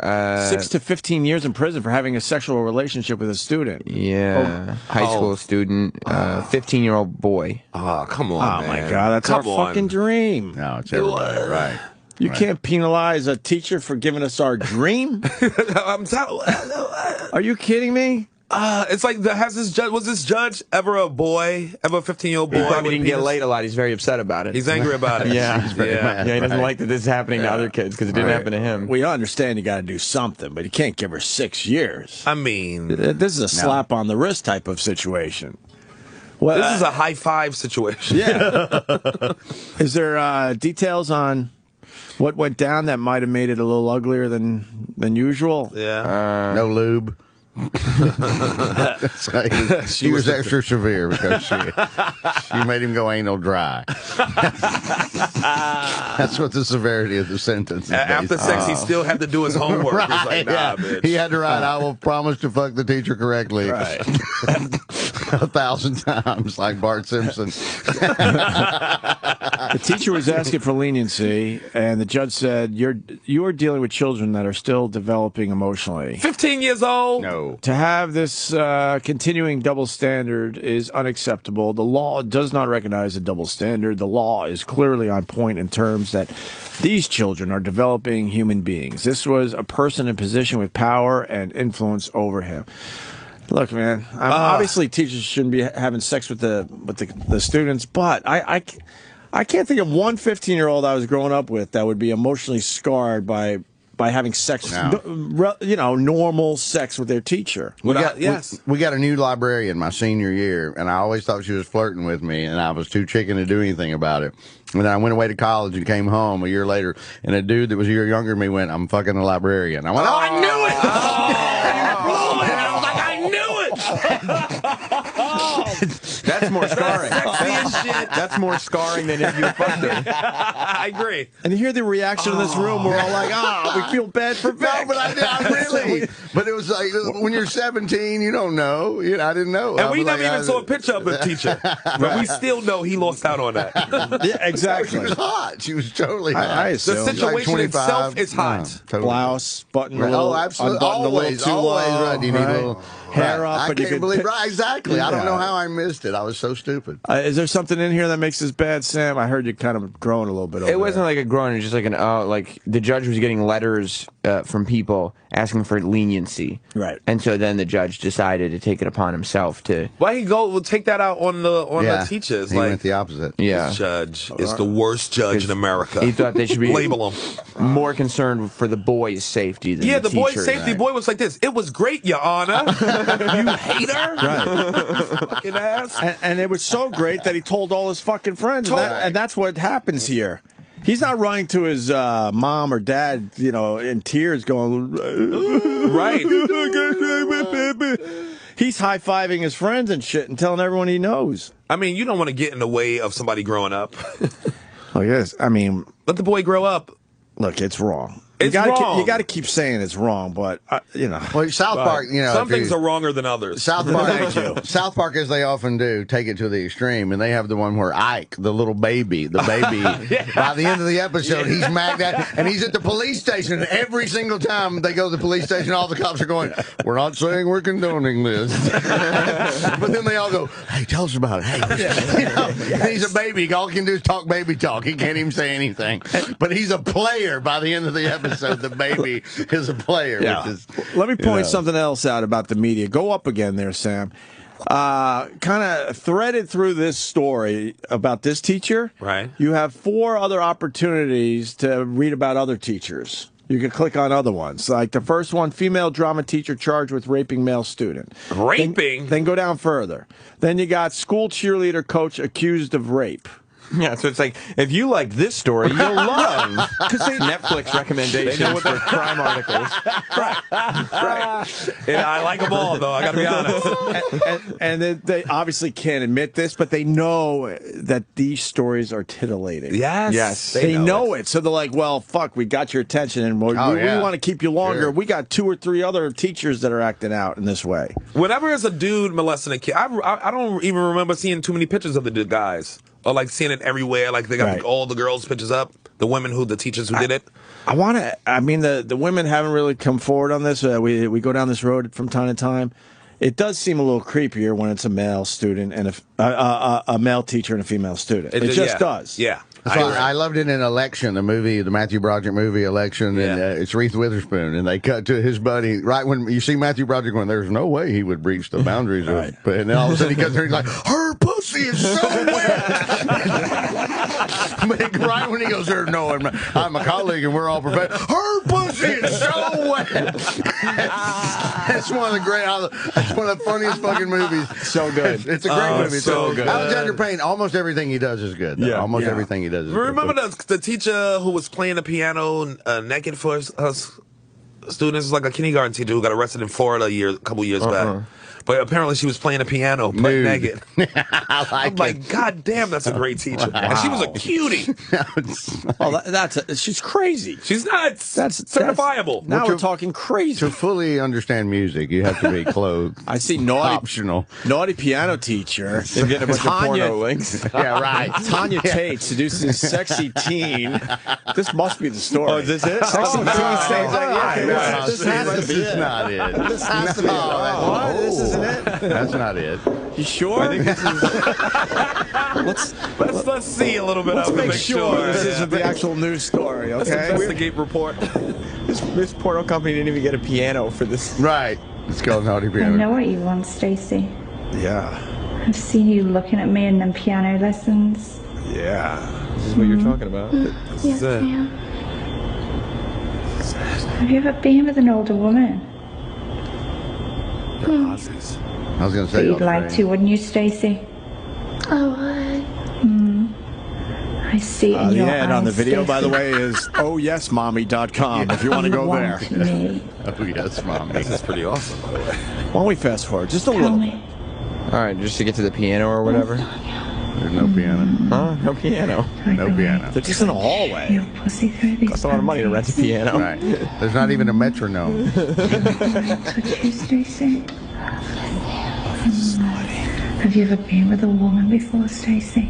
Speaker 1: 6 to 15 years in prison for having a sexual relationship with a student.
Speaker 8: Yeah. High school student. 15-year-old boy.
Speaker 2: Oh, come on,
Speaker 1: Oh,
Speaker 2: man.
Speaker 1: my God. That's our fucking dream.
Speaker 3: No, it's everybody, right.
Speaker 1: You can't penalize a teacher for giving us our dream? Are you kidding me?
Speaker 2: It's like, was this judge ever a boy? Ever a 15-year-old boy?
Speaker 8: He probably didn't get laid a lot. He's very upset about it.
Speaker 2: He's angry about it.
Speaker 8: Yeah.
Speaker 3: He's very mad,
Speaker 8: Yeah, he doesn't
Speaker 3: right.
Speaker 8: like that this is happening to other kids because it didn't happen to him.
Speaker 1: We understand you got to do something, but you can't give her 6 years.
Speaker 2: I mean,
Speaker 1: This is a slap on the wrist type of situation. Well,
Speaker 2: this is a high five situation.
Speaker 1: Yeah. Is there details on what went down that might have made it a little uglier than usual?
Speaker 2: Yeah.
Speaker 3: No lube. That's like, he was extra severe because she made him go anal dry. That's what the severity of the sentence is.
Speaker 2: After sex, he still had to do his homework.
Speaker 3: Right,
Speaker 2: He's like, nah, bitch.
Speaker 3: He had to write, I will promise to fuck the teacher correctly.
Speaker 1: Right.
Speaker 3: 1,000 times, like Bart Simpson.
Speaker 1: The teacher was asking for leniency, and the judge said, "You are dealing with children that are still developing emotionally.
Speaker 2: 15 years old?
Speaker 3: No.
Speaker 1: To have this continuing double standard is unacceptable. The law does not recognize a double standard. The law is clearly on point in terms that these children are developing human beings. This was a person in position with power and influence over him." Look, man, obviously teachers shouldn't be having sex with the students, but I can't think of one 15-year-old I was growing up with that would be emotionally scarred by having sex, normal sex with their teacher.
Speaker 3: We got a new librarian my senior year, and I always thought she was flirting with me, and I was too chicken to do anything about it. And then I went away to college and came home a year later, and a dude that was a year younger than me went, "I'm fucking a librarian." I went, "Oh, I knew it!" I was like, "I knew it!"
Speaker 8: That's more scarring. That's more scarring than if you fucked her.
Speaker 2: I agree.
Speaker 1: And you hear the reaction in this room, we're all like, we feel bad for Vic.
Speaker 3: No, but I really. But it was like, when you're 17, you don't know. I didn't know.
Speaker 2: And we never even saw a picture of the teacher. But we still know he lost out on that.
Speaker 1: Yeah, exactly.
Speaker 3: She was hot. She was totally hot.
Speaker 1: I assume.
Speaker 2: The situation itself is hot.
Speaker 3: Totally.
Speaker 1: Blouse, button a little,
Speaker 3: absolutely.
Speaker 1: unbuttoned
Speaker 3: Always,
Speaker 1: a little too
Speaker 3: always,
Speaker 1: low.
Speaker 3: right. You need a little
Speaker 1: hair up.
Speaker 3: I
Speaker 1: but you
Speaker 3: can't
Speaker 1: could
Speaker 3: believe,
Speaker 1: pick-
Speaker 3: right, exactly. I don't
Speaker 1: Yeah.
Speaker 3: know how I missed it. I was so stupid.
Speaker 1: Is there something in here that makes this bad, Sam? I heard you kind of growing a little bit over
Speaker 8: It wasn't like a groan. It was just like like the judge was getting letters from people asking for leniency.
Speaker 1: Right.
Speaker 8: And so then the judge decided to take it upon himself to.
Speaker 2: Why he take that out on the teachers?
Speaker 3: He went the opposite.
Speaker 8: Yeah.
Speaker 2: This judge is the worst judge in America.
Speaker 8: He thought they should be
Speaker 2: label him
Speaker 8: more concerned for the boy's safety than
Speaker 2: the boy's
Speaker 8: teacher.
Speaker 2: safety. Boy was like this. It was great, Your Honor. You hater.
Speaker 1: Right.
Speaker 2: Fucking ass.
Speaker 1: And it was so great that he told all his fucking friends. And that's what happens here. He's not running to his mom or dad, in tears going,
Speaker 2: right.
Speaker 1: He's high-fiving his friends and shit and telling everyone he knows.
Speaker 2: I mean, you don't want to get in the way of somebody growing up.
Speaker 1: Oh, yes. I mean,
Speaker 2: let the boy grow up.
Speaker 1: Look, it's wrong.
Speaker 2: It's wrong.
Speaker 1: You got to keep saying it's wrong, but
Speaker 3: Well, South Park,
Speaker 2: some things are wronger than others.
Speaker 3: South Park, as they often do, take it to the extreme, and they have the one where Ike, the little baby, by the end of the episode, he's mad at, and he's at the police station, and every single time they go to the police station, all the cops are going, "We're not saying we're condoning this," but then they all go, "Hey, tell us about it." Hey, and he's a baby. All he can do is talk baby talk. He can't even say anything, but he's a player by the end of the episode. The baby is a player.
Speaker 1: Yeah.
Speaker 3: Which is,
Speaker 1: let me point something else out about the media. Go up again there, Sam. Kind of threaded through this story about this teacher.
Speaker 2: Right.
Speaker 1: You have 4 other opportunities to read about other teachers. You can click on other ones. Like the first one, female drama teacher charged with raping male student.
Speaker 2: Raping?
Speaker 1: Then go down further. Then you got school cheerleader coach accused of rape.
Speaker 8: Yeah, so it's like, if you like this story, you'll love Netflix recommendations for crime articles.
Speaker 2: Right. And I like them all, though. I got to be honest.
Speaker 1: And they obviously can't admit this, but they know that these stories are titillating.
Speaker 2: Yes.
Speaker 1: They know it. So they're like, well, fuck, we got your attention, and we want to keep you longer.
Speaker 3: Sure.
Speaker 1: We got 2 or 3 other teachers that are acting out in this way.
Speaker 2: Whenever there's a dude molesting a kid, I don't even remember seeing too many pictures of the guys. Or like seeing it everywhere, like they got all the girls' pictures up, the women the teachers who did it.
Speaker 1: I mean, the women haven't really come forward on this. We go down this road from time to time. It does seem a little creepier when it's a male student and a male teacher and a female student. It just does.
Speaker 2: Yeah.
Speaker 3: I loved it in Election, the movie, the Matthew Broderick movie, Election, and it's Reese Witherspoon, and they cut to his buddy right when you see Matthew Broderick going, "There's no way he would breach the boundaries of," and then all of a sudden he comes there, he's like, "Her pussy is so wet." But right when he goes there, "No, I'm a colleague and we're all professionals. Her pussy is so wet." That's one of the funniest fucking movies.
Speaker 8: So good.
Speaker 3: It's a great movie.
Speaker 2: So good.
Speaker 3: Alexander Payne, almost everything he does is good.
Speaker 1: Yeah.
Speaker 3: Almost everything he does.
Speaker 2: Remember the teacher who was playing the piano naked for us students? Like a kindergarten teacher who got arrested in Florida a couple years back. But apparently she was playing the piano, butt naked. I'm like, God damn, that's a great teacher. Wow. And she was a cutie.
Speaker 1: She's crazy.
Speaker 2: She's nuts. That's certifiable.
Speaker 1: Now we're talking crazy.
Speaker 3: To fully understand music, you have to be clothed.
Speaker 1: I see
Speaker 3: optional.
Speaker 1: Naughty piano teacher.
Speaker 8: They're getting a bunch of porno links.
Speaker 3: Yeah, right.
Speaker 1: Tanya Tate seduces sexy teen. This must be the story.
Speaker 8: Oh, is this it?
Speaker 1: Sexy teen saying that.
Speaker 3: This has to be it. Not it.
Speaker 1: This has to be it. This isn't it.
Speaker 3: That's not it.
Speaker 1: You sure?
Speaker 8: I think this is.
Speaker 2: Let's see a little bit
Speaker 1: Let's
Speaker 2: of it.
Speaker 1: make sure this isn't the actual news story,
Speaker 2: Let's
Speaker 1: okay?
Speaker 2: investigate report.
Speaker 8: This porno company didn't even get a piano for this.
Speaker 3: Right. It's called Naughty
Speaker 19: I
Speaker 3: Piano.
Speaker 19: know what you want, Stacey.
Speaker 1: Yeah.
Speaker 19: I've seen you looking at me in them piano lessons.
Speaker 1: Yeah.
Speaker 8: This is what you're talking about.
Speaker 19: Yes, ma'am. Have you ever been with an older woman?
Speaker 3: I was going to say.
Speaker 19: But you'd like to, wouldn't you, Stacey?
Speaker 17: I would.
Speaker 19: I see it in
Speaker 1: The
Speaker 19: your
Speaker 1: ad on the
Speaker 19: eyes,
Speaker 1: video, by the
Speaker 19: Stacey.
Speaker 1: way, is ohyesmommy.com if you want to go there.
Speaker 19: Want me.
Speaker 3: Oh, yes, Mommy.
Speaker 2: This is pretty awesome, by the way.
Speaker 1: Why don't we fast forward just a
Speaker 19: Tell
Speaker 1: little?
Speaker 19: me.
Speaker 8: All right, just to get to the piano or whatever.
Speaker 3: There's no piano.
Speaker 8: Huh? No piano.
Speaker 3: No piano.
Speaker 1: They're just in a hallway.
Speaker 19: Your pussy through these
Speaker 8: Costs a lot of money to rent a piano.
Speaker 3: Right. There's not even a metronome.
Speaker 19: Touch you, Stacey. Have you ever been with a woman before, Stacey?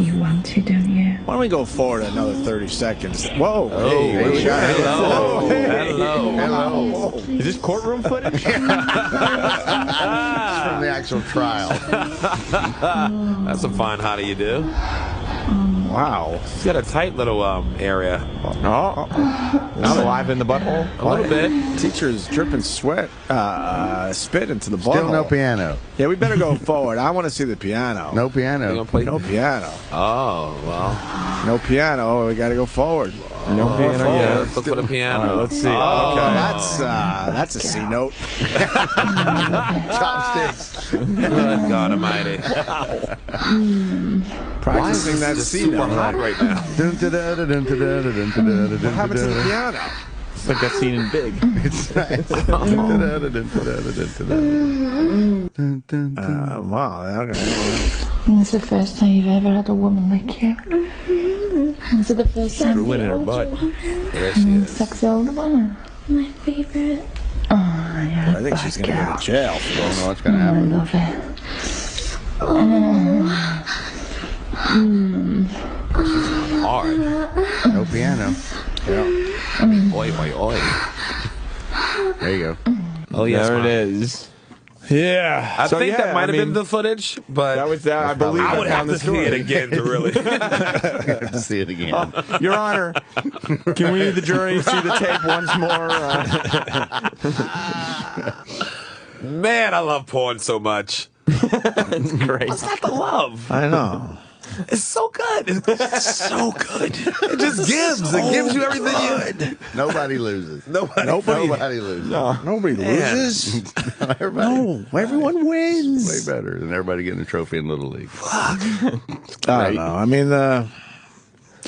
Speaker 19: You want to, don't you?
Speaker 1: Why don't we go forward another 30 seconds? Whoa.
Speaker 2: Hey,
Speaker 1: what do we got?
Speaker 2: hello.
Speaker 1: Hello.
Speaker 8: Is this courtroom footage?
Speaker 3: It's from the actual trial.
Speaker 2: That's a fine how do you do.
Speaker 1: Wow.
Speaker 2: She's got a tight little area.
Speaker 8: Not alive in the butthole?
Speaker 2: A little bit.
Speaker 1: Teacher's dripping sweat, spit into the butthole.
Speaker 3: Still no piano.
Speaker 1: Yeah, we better go forward. I want to see the piano.
Speaker 3: No piano.
Speaker 1: No piano.
Speaker 2: Oh, well.
Speaker 1: No piano. We got to go forward.
Speaker 8: No piano yet.
Speaker 2: Let's look for the piano.
Speaker 8: All right, let's see.
Speaker 1: Oh,
Speaker 8: Okay.
Speaker 1: that's a C note.
Speaker 3: Chopsticks.
Speaker 2: Good God Almighty.
Speaker 1: Practicing that
Speaker 2: It's
Speaker 1: C
Speaker 2: super
Speaker 1: note.
Speaker 2: hot right now.
Speaker 1: What happened to the piano?
Speaker 8: It's like that scene in Big.
Speaker 1: Wow. Okay.
Speaker 19: It's the first time you've ever had a woman like you. Is it the first time?
Speaker 8: Screw it in her butt.
Speaker 2: There she is.
Speaker 19: Sexy older woman.
Speaker 17: My favorite.
Speaker 19: Oh, yeah.
Speaker 1: I think she's going to go to jail for
Speaker 3: Don't
Speaker 1: this.
Speaker 3: know what's going to
Speaker 19: I
Speaker 3: happen.
Speaker 19: love it.
Speaker 2: Hard.
Speaker 3: No piano.
Speaker 1: Yeah.
Speaker 2: Oi, oi, oi.
Speaker 3: There you go.
Speaker 2: Oh, yes,
Speaker 8: There it
Speaker 2: Mom.
Speaker 8: is.
Speaker 1: Yeah.
Speaker 2: I think that might have been
Speaker 8: mean,
Speaker 2: the footage, but
Speaker 8: That was that. I believe
Speaker 2: I would have
Speaker 8: found
Speaker 2: to
Speaker 8: the
Speaker 2: see
Speaker 8: story.
Speaker 2: it again to really.
Speaker 3: Let's see it again.
Speaker 8: Your Honor, can we, the jury, see the tape once more?
Speaker 2: Man, I love porn so much.
Speaker 8: It's great.
Speaker 2: What's not the love?
Speaker 1: I know.
Speaker 2: It's so good. It's so good. It just gives. It gives you everything you.
Speaker 3: Nobody loses.
Speaker 2: Nobody.
Speaker 3: Nobody loses.
Speaker 1: Nobody
Speaker 2: Man.
Speaker 1: loses.
Speaker 3: Everybody.
Speaker 1: No, everyone wins.
Speaker 3: Way better than everybody getting a trophy in Little League.
Speaker 1: I don't know. I mean, the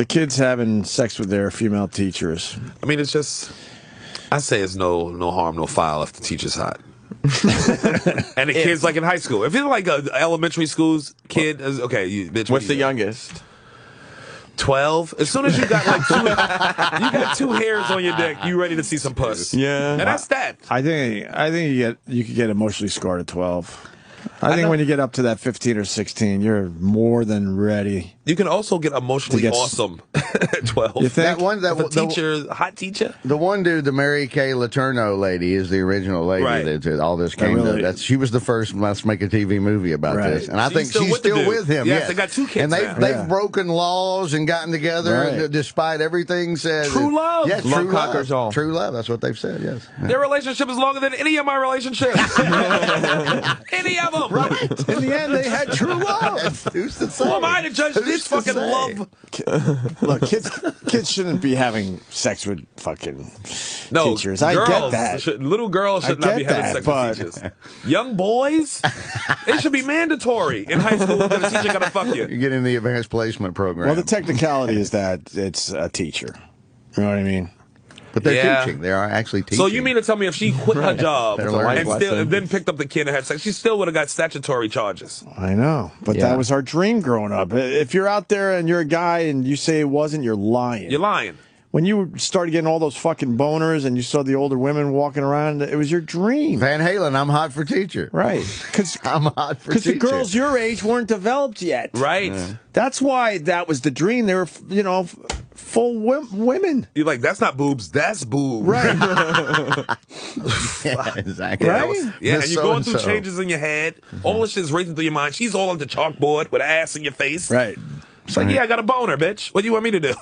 Speaker 1: kids having sex with their female teachers.
Speaker 2: I mean, it's just. I say it's no harm, no foul if the teacher's hot. And the kid's like in high school. If it's like a elementary school's kid, okay, you bitch.
Speaker 8: What's the youngest?
Speaker 2: 12. As soon as you got like you got 2 hairs on your dick, you ready to see some puss.
Speaker 8: Yeah.
Speaker 2: And that's that.
Speaker 1: I think you could get emotionally scarred at 12. I think when you get up to that 15 or 16, you're more than ready.
Speaker 2: You can also get emotionally awesome at 12.
Speaker 1: You think?
Speaker 2: Hot teacher?
Speaker 3: The one dude, the Mary Kay Letourneau lady, is the original lady that all this came to. She was the first Let's Make a TV movie about this. And I think she's still with him.
Speaker 2: Yes, they got 2 kids.
Speaker 3: And they've broken laws and gotten together, and despite everything said.
Speaker 2: True love.
Speaker 3: Yes,
Speaker 8: love conquers all.
Speaker 3: True love. That's what they've said, yes.
Speaker 2: Their relationship is longer than any of my relationships. Any of them.
Speaker 3: Right.
Speaker 1: In the end, they had true love.
Speaker 3: Who's to say?
Speaker 2: Who am I to judge this fucking love?
Speaker 1: Look, kids shouldn't be having sex with fucking teachers. I
Speaker 2: girls,
Speaker 1: get that.
Speaker 2: Little girls should not be having sex with teachers. Young boys, it should be mandatory in high school that a teacher gotta fuck you.
Speaker 3: You get in the advanced placement program.
Speaker 1: Well, the technicality is that it's a teacher. You know what I mean?
Speaker 3: But they're teaching. They are actually teaching.
Speaker 2: So you mean to tell me if she quit her job
Speaker 3: and
Speaker 2: then picked up the kid and had sex, she still would have got statutory charges?
Speaker 1: I know, but that was our dream growing up. If you're out there and you're a guy and you say it wasn't, you're lying.
Speaker 2: You're lying.
Speaker 1: When you started getting all those fucking boners and you saw the older women walking around, it was your dream.
Speaker 3: Van Halen, I'm hot for teacher.
Speaker 1: Right. Because
Speaker 3: I'm hot for teacher.
Speaker 1: Because the girls your age weren't developed yet.
Speaker 2: Right.
Speaker 1: Yeah. That's why that was the dream. They were, full women.
Speaker 2: You're like, that's not boobs, that's boobs.
Speaker 1: Right.
Speaker 3: Yeah, exactly.
Speaker 1: Right?
Speaker 2: Yeah, and you're going through changes in your head. All this shit's racing through your mind. She's all on the chalkboard with her ass in your face.
Speaker 1: Right.
Speaker 2: It's like, I got a boner, bitch. What do you want me to do?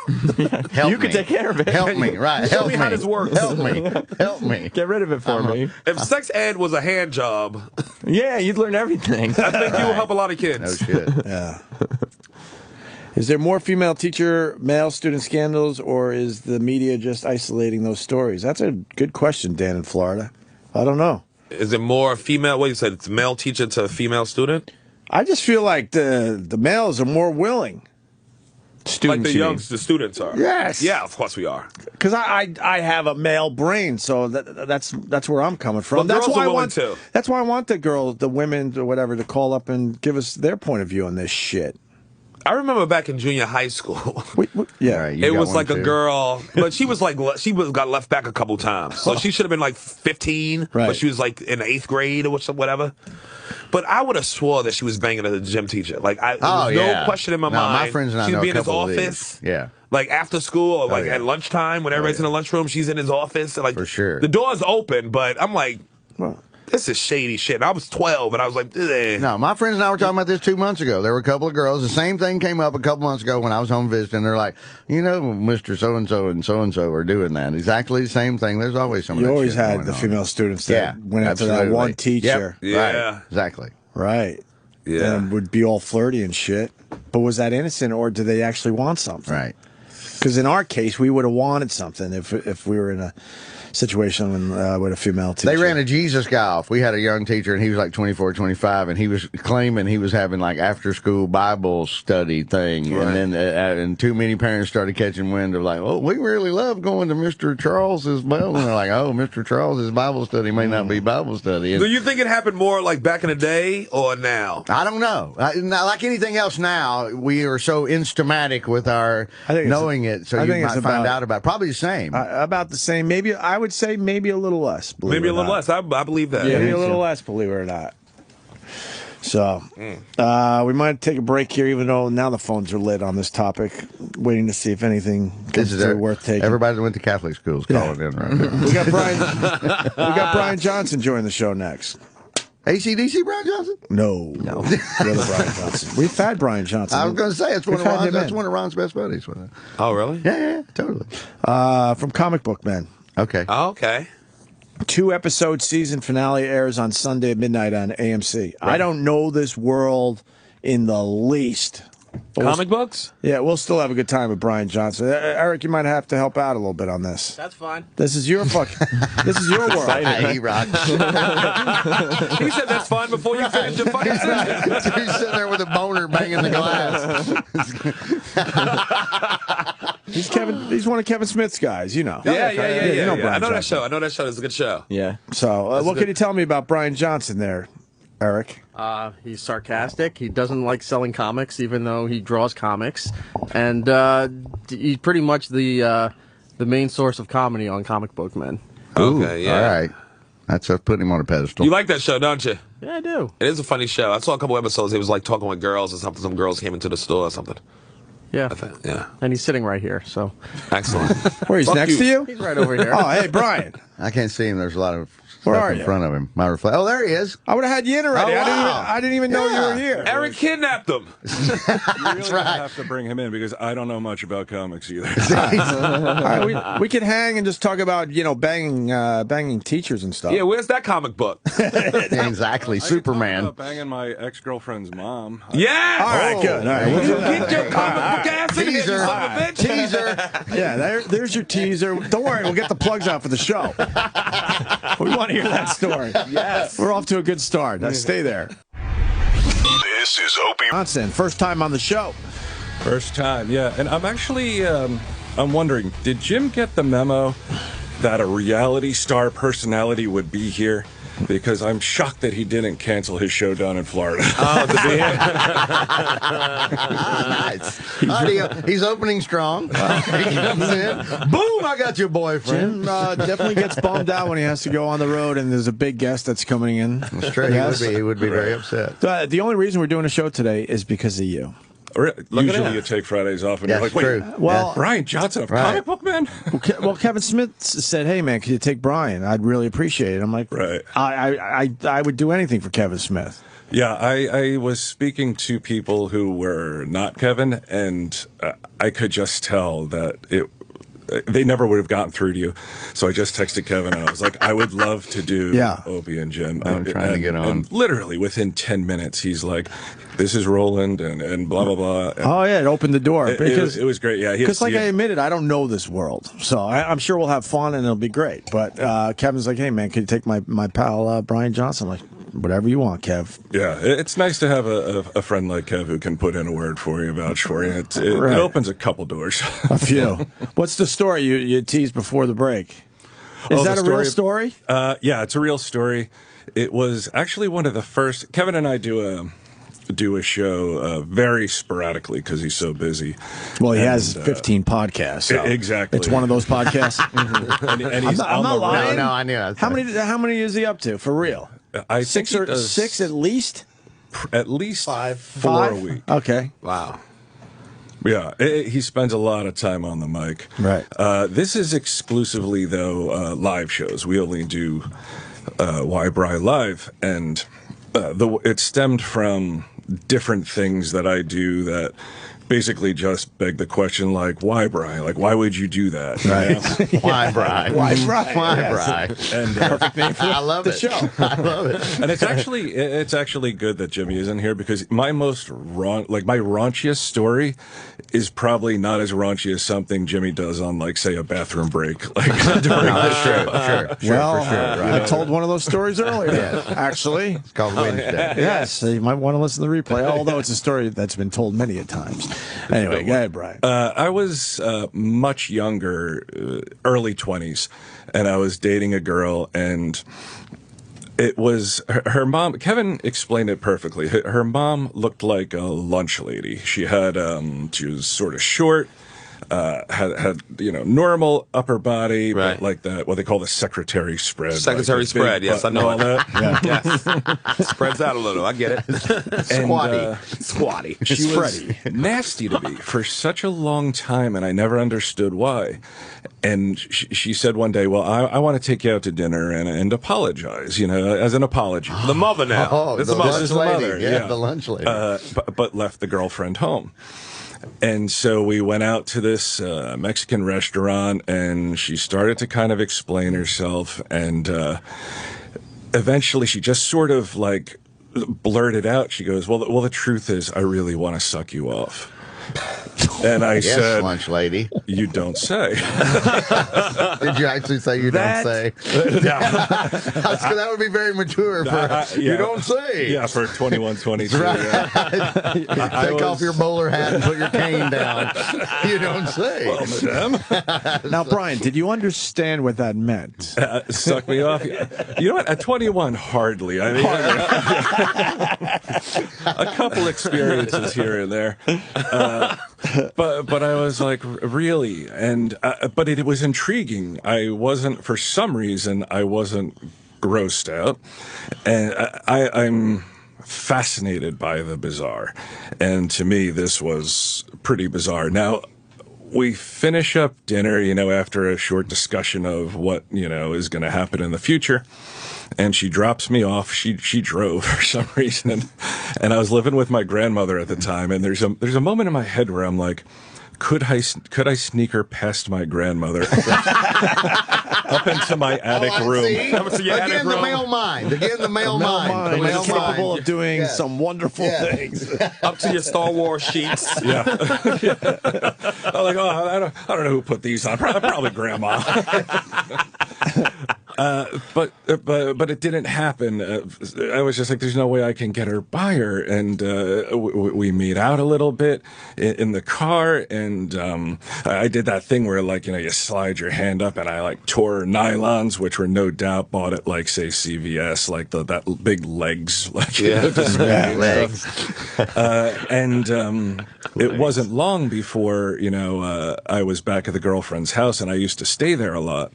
Speaker 3: Help
Speaker 8: you can take care of it.
Speaker 3: Help me, right.
Speaker 2: Show me how this works.
Speaker 3: Help me. Help me.
Speaker 8: Get rid of it for me.
Speaker 2: If sex ed was a hand job,
Speaker 8: yeah, you'd learn everything.
Speaker 2: I think you will help a lot of kids.
Speaker 3: No shit.
Speaker 1: Yeah. Is there more female teacher, male student scandals, or is the media just isolating those stories? That's a good question, Dan in Florida. I don't know.
Speaker 2: Is it more female? What you said? It's male teacher to female student?
Speaker 1: I just feel like the males are more willing.
Speaker 2: Students, like the students are.
Speaker 1: Yes.
Speaker 2: Yeah, of course we are.
Speaker 1: Because I have a male brain, so that's where I'm coming from.
Speaker 2: Well,
Speaker 1: that's
Speaker 2: girls
Speaker 1: why
Speaker 2: are willing too.
Speaker 1: That's why I want the women or whatever to call up and give us their point of view on this shit.
Speaker 2: I remember back in junior high school.
Speaker 1: Yeah,
Speaker 2: it was like a girl, but she got left back a couple times, so she should have been like 15, but she was like in the 8th grade or whatever. But I would have swore that she was banging the gym teacher. Like, no question in my mind.
Speaker 3: My friends and I
Speaker 2: she'd
Speaker 3: know
Speaker 2: be
Speaker 3: a
Speaker 2: in his
Speaker 3: couple of
Speaker 2: office.
Speaker 3: these. Yeah.
Speaker 2: Like after school or like at lunchtime when everybody's in the lunchroom, she's in his office. Like,
Speaker 3: for sure.
Speaker 2: The door's open, but I'm like, this is shady shit. And I was 12, and I was like, eh.
Speaker 3: No, my friends and I were talking about this 2 months ago. There were a couple of girls. The same thing came up a couple months ago when I was home visiting. They're like, Mr. So-and-so and so-and-so are doing that. Exactly the same thing. There's always some of that
Speaker 1: You always
Speaker 3: shit
Speaker 1: had
Speaker 3: going
Speaker 1: the
Speaker 3: on.
Speaker 1: female students that went after that
Speaker 3: absolutely.
Speaker 1: one teacher.
Speaker 3: Yep.
Speaker 2: Yeah.
Speaker 3: Right. Exactly.
Speaker 1: Right.
Speaker 2: Yeah.
Speaker 1: And would be all flirty and shit. But was that innocent, or did they actually want something?
Speaker 3: Right.
Speaker 1: Because in our case, we would have wanted something if we were in a situation with a female teacher.
Speaker 3: They ran a Jesus guy off. We had a young teacher, and he was like 24, 25, and he was claiming he was having like after-school Bible study thing.
Speaker 2: Right.
Speaker 3: And then and too many parents started catching wind of like, oh, we really love going to Mr. Charles's Bible. And they're like, oh, Mr. Charles's Bible study may not be Bible study. And
Speaker 2: do you think it happened more like back in the day or now?
Speaker 3: I don't know. Like anything else now, we are so instamatic with our knowing it, so you might find out about it. Probably the same.
Speaker 1: About the same. Maybe I would say maybe a little less.
Speaker 2: Maybe a little less. I believe that.
Speaker 1: Yeah, maybe a little less, believe it or not. So, we might take a break here, even though now the phones are lit on this topic, waiting to see if anything comes through worth taking.
Speaker 3: Everybody that went to Catholic schools calling in right now.
Speaker 1: We got Brian Johnson joining the show next.
Speaker 3: AC/DC Brian Johnson?
Speaker 1: No. The other Brian Johnson. We've had Brian Johnson.
Speaker 3: I was going to say, it's one of Ron's best buddies.
Speaker 2: Oh, really?
Speaker 3: Yeah, totally.
Speaker 1: From Comic Book Men.
Speaker 3: Okay.
Speaker 2: Oh, okay.
Speaker 1: 2-episode season finale airs on Sunday at midnight on AMC. Right. I don't know this world in the least.
Speaker 2: Comic books?
Speaker 1: Yeah, we'll still have a good time with Brian Johnson. Eric, you might have to help out a little bit on this.
Speaker 20: That's fine.
Speaker 1: This is your this is your world.
Speaker 3: He rocks.
Speaker 2: He said that's fine before you finish your fucking sentence.
Speaker 3: He's sitting there with a boner banging the glass.
Speaker 1: He's one of Kevin Smith's guys, you know.
Speaker 2: Yeah.
Speaker 1: You know Brian
Speaker 2: I know that
Speaker 1: Johnson.
Speaker 2: show. I know that show. It's a good show.
Speaker 8: Yeah.
Speaker 1: So, what can you tell me about Brian Johnson there, Eric?
Speaker 20: He's sarcastic. He doesn't like selling comics, even though he draws comics, and he's pretty much the main source of comedy on Comic Book Men.
Speaker 2: Okay, yeah.
Speaker 3: All right. That's putting him on a pedestal.
Speaker 2: You like that show, don't you?
Speaker 20: Yeah, I do.
Speaker 2: It is a funny show. I saw a couple episodes. He was like talking with girls or something. Some girls came into the store or something.
Speaker 20: Yeah.
Speaker 2: Yeah.
Speaker 20: And he's sitting right here, so.
Speaker 2: Excellent.
Speaker 1: Where, he's next to you?
Speaker 20: He's right over here.
Speaker 1: Oh, hey, Brian.
Speaker 3: I can't see him. There's a lot of
Speaker 1: Where
Speaker 3: stuff
Speaker 1: are
Speaker 3: in
Speaker 1: you?
Speaker 3: front of him. My reflect. Oh, there he is.
Speaker 1: I would have had you in already.
Speaker 3: Oh, wow.
Speaker 1: I didn't even know you were here.
Speaker 2: Eric kidnapped him.
Speaker 21: That's right. Have to bring him in because I don't know much about comics either.
Speaker 1: All right, we could hang and just talk about banging teachers and stuff.
Speaker 2: Yeah, where's that comic book?
Speaker 3: Exactly, Superman.
Speaker 21: Banging my ex-girlfriend's mom.
Speaker 2: Yeah.
Speaker 1: All right, good. All right, we'll do that.
Speaker 2: Get your comic book ass in here, you
Speaker 3: Teaser.
Speaker 2: son of a bitch.
Speaker 3: Teaser.
Speaker 1: Yeah, there's your teaser. Don't worry, we'll get the plugs out for the show. We want to hear that story.
Speaker 2: Yes.
Speaker 1: We're off to a good start. Now stay there.
Speaker 22: This is Opie.
Speaker 1: Johnson, first time on the show.
Speaker 21: First time, yeah. And I'm actually, I'm wondering, did Jim get the memo that a reality star personality would be here? Because I'm shocked that he didn't cancel his show down in Florida.
Speaker 2: Oh, to be here.
Speaker 3: Nice. He's opening strong. He comes in. Boom! I got your boyfriend.
Speaker 1: Jim definitely gets bummed out when he has to go on the road and there's a big guest that's coming in.
Speaker 3: That's true.
Speaker 1: Yes.
Speaker 3: He would be very upset.
Speaker 1: The only reason we're doing a show today is because of you.
Speaker 21: Usually you take Fridays off and
Speaker 3: That's
Speaker 21: you're like, wait,
Speaker 3: true.
Speaker 1: Well,
Speaker 21: Brian Johnson, a
Speaker 3: Right.
Speaker 21: comic book man?
Speaker 1: Well, Kevin Smith said, "Hey, man, can you take Brian? I'd really appreciate it." I'm like,
Speaker 21: Right.
Speaker 1: I would do anything for Kevin Smith.
Speaker 21: Yeah, I was speaking to people who were not Kevin, and I could just tell that they never would have gotten through to you. So I just texted Kevin, and I was like, I would love to do Opie and Jim.
Speaker 3: I'm trying to get on.
Speaker 21: And literally within 10 minutes, he's like, this is Roland, and blah, blah, blah. And
Speaker 1: Oh yeah, it opened the door
Speaker 21: it was great. Yeah,
Speaker 1: because like I admitted, I don't know this world, so I'm sure we'll have fun and it'll be great. But Kevin's like, "Hey man, can you take my pal Brian Johnson?" I'm like, whatever you want, Kev.
Speaker 21: Yeah, it's nice to have a friend like Kev who can put in a word for you, vouch for you. It
Speaker 1: Right.
Speaker 21: opens a couple doors.
Speaker 1: A few. What's the story you teased before the break? Is that a real story?
Speaker 21: Yeah, it's a real story. It was actually one of the first. Kevin and I do a show very sporadically because he's so busy.
Speaker 1: Well, he has 15 podcasts. So
Speaker 21: exactly.
Speaker 1: It's one of those podcasts.
Speaker 21: and he's
Speaker 1: I'm not lying.
Speaker 3: No, I knew that.
Speaker 1: How many is he up to for real?
Speaker 21: I
Speaker 1: Six
Speaker 21: think
Speaker 1: or
Speaker 21: he does
Speaker 1: six at least.
Speaker 21: at least
Speaker 1: Five.
Speaker 21: 4 a week.
Speaker 1: Okay.
Speaker 2: Wow.
Speaker 21: Yeah, he spends a lot of time on the mic.
Speaker 1: Right.
Speaker 21: This is exclusively, though, live shows. We only do Why Bry Live, and it stemmed from different things that I do that basically just beg the question, like, why Bry? Like, why would you do that?
Speaker 1: Right.
Speaker 3: Why Bry?
Speaker 1: Why Bry?
Speaker 3: Why
Speaker 1: Yes.
Speaker 3: Bry?
Speaker 21: And
Speaker 1: Perfect name for
Speaker 3: I love
Speaker 1: the
Speaker 3: it.
Speaker 1: show.
Speaker 3: I love it.
Speaker 21: and it's actually good that Jimmy isn't here because my raunchiest story is probably not as raunchy as something Jimmy does on, like, say, a bathroom break. Like during the show.
Speaker 1: Well,
Speaker 3: for sure. Right.
Speaker 1: I told one of those stories earlier. Actually,
Speaker 3: It's called Wednesday.
Speaker 1: yes, so you might want to listen to the replay. Although it's a story that's been told many a times. Anyway, go ahead, Brian.
Speaker 21: I was much younger, early 20s, and I was dating a girl, and it was her mom. Kevin explained it perfectly. Her mom looked like a lunch lady. She had she was sort of short. Had normal upper body,
Speaker 2: Right.
Speaker 21: but like that what they call the secretary spread.
Speaker 2: Secretary
Speaker 21: like the
Speaker 2: spread,
Speaker 21: big
Speaker 2: yes, I
Speaker 21: butt
Speaker 2: know
Speaker 21: and all
Speaker 2: it.
Speaker 21: that.
Speaker 2: Yes. Spreads out a little. I get it.
Speaker 21: And,
Speaker 2: Squatty.
Speaker 21: she was nasty to me for such a long time, and I never understood why. And she said one day, well, I want to take you out to dinner and apologize, as an apology.
Speaker 2: The mother now.
Speaker 3: Oh,
Speaker 2: This
Speaker 3: the
Speaker 2: is the mother.
Speaker 3: lunch
Speaker 21: This is the
Speaker 3: lady.
Speaker 21: mother,
Speaker 3: Yeah,
Speaker 21: yeah.
Speaker 3: the lunch lady.
Speaker 21: But left the girlfriend home. And so we went out to this Mexican restaurant, and she started to kind of explain herself, and eventually she just sort of like blurted out. She goes, well, the truth is, I really want to suck you off. And I
Speaker 3: yes,
Speaker 21: said,
Speaker 3: lunch lady.
Speaker 21: You don't say.
Speaker 3: Did you actually say you don't say? That would be very mature for you don't say.
Speaker 21: Yeah, for 21, 22.
Speaker 3: Right.
Speaker 21: Yeah.
Speaker 3: Take off your bowler hat and put your cane down. You don't say.
Speaker 21: Well, madame.
Speaker 1: Now, Brian, did you understand what that meant?
Speaker 21: Suck me off. You know what? At 21, hardly. I mean, a couple experiences here and there. But I was like, really? And but it was intriguing. For some reason, I wasn't grossed out. And I'm fascinated by the bizarre. And to me, this was pretty bizarre. Now, we finish up dinner, after a short discussion of what, is going to happen in the future. And she drops me off. She drove for some reason. And I was living with my grandmother at the time. And there's a moment in my head where I'm like, could I sneak her past my grandmother up into my attic room?
Speaker 3: Again, the male mind. Again, the male mind. The male
Speaker 1: capable of doing some wonderful things.
Speaker 2: Up to your Star Wars sheets.
Speaker 21: Yeah. I'm like, I don't know who put these on. Probably grandma. But it didn't happen. I was just like, there's no way I can get her by her. And we meet out a little bit in the car. And I did that thing where, you slide your hand up, and I tore nylons, which were no doubt bought at say CVS, that big legs, legs. It wasn't long before I was back at the girlfriend's house, and I used to stay there a lot.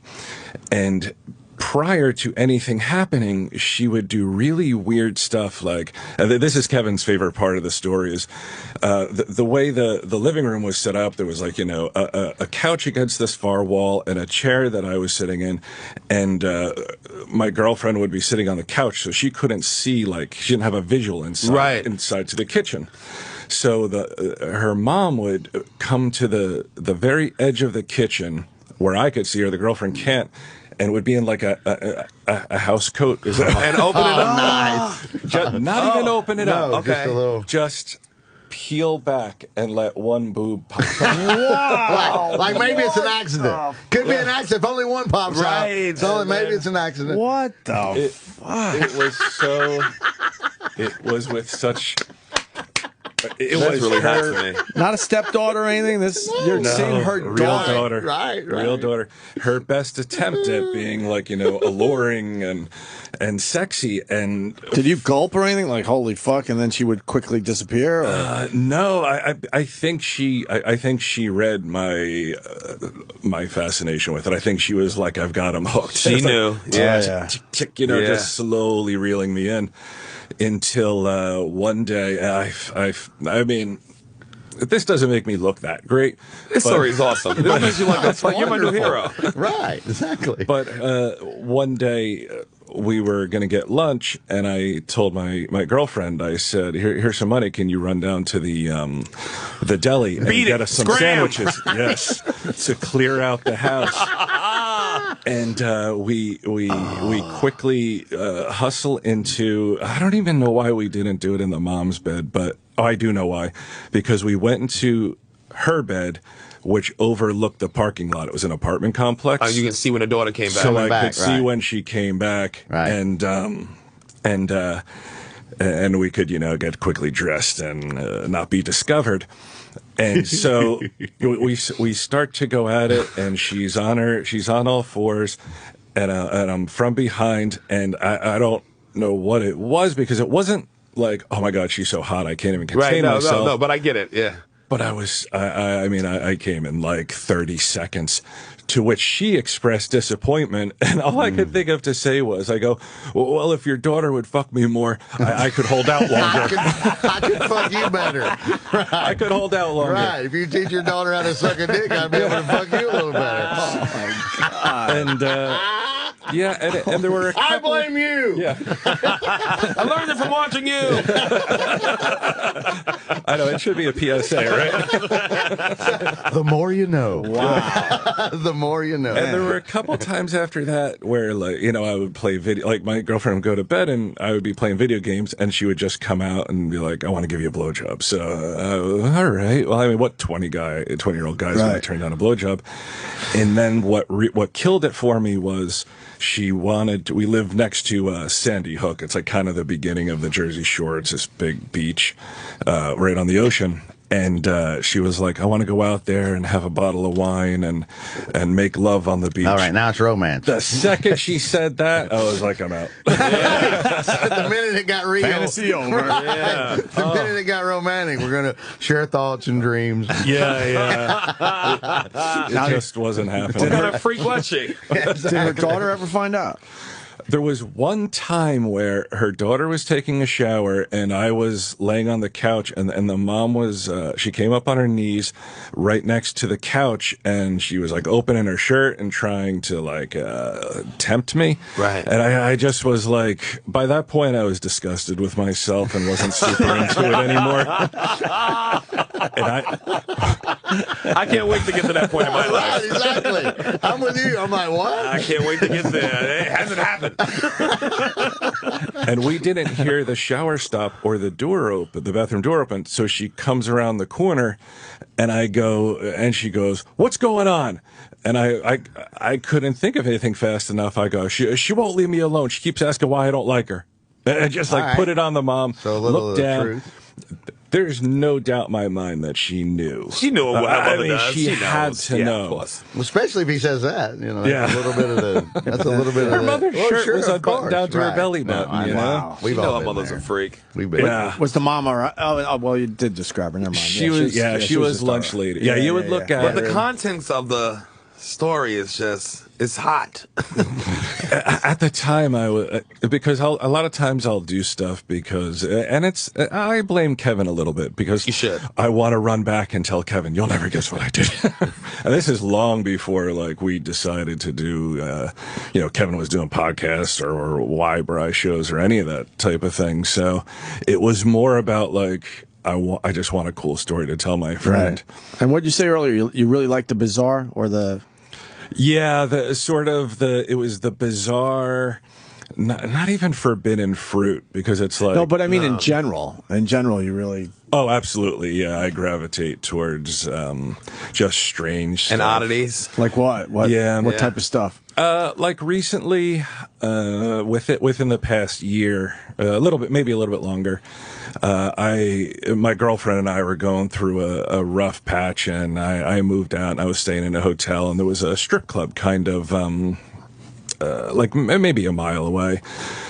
Speaker 21: And prior to anything happening, she would do really weird stuff. This is Kevin's favorite part of the story is the way the living room was set up. There was a couch against this far wall and a chair that I was sitting in, and my girlfriend would be sitting on the couch, so she couldn't see, she didn't have a visual inside to the kitchen. So her mom would come to the very edge of the kitchen where I could see her. The girlfriend can't. And would be in a house coat.
Speaker 2: And open it up.
Speaker 3: Nice.
Speaker 21: Not even open it up.
Speaker 2: Okay.
Speaker 3: Just a little.
Speaker 21: Just peel back and let one boob pop out.
Speaker 3: Wow. Like maybe it's an accident. Could be an accident if only one pops out. So maybe it's an accident.
Speaker 1: What the fuck?
Speaker 21: It was with such...
Speaker 2: It was really hot to me.
Speaker 1: Not a stepdaughter or anything. You're seeing her
Speaker 21: daughter.
Speaker 3: Right.
Speaker 21: Real daughter. Her best attempt at being alluring and sexy. And
Speaker 1: did you gulp or anything? Holy fuck, and then she would quickly disappear?
Speaker 21: No, I think she read my fascination with it. I think she was like, I've got him hooked.
Speaker 2: She knew.
Speaker 21: Just slowly reeling me in. Until one day, I mean, this doesn't make me look that great.
Speaker 2: This story is awesome. This makes you you're my new hero.
Speaker 3: Right, exactly.
Speaker 21: But one day, we were going to get lunch, and I told my girlfriend, I said, here's some money. Can you run down to the deli and get us some sandwiches? Yes, to clear out the house. And we quickly hustle into, I don't even know why we didn't do it in the mom's bed, but I do know why. Because we went into her bed, which overlooked the parking lot. It was an apartment complex.
Speaker 2: You can see when the daughter came back.
Speaker 21: So I could see when she came back.
Speaker 3: Right.
Speaker 21: And we could, get quickly dressed and not be discovered. And so we start to go at it, and she's on all fours, and I'm from behind, and I don't know what it was, because it wasn't like, oh my God, she's so hot, I can't even contain myself.
Speaker 2: No, but I get it, yeah.
Speaker 21: But I came in 30 seconds, to which she expressed disappointment, and all I could think of to say was, I go, well, if your daughter would fuck me more, I could hold out longer.
Speaker 3: I could fuck you better. Right.
Speaker 21: I could hold out longer.
Speaker 3: Right. If you teach your daughter how to suck a dick, I'd be able to fuck you a little better.
Speaker 1: Oh, my God.
Speaker 21: And, yeah, and there were a couple...
Speaker 3: I blame you.
Speaker 21: Yeah.
Speaker 2: I learned it from watching you.
Speaker 21: I know, it should be a PSA, right?
Speaker 3: The more you know.
Speaker 1: Wow.
Speaker 3: The more you know.
Speaker 21: And there were a couple times after that where, I would play video. My girlfriend would go to bed, and I would be playing video games, and she would just come out and be like, I want to give you a blowjob. So, all right. Well, I mean, what 20-year-old guy's going to turn down a blowjob? And then what killed it for me was... we live next to Sandy Hook. It's kind of the beginning of the Jersey Shore. It's this big beach right on the ocean. And she was like, I want to go out there and have a bottle of wine and make love on the beach.
Speaker 3: All right, now it's romance.
Speaker 21: The second she said that, I was like, I'm out.
Speaker 3: The minute it got real.
Speaker 1: Fantasy over.
Speaker 3: Right? Yeah. The minute it got romantic, we're going to share thoughts and dreams.
Speaker 21: Yeah. It just wasn't happening.
Speaker 2: What kind of freak was she?
Speaker 1: Did her daughter ever find out?
Speaker 21: There was one time where her daughter was taking a shower and I was laying on the couch and the mom was, she came up on her knees right next to the couch and she was like opening her shirt and trying to like tempt me.
Speaker 2: Right.
Speaker 21: And I just was like, by that point I was disgusted with myself and wasn't super into it anymore. And
Speaker 2: I can't wait to get to that point in my life.
Speaker 3: Exactly. I'm with you. I'm like, what?
Speaker 2: I can't wait to get there. It hasn't happened.
Speaker 21: And we didn't hear the shower stop or the door open, the bathroom door open. So she comes around the corner and I go, and she goes, "What's going on?" And I couldn't think of anything fast enough. I go, she won't leave me alone. She keeps asking why I don't like her. And just like put it on the mom,
Speaker 3: So a little
Speaker 21: look
Speaker 3: of the
Speaker 21: down.
Speaker 3: truth.
Speaker 21: There's no doubt in my mind that she knew.
Speaker 2: She knew what her mother
Speaker 21: I mean,
Speaker 2: does.
Speaker 21: she had
Speaker 2: knows.
Speaker 21: to
Speaker 2: Yeah,
Speaker 21: know.
Speaker 2: of course.
Speaker 3: Especially if he says that, you know. That's
Speaker 21: Yeah.
Speaker 3: a little bit of the. That's a little bit
Speaker 21: Her
Speaker 3: of the.
Speaker 21: mother's
Speaker 3: Well,
Speaker 21: shirt
Speaker 3: sure,
Speaker 21: was
Speaker 3: of
Speaker 21: unbuttoned down
Speaker 3: course,
Speaker 21: to her
Speaker 3: right.
Speaker 21: belly
Speaker 3: No,
Speaker 21: button. You know?
Speaker 3: wow.
Speaker 2: You
Speaker 3: We've
Speaker 2: know
Speaker 3: all
Speaker 2: our
Speaker 3: been
Speaker 2: mother's
Speaker 3: there.
Speaker 2: a freak.
Speaker 3: We've been.
Speaker 21: Yeah.
Speaker 1: Was the mom around? Oh, well, you did describe her. Never mind.
Speaker 21: She was. She was lunch lady. Yeah, you would look at
Speaker 2: But
Speaker 21: her.
Speaker 2: the contents of the story is just, it's hot.
Speaker 21: At the time, I was because a lot of times I'll do stuff because, and it's I blame Kevin a little bit because
Speaker 2: You should.
Speaker 21: I want to run back and tell Kevin, "You'll never guess what I did." And this is long before like we decided to do, Kevin was doing podcasts or Y-Bri shows or any of that type of thing. So it was more about like. I just want a cool story to tell my friend.
Speaker 1: Right. And what did you say earlier? You really liked the bizarre or the?
Speaker 21: Yeah, it was the bizarre, not even forbidden fruit because it's like.
Speaker 1: No, but I mean in general. In general, you really.
Speaker 21: Oh, absolutely. Yeah, I gravitate towards just strange
Speaker 2: And
Speaker 21: stuff.
Speaker 2: oddities.
Speaker 1: Like what? What?
Speaker 21: Yeah.
Speaker 1: What
Speaker 21: Yeah.
Speaker 1: type of stuff?
Speaker 21: Like recently, within the past year, a little bit, maybe a little bit longer. My girlfriend and I were going through a rough patch, and I moved out. And I was staying in a hotel, and there was a strip club kind of like maybe a mile away.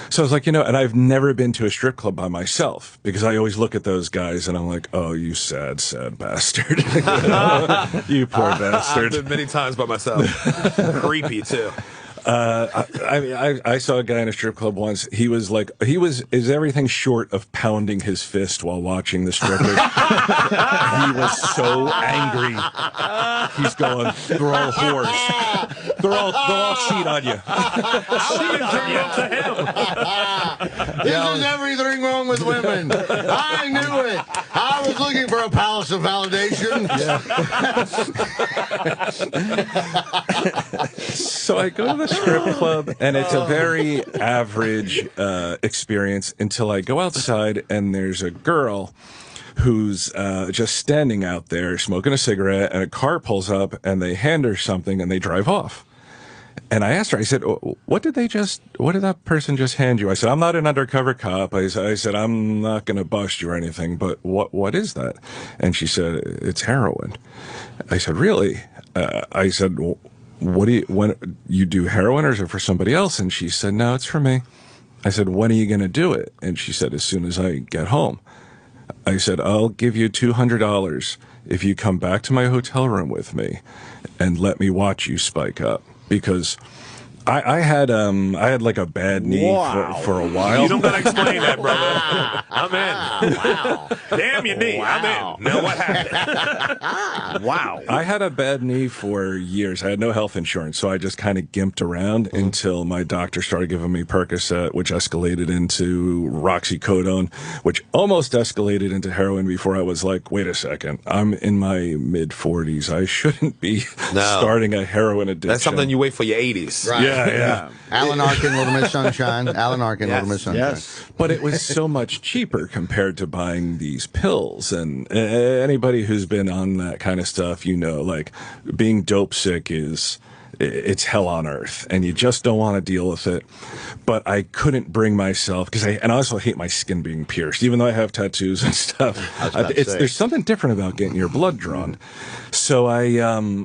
Speaker 21: So I was like, and I've never been to a strip club by myself because I always look at those guys and I'm like, oh, you sad, sad bastard. You poor bastard.
Speaker 2: I've been many times by myself. Creepy, too.
Speaker 21: I saw a guy in a strip club once. He was everything short of pounding his fist while watching the strippers. He was so angry. He's going, they're all whores. They'll all cheat on you.
Speaker 3: This is everything wrong with women. I knew it. I was looking for a palace of validation.
Speaker 21: So I go to the strip club, and it's a very average experience until I go outside, and there's a girl who's just standing out there smoking a cigarette, and a car pulls up, and they hand her something, and they drive off. And I asked her, I said, what did that person just hand you? I said, I'm not an undercover cop. I said, I'm not going to bust you or anything, but what is that? And she said, it's heroin. I said, really? I said, when you do heroin or is it for somebody else? And she said, no, it's for me. I said, when are you going to do it? And she said, as soon as I get home. I said, I'll give you $200 if you come back to my hotel room with me and let me watch you spike up. Because I had like a bad knee for a while.
Speaker 2: You don't gotta explain that, brother. I'm in. Wow. Damn your knee. I'm in. Now what happened?
Speaker 21: Wow. I had a bad knee for years. I had no health insurance, so I just kind of gimped around until my doctor started giving me Percocet, which escalated into Roxycodone, which almost escalated into heroin before I was like, wait a second, I'm in my mid-40s. I shouldn't be starting a heroin addiction.
Speaker 2: That's something you wait for your 80s.
Speaker 21: Right. Yeah.
Speaker 3: Alan Arkin, Little Miss Sunshine. Alan Arkin, Little Miss Sunshine.
Speaker 21: Yes. But it was so much cheaper compared to buying these pills. And anybody who's been on that kind of stuff, like being dope sick it's hell on earth and you just don't want to deal with it. But I couldn't bring myself and I also hate my skin being pierced, even though I have tattoos and stuff. There's something different about getting your blood drawn. So I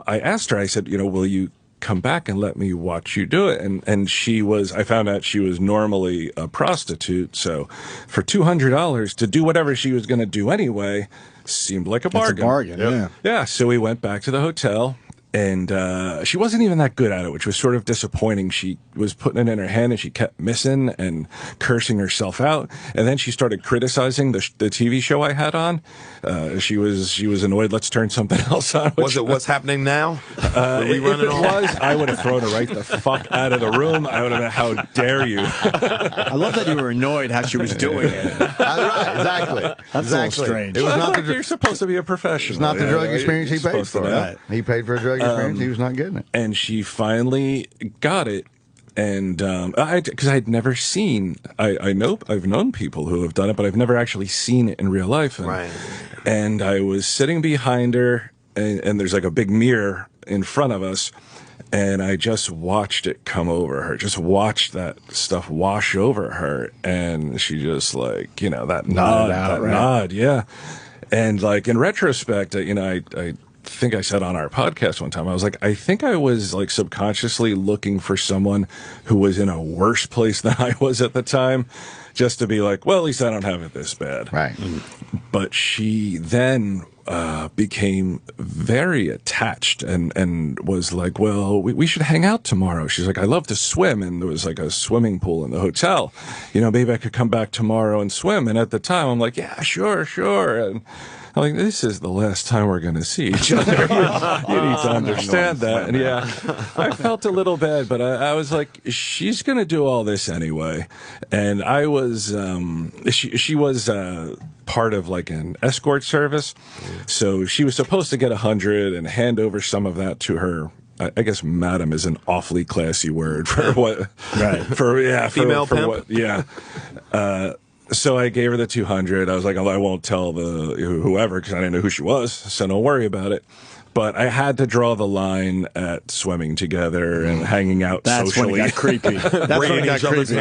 Speaker 21: asked her, I said, will you come back and let me watch you do it? And I found out she was normally a prostitute. So for $200 to do whatever she was going to do anyway seemed like a bargain.
Speaker 1: It's a bargain, yeah.
Speaker 21: Yeah. So we went back to the hotel And she wasn't even that good at it, which was sort of disappointing. She was putting it in her hand and she kept missing and cursing herself out. And then she started criticizing the TV show I had on. She was annoyed. Let's turn something else on.
Speaker 2: Was it What's Happening Now?
Speaker 21: If it was, I would have thrown her right the fuck out of the room. I would have been, how dare you?
Speaker 1: I love that you were annoyed how she was doing it.
Speaker 3: Right, exactly.
Speaker 1: That's a little strange.
Speaker 3: It was not the
Speaker 21: You're supposed to be a professional.
Speaker 3: It's not the drug experience he paid for.
Speaker 21: Right?
Speaker 3: He paid for a drug experience. He was not getting it.
Speaker 21: And she finally got it. And because I'd never seen, I've known people who have done it, but I've never actually seen it in real life. And,
Speaker 2: Right.
Speaker 21: And I was sitting behind her, and there's like a big mirror in front of us, and I just watched it come over her, just watched that stuff wash over her, and she just like, that nod, yeah. And like in retrospect, I think I said on our podcast one time, I was like, I think I was like subconsciously looking for someone who was in a worse place than I was at the time, just to be like, well, at least I don't have it this bad.
Speaker 3: Right.
Speaker 21: But she then became very attached and was like, well, we should hang out tomorrow. She's like, I love to swim. And there was like a swimming pool in the hotel. Maybe I could come back tomorrow and swim. And at the time, I'm like, yeah, sure. And I'm like, this is the last time we're going to see each other. You need to understand that. And yeah, I felt a little bad, but I was like, she's going to do all this anyway. And I was, she was part of like an escort service. So she was supposed to get 100 and hand over some of that to her. I guess madam is an awfully classy word for what, right?
Speaker 2: Female pimp?
Speaker 21: What, yeah. So I gave her the 200. I was like, I won't tell whoever because I didn't know who she was, so don't worry about it. But I had to draw the line at swimming together and hanging out socially.
Speaker 1: That's when it got creepy. That's when it got creepy.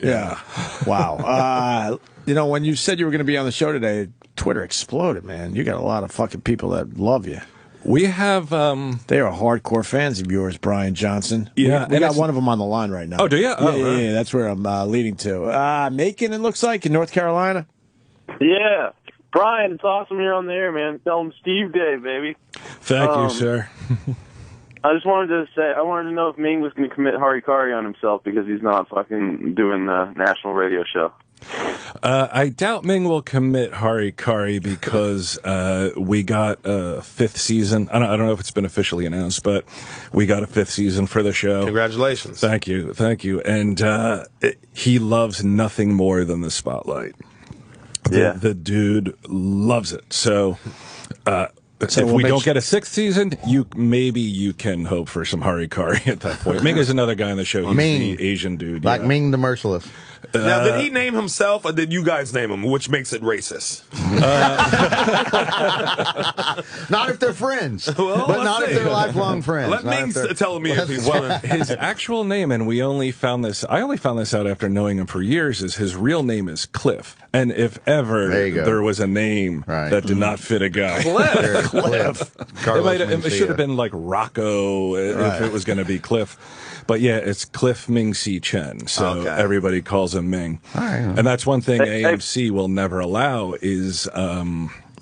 Speaker 1: Yeah. Wow. When you said you were going to be on the show today, Twitter exploded, man. You got a lot of fucking people that love you.
Speaker 21: We have...
Speaker 1: they are hardcore fans of yours, Brian Johnson.
Speaker 21: Yeah.
Speaker 1: We got one of them on the line right now.
Speaker 21: Oh, do you?
Speaker 1: Yeah, that's where I'm leading to. Macon, it looks like, in North Carolina.
Speaker 5: Yeah. Brian, it's awesome you're on the air, man. Tell him Steve Day, baby.
Speaker 21: Thank you, sir.
Speaker 5: I just wanted to say, I wanted to know if Ming was going to commit harikari on himself because he's not fucking doing the national radio show.
Speaker 21: I doubt Ming will commit harikari because we got a 5th season. I don't know if it's been officially announced, but we got a 5th season for the show.
Speaker 2: Congratulations.
Speaker 21: Thank you. And he loves nothing more than the spotlight. The dude loves it. So if we don't get a 6th season, maybe you can hope for some harikari at that point. Ming is another guy on the show. He's the Asian dude.
Speaker 3: Like Ming the Merciless.
Speaker 2: Now, did he name himself, or did you guys name him, which makes it racist?
Speaker 3: Not if they're friends, but not if they're lifelong friends.
Speaker 2: Let Ming tell me if he's
Speaker 21: his actual name, and I only found this out after knowing him for years, is his real name is Cliff. And if ever there was a name that did not fit a guy, Cliff. It should have been like Rocco if it was going to be Cliff. But yeah, it's Cliff Ming Si Chen, so everybody calls him Ming. And that's one thing AMC will never allow is,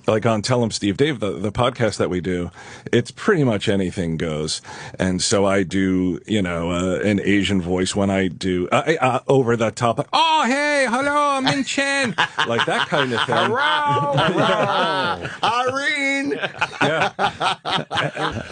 Speaker 21: like on Tell 'em Steve Dave, the podcast that we do, it's pretty much anything goes. And so I do, an Asian voice when I do, over the top, like, oh, hey, hello, Ming Chen, like that kind of thing.
Speaker 3: Irene!
Speaker 21: Yeah.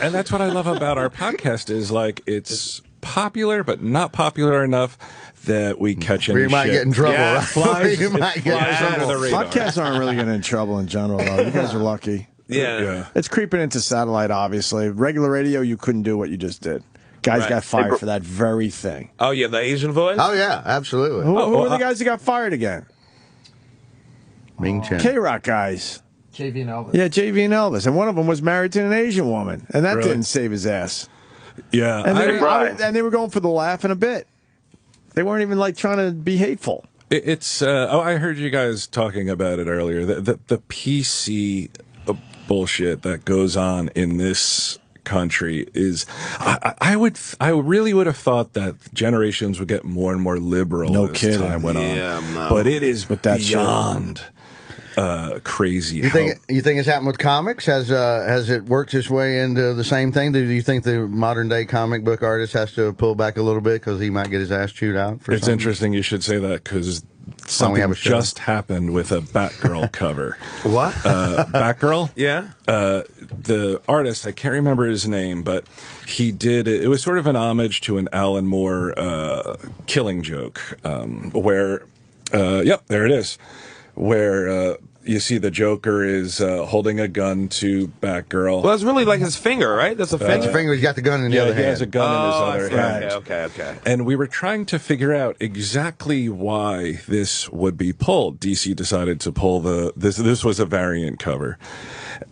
Speaker 21: And that's what I love about our podcast is like, it's popular, but not popular enough that we catch any shit.
Speaker 3: We might get in trouble.
Speaker 21: Yeah,
Speaker 3: right?
Speaker 21: flies
Speaker 1: under the radar. Podcasts aren't really getting in trouble in general, though. You guys are lucky.
Speaker 2: Yeah.
Speaker 1: It's creeping into satellite, obviously. Regular radio, you couldn't do what you just did. Guys got fired for that very thing.
Speaker 2: Oh, yeah, the Asian voice?
Speaker 3: Oh, yeah, absolutely.
Speaker 1: Who are the guys that got fired again?
Speaker 3: Ming Chen.
Speaker 1: K-Rock guys.
Speaker 20: JV and Elvis.
Speaker 1: Yeah, JV and Elvis. And one of them was married to an Asian woman. And that didn't save his ass.
Speaker 21: Yeah.
Speaker 1: And they were going for the laugh in a bit. They weren't even like trying to be hateful.
Speaker 21: It's I heard you guys talking about it earlier. The PC bullshit that goes on in this country is I really would have thought that generations would get more and more liberal as time went on. But it is beyond. crazy.
Speaker 3: You think it's happened with comics? Has it worked its way into the same thing? Do you think the modern day comic book artist has to pull back a little bit because he might get his ass chewed out?
Speaker 21: It's interesting you should say that because something just happened with a Batgirl cover.
Speaker 2: What?
Speaker 21: Batgirl?
Speaker 2: Yeah.
Speaker 21: The artist, I can't remember his name, but he did it was sort of an homage to an Alan Moore Killing Joke, where yep, there it is, where you see the Joker is holding a gun to Batgirl.
Speaker 2: Well, it's really like his finger, right? That's a finger.
Speaker 3: That's a finger. He's got the gun in the other hand.
Speaker 21: He has a gun in his other hand.
Speaker 2: Okay.
Speaker 21: And we were trying to figure out exactly why this would be pulled. DC decided to pull this was a variant cover.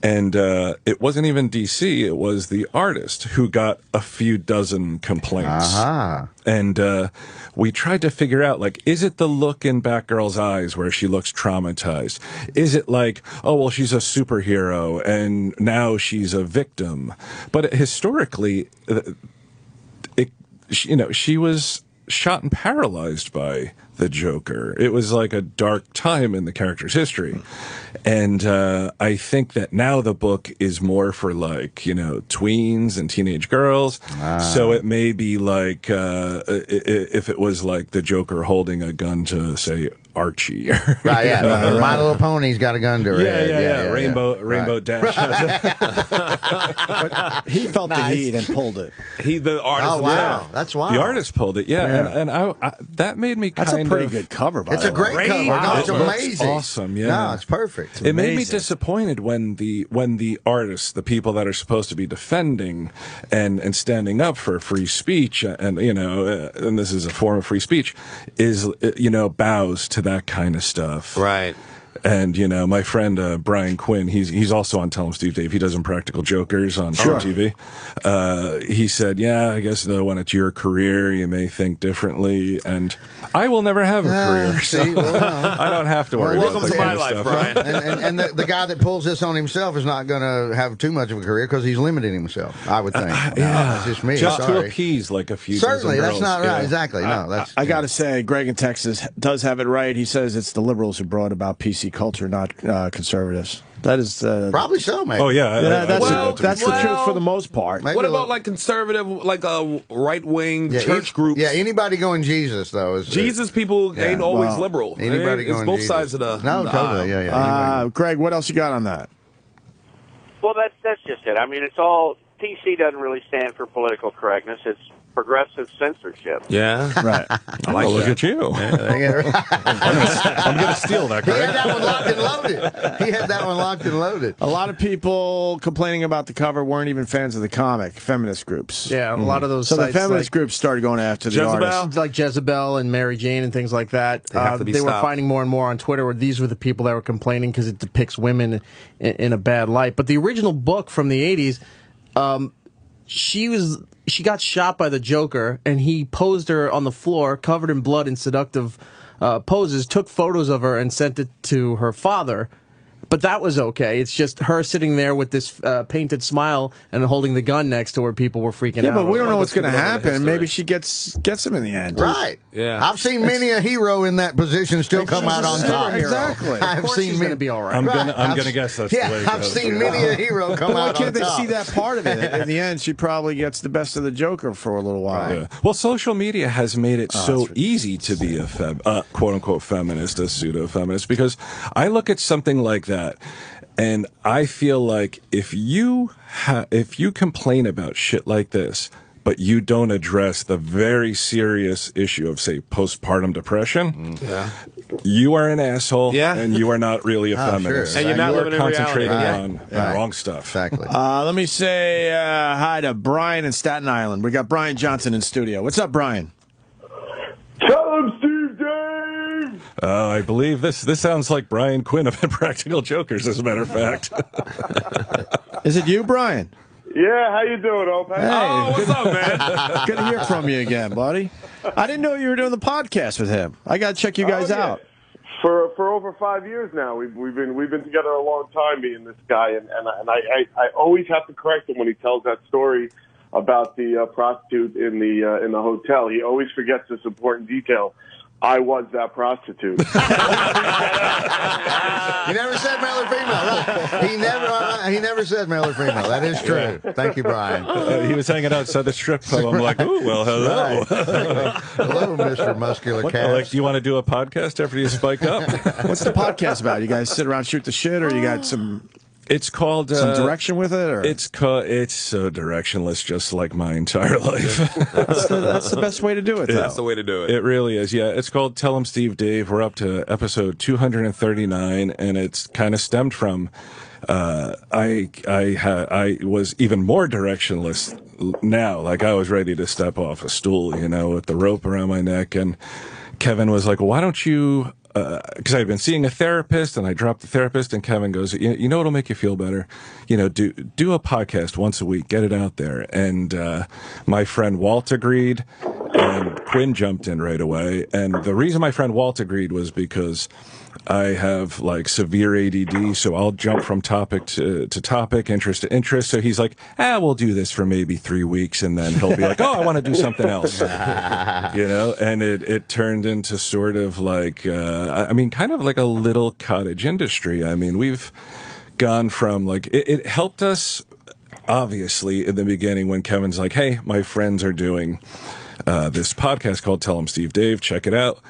Speaker 21: And it wasn't even DC, it was the artist who got a few dozen complaints. And we tried to figure out, like, is it the look in Batgirl's eyes where she looks traumatized? Is it like, oh, well, she's a superhero and now she's a victim? But historically, she was shot and paralyzed by the Joker. It was like a dark time in the character's history. And I think that now the book is more for, like, tweens and teenage girls. So it may be like if it was like the Joker holding a gun to, say, Archie.
Speaker 3: My Little Pony's got a gun to her head.
Speaker 21: Rainbow Dash.
Speaker 1: But he felt the heat and pulled it.
Speaker 2: The artist.
Speaker 3: Oh, wow. That's wild.
Speaker 21: The artist pulled it, and I that made me kind of...
Speaker 1: That's a pretty good cover, by the way.
Speaker 3: It's a great cover.
Speaker 21: Wow.
Speaker 3: No, it's amazing.
Speaker 21: Awesome, yeah.
Speaker 3: No, it's perfect.
Speaker 21: It made me disappointed when the artists, the people that are supposed to be defending and standing up for free speech, and and this is a form of free speech, is bows to that kind of stuff.
Speaker 2: Right.
Speaker 21: And my friend Brian Quinn, he's also on Tell 'em Steve Dave. He does Impractical Jokers on TV. He said, "Yeah, I guess when it's your career, you may think differently." And I will never have a career, so I don't have to worry.
Speaker 2: Welcome
Speaker 21: about
Speaker 2: to my life, Brian.
Speaker 3: And the guy that pulls this on himself is not going to have too much of a career because he's limiting himself, I would think. That's just me.
Speaker 21: Just to appease like a few.
Speaker 3: Certainly, that's not right.
Speaker 21: Yeah.
Speaker 3: Exactly. No, that's.
Speaker 1: I got to say, Greg in Texas does have it right. He says it's the liberals who brought about PC culture, not conservatives. That is
Speaker 3: probably so, mate.
Speaker 21: Oh yeah,
Speaker 1: that's the truth for the most part.
Speaker 2: What about like conservative, like a right wing church group?
Speaker 3: Yeah, anybody going Jesus though is
Speaker 2: Jesus people ain't always liberal.
Speaker 3: Anybody
Speaker 2: it's
Speaker 3: going
Speaker 2: both
Speaker 3: Jesus.
Speaker 2: sides of the
Speaker 3: totally. Yeah.
Speaker 1: Greg, what else you got on that?
Speaker 18: Well, that's just it. I mean, it's all PC doesn't really stand for political correctness. It's progressive censorship.
Speaker 2: Yeah,
Speaker 1: right.
Speaker 21: I like look at you. I'm going to steal that.
Speaker 3: He had that one locked and loaded.
Speaker 1: A lot of people complaining about the cover weren't even fans of the comic. Feminist groups.
Speaker 20: Yeah, a lot of those.
Speaker 1: So the
Speaker 20: sites
Speaker 1: feminist groups started going after the artists,
Speaker 20: like Jezebel and Mary Jane and things like that. They were finding more and more on Twitter where these were the people that were complaining because it depicts women in a bad light. But the original book from the 80s, she got shot by the Joker, and he posed her on the floor, covered in blood in seductive poses, took photos of her, and sent it to her father. But that was okay. It's just her sitting there with this painted smile and holding the gun next to her. People were freaking out.
Speaker 1: Yeah, but we don't know what's going to happen. Maybe she gets him in the end.
Speaker 3: Right.
Speaker 2: Yeah.
Speaker 3: I've seen many a hero in that position still come out on top.
Speaker 1: Exactly.
Speaker 3: I've seen
Speaker 20: she's going to be all right.
Speaker 21: I'm gonna guess that's the way it
Speaker 3: I've
Speaker 21: goes.
Speaker 3: seen many a hero come
Speaker 1: Why
Speaker 3: out
Speaker 1: can't
Speaker 3: on
Speaker 1: they
Speaker 3: top.
Speaker 1: see that part of it? In the end, she probably gets the best of the Joker for a little while.
Speaker 21: Yeah. Well, social media has made it so easy to be a quote-unquote feminist, a pseudo-feminist, because I look at something like that, and I feel like if you complain about shit like this, but you don't address the very serious issue of, say, postpartum depression, you are an asshole, and you are not really a feminist.
Speaker 2: Sure. And you're not living in
Speaker 21: concentrating
Speaker 2: reality.
Speaker 21: on the wrong stuff.
Speaker 3: Exactly.
Speaker 1: Let me say hi to Brian in Staten Island. We got Brian Johnson in studio. What's up, Brian?
Speaker 11: Tell him, Steve Dave!
Speaker 21: I believe this sounds like Brian Quinn of Impractical Jokers, as a matter of fact.
Speaker 1: Is it you, Brian?
Speaker 11: Yeah, how you doing, Opie?
Speaker 1: Hey,
Speaker 2: what's up, man?
Speaker 1: Good to hear from you again, buddy. I didn't know you were doing the podcast with him. I got to check you guys out.
Speaker 11: For over 5 years now, we've been together a long time, me and this guy, and I always have to correct him when he tells that story about the prostitute in the hotel. He always forgets this important detail. I was that prostitute.
Speaker 3: You never said male or female. Right? He never said male or female. That is true. Yeah. Thank you, Brian.
Speaker 21: He was hanging outside the strip club. I'm like, ooh, well, hello.
Speaker 3: Right. Hello, Mr. Muscular Cat.
Speaker 21: Like, do you want to do a podcast after you spike up?
Speaker 1: What's the podcast about? You guys sit around, shoot the shit, or you got some...
Speaker 21: It's called
Speaker 1: some direction with it, or
Speaker 21: it's so directionless, just like my entire life.
Speaker 1: that's the best way to do it. Though.
Speaker 2: That's the way to do it.
Speaker 21: It really is. Yeah, it's called Tell 'em Steve Dave. We're up to episode 239, and it's kind of stemmed from. I was even more directionless now. Like I was ready to step off a stool, with the rope around my neck, and Kevin was like, well, "Why don't you?" Because I had been seeing a therapist, and I dropped the therapist, and Kevin goes, you know what'll make you feel better? Do a podcast once a week, get it out there. And my friend Walt agreed, and Quinn jumped in right away. And the reason my friend Walt agreed was because I have like severe ADD, so I'll jump from topic to topic, interest to interest. So he's like, we'll do this for maybe 3 weeks, and then he'll be like, oh, I want to do something else. And it turned into sort of like, kind of like a little cottage industry. I mean, we've gone from like, it helped us, obviously, in the beginning when Kevin's like, hey, my friends are doing this podcast called Tell 'em Steve Dave, check it out.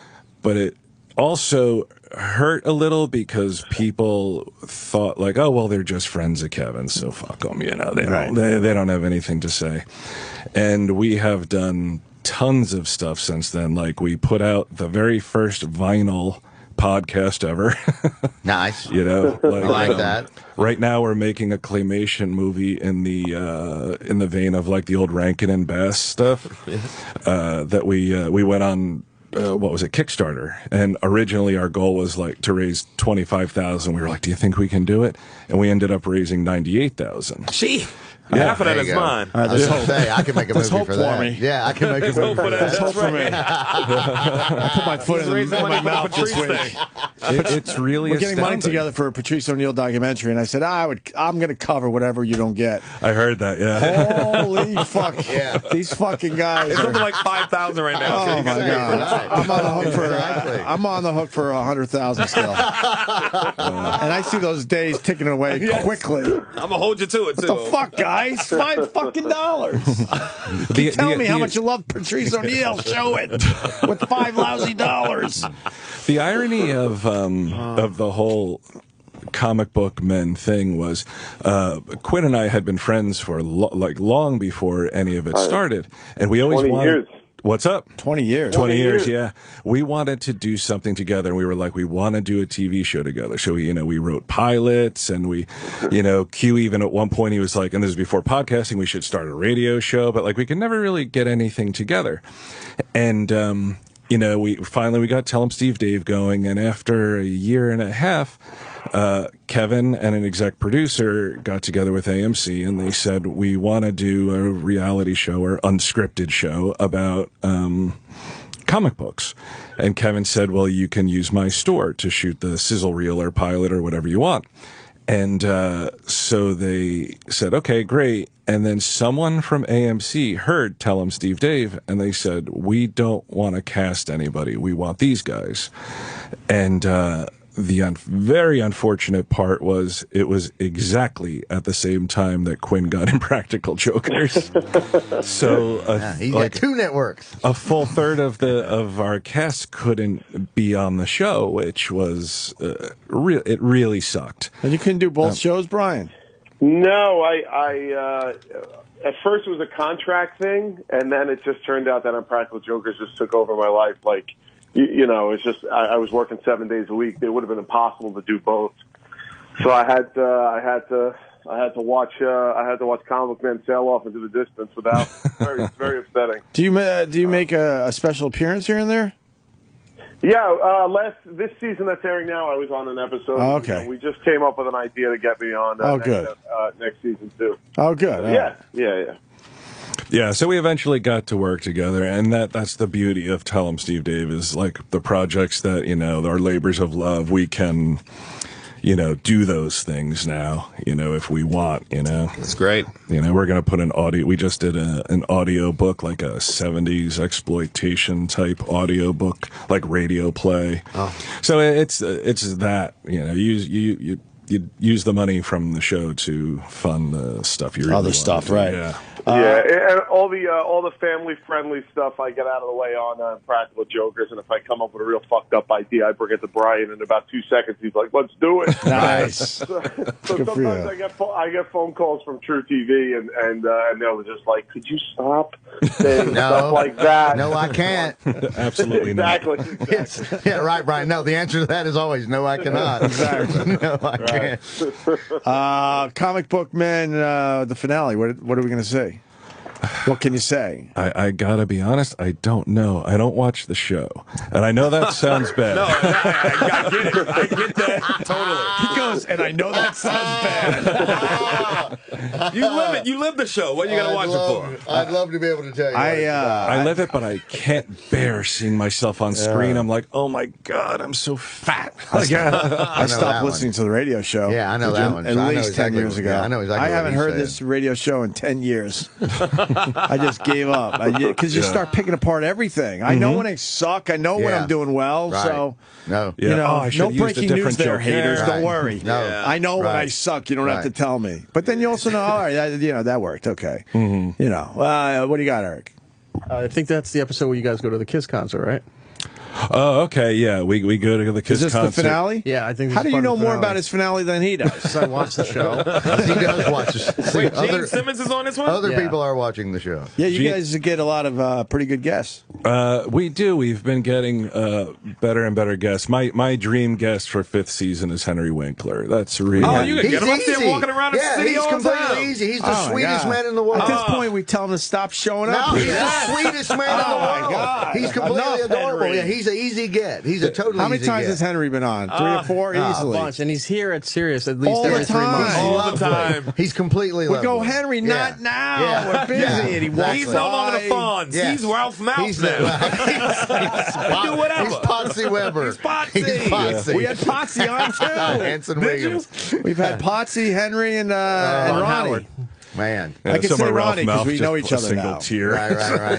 Speaker 21: But it also hurt a little because people thought like, oh, well, they're just friends of Kevin, so fuck them, they don't have anything to say. And we have done tons of stuff since then. Like we put out the very first vinyl podcast ever.
Speaker 3: Nice.
Speaker 21: I like
Speaker 3: that.
Speaker 21: Right now we're making a claymation movie in the vein of like the old Rankin and Bass stuff that we went on. What was it, Kickstarter? And originally our goal was like to raise $25,000. We were like, do you think we can do it? And we ended up raising $98,000.
Speaker 2: See? Half of that is mine.
Speaker 3: I can make a movie for that.
Speaker 1: Me.
Speaker 3: Yeah, I can make a movie for that.
Speaker 1: There's hope for me. I put my foot in my mouth this week.
Speaker 21: It's really
Speaker 1: We're getting money together for a Patrice O'Neill documentary, and I said, I'm going to cover whatever you don't get.
Speaker 21: I heard that, yeah.
Speaker 1: Holy fuck. Yeah. These fucking guys.
Speaker 2: It's something like 5,000 right now.
Speaker 1: Oh, my God. I'm on the hook for 100,000 still. And I see those days ticking away quickly.
Speaker 2: I'm going to hold you to it, too.
Speaker 1: What the fuck, guys? $5 fucking. Tell me how much you love Patrice O'Neill. Show it with $5 lousy.
Speaker 21: The irony of the whole comic book men thing was Quinn and I had been friends for long before any of it started, and we always
Speaker 11: 20
Speaker 21: wanted.
Speaker 11: years.
Speaker 21: What's up?
Speaker 1: 20 years.
Speaker 21: 20 years, yeah. We wanted to do something together, and we were like, we want to do a TV show together. So, we wrote pilots, and we, Q even at one point, he was like, and this is before podcasting, we should start a radio show, but we could never really get anything together. And, we got Tell 'em Steve Dave going, and after a year and a half, Kevin and an exec producer got together with AMC, and they said, we want to do a reality show or unscripted show about comic books. And Kevin said, well, you can use my store to shoot the sizzle reel or pilot or whatever you want. And so they said, okay, great. And then someone from AMC heard Tell 'em Steve Dave, and they said, we don't want to cast anybody. We want these guys. And the very unfortunate part was it was exactly at the same time that Quinn got Impractical Jokers. So
Speaker 3: he's got two networks.
Speaker 21: A full third of our cast couldn't be on the show, which was it really sucked.
Speaker 1: And you couldn't do both shows, Brian?
Speaker 11: No, I at first it was a contract thing, and then it just turned out that Impractical Jokers just took over my life. It's just I was working 7 days a week. It would have been impossible to do both. So I had to watch comic men sail off into the distance without. It's very upsetting.
Speaker 1: Do you make a special appearance here and there?
Speaker 11: Yeah, this season that's airing now, I was on an episode.
Speaker 1: Oh, okay.
Speaker 11: We just came up with an idea to get me on. Next season too.
Speaker 1: Oh, good.
Speaker 11: Yeah.
Speaker 21: Yeah, so we eventually got to work together, and that's the beauty of Tell 'em Steve Dave is the projects that, our labors of love, we can do those things now, if we want,
Speaker 2: That's great.
Speaker 21: We're going to put an audio. We just did an audio book, like a 70s exploitation type audio book, like radio play.
Speaker 2: Oh.
Speaker 21: So it's that, you use the money from the show to fund the stuff you really
Speaker 1: Other
Speaker 21: want
Speaker 1: stuff,
Speaker 21: to do.
Speaker 1: right.
Speaker 21: Yeah.
Speaker 11: And all the family friendly stuff I get out of the way on Practical Jokers, and if I come up with a real fucked up idea, I bring it to Brian. In about 2 seconds, he's like, "Let's do it."
Speaker 1: Nice.
Speaker 11: So
Speaker 1: Good for
Speaker 11: sometimes
Speaker 1: you.
Speaker 11: I get phone calls from True TV, and they'll just like, "Could you stop saying stuff like that?"
Speaker 3: No, I can't.
Speaker 21: Absolutely not.
Speaker 11: Exactly.
Speaker 3: Yeah, right, Brian. No, the answer to that is always no, I cannot.
Speaker 1: Exactly.
Speaker 3: No, I can't.
Speaker 1: Comic Book Man, the finale. What are we going to say? What can you say?
Speaker 21: I gotta be honest, I don't know. I don't watch the show. And I know that sounds bad.
Speaker 2: No, I get it. I get that totally.
Speaker 1: He goes, and I know that sounds bad.
Speaker 2: You live the show. What are you going to watch it for?
Speaker 3: I'd love to be able to tell you.
Speaker 21: I live it, but I can't bear seeing myself on screen. I'm like, oh my God, I'm so fat.
Speaker 1: I stopped listening to the radio show.
Speaker 3: Yeah, I know that one.
Speaker 1: At
Speaker 3: So I know
Speaker 1: least 10
Speaker 3: exactly
Speaker 1: years
Speaker 3: what-
Speaker 1: ago.
Speaker 3: yeah, I know exactly
Speaker 1: I
Speaker 3: what
Speaker 1: haven't
Speaker 3: he's
Speaker 1: heard
Speaker 3: saying.
Speaker 1: this radio show in 10 years. I just gave up. Because you start picking apart everything. I know when I suck. I know when I'm doing well.
Speaker 3: Right.
Speaker 1: So,
Speaker 3: No.
Speaker 1: you know,
Speaker 21: I should
Speaker 1: no
Speaker 21: have used a
Speaker 1: breaking news
Speaker 21: different
Speaker 1: there,
Speaker 21: joke.
Speaker 1: haters.
Speaker 21: Yeah.
Speaker 1: Don't worry.
Speaker 3: No.
Speaker 2: Yeah.
Speaker 1: I know when I
Speaker 3: Right.
Speaker 1: suck. You don't have to
Speaker 3: Right.
Speaker 1: tell me. But then you also know, all right, that worked. Okay. What do you got, Eric?
Speaker 20: I think that's the episode where you guys go to the Kiss concert, right?
Speaker 21: Oh, okay, yeah. We go to the Kiss
Speaker 1: Is this
Speaker 21: concert.
Speaker 1: the finale?
Speaker 20: Yeah, I think.
Speaker 1: How do you know more
Speaker 20: finale.
Speaker 1: about his finale than he does?
Speaker 20: I watched the show.
Speaker 3: He does watch this.
Speaker 2: Wait, Gene Simmons is on this one?
Speaker 3: Other
Speaker 20: Yeah.
Speaker 3: people are watching the show.
Speaker 1: Yeah, you guys get a lot of pretty good guests.
Speaker 21: We do. We've been getting better and better guests. My dream guest for 5th season is Henry Winkler. That's really.
Speaker 2: Oh, you can
Speaker 3: He's
Speaker 2: get him up there
Speaker 3: easy.
Speaker 2: walking around the
Speaker 3: Yeah,
Speaker 2: city
Speaker 3: he's
Speaker 2: all the
Speaker 3: completely
Speaker 2: time.
Speaker 3: easy. He's the
Speaker 1: Oh, my
Speaker 3: sweetest
Speaker 1: God.
Speaker 3: man in the world.
Speaker 1: At this point, we tell him to stop showing up.
Speaker 3: No, he's the sweetest man in the
Speaker 1: Oh,
Speaker 3: world.
Speaker 1: my God.
Speaker 3: He's completely
Speaker 1: Enough,
Speaker 3: adorable.
Speaker 1: Henry.
Speaker 3: Yeah, he's an easy get. He's a totally
Speaker 1: How many
Speaker 3: easy
Speaker 1: times
Speaker 3: get.
Speaker 1: has Henry been on? 3 or 4
Speaker 20: A
Speaker 1: easily.
Speaker 20: bunch, and he's here at Sirius at least
Speaker 1: All
Speaker 20: every
Speaker 1: the
Speaker 20: 3 months.
Speaker 1: time.
Speaker 2: All the
Speaker 3: lovely.
Speaker 2: time.
Speaker 3: He's completely
Speaker 1: We
Speaker 3: lovely.
Speaker 1: go, Henry,
Speaker 3: Yeah.
Speaker 1: not now.
Speaker 3: Yeah.
Speaker 1: We're busy.
Speaker 3: Yeah.
Speaker 1: And he walks
Speaker 2: He's no longer the
Speaker 1: by.
Speaker 2: Fonz.
Speaker 3: Yes.
Speaker 2: He's Ralph Mouth
Speaker 3: He's
Speaker 2: now.
Speaker 3: do
Speaker 2: whatever.
Speaker 3: He's Potsy Weber.
Speaker 2: He's Potsy.
Speaker 3: He's Potsy.
Speaker 1: We had Potsy on, too.
Speaker 3: Hanson
Speaker 2: Did you?
Speaker 3: Williams.
Speaker 1: We've had Potsy, Henry, and Ronnie.
Speaker 20: Howard.
Speaker 3: Man.
Speaker 1: I can
Speaker 21: so
Speaker 1: say
Speaker 21: my Ralph
Speaker 1: Ronnie because
Speaker 21: Mouth
Speaker 1: we know
Speaker 21: just
Speaker 1: each
Speaker 21: a
Speaker 1: other
Speaker 21: single
Speaker 1: now.
Speaker 21: tear.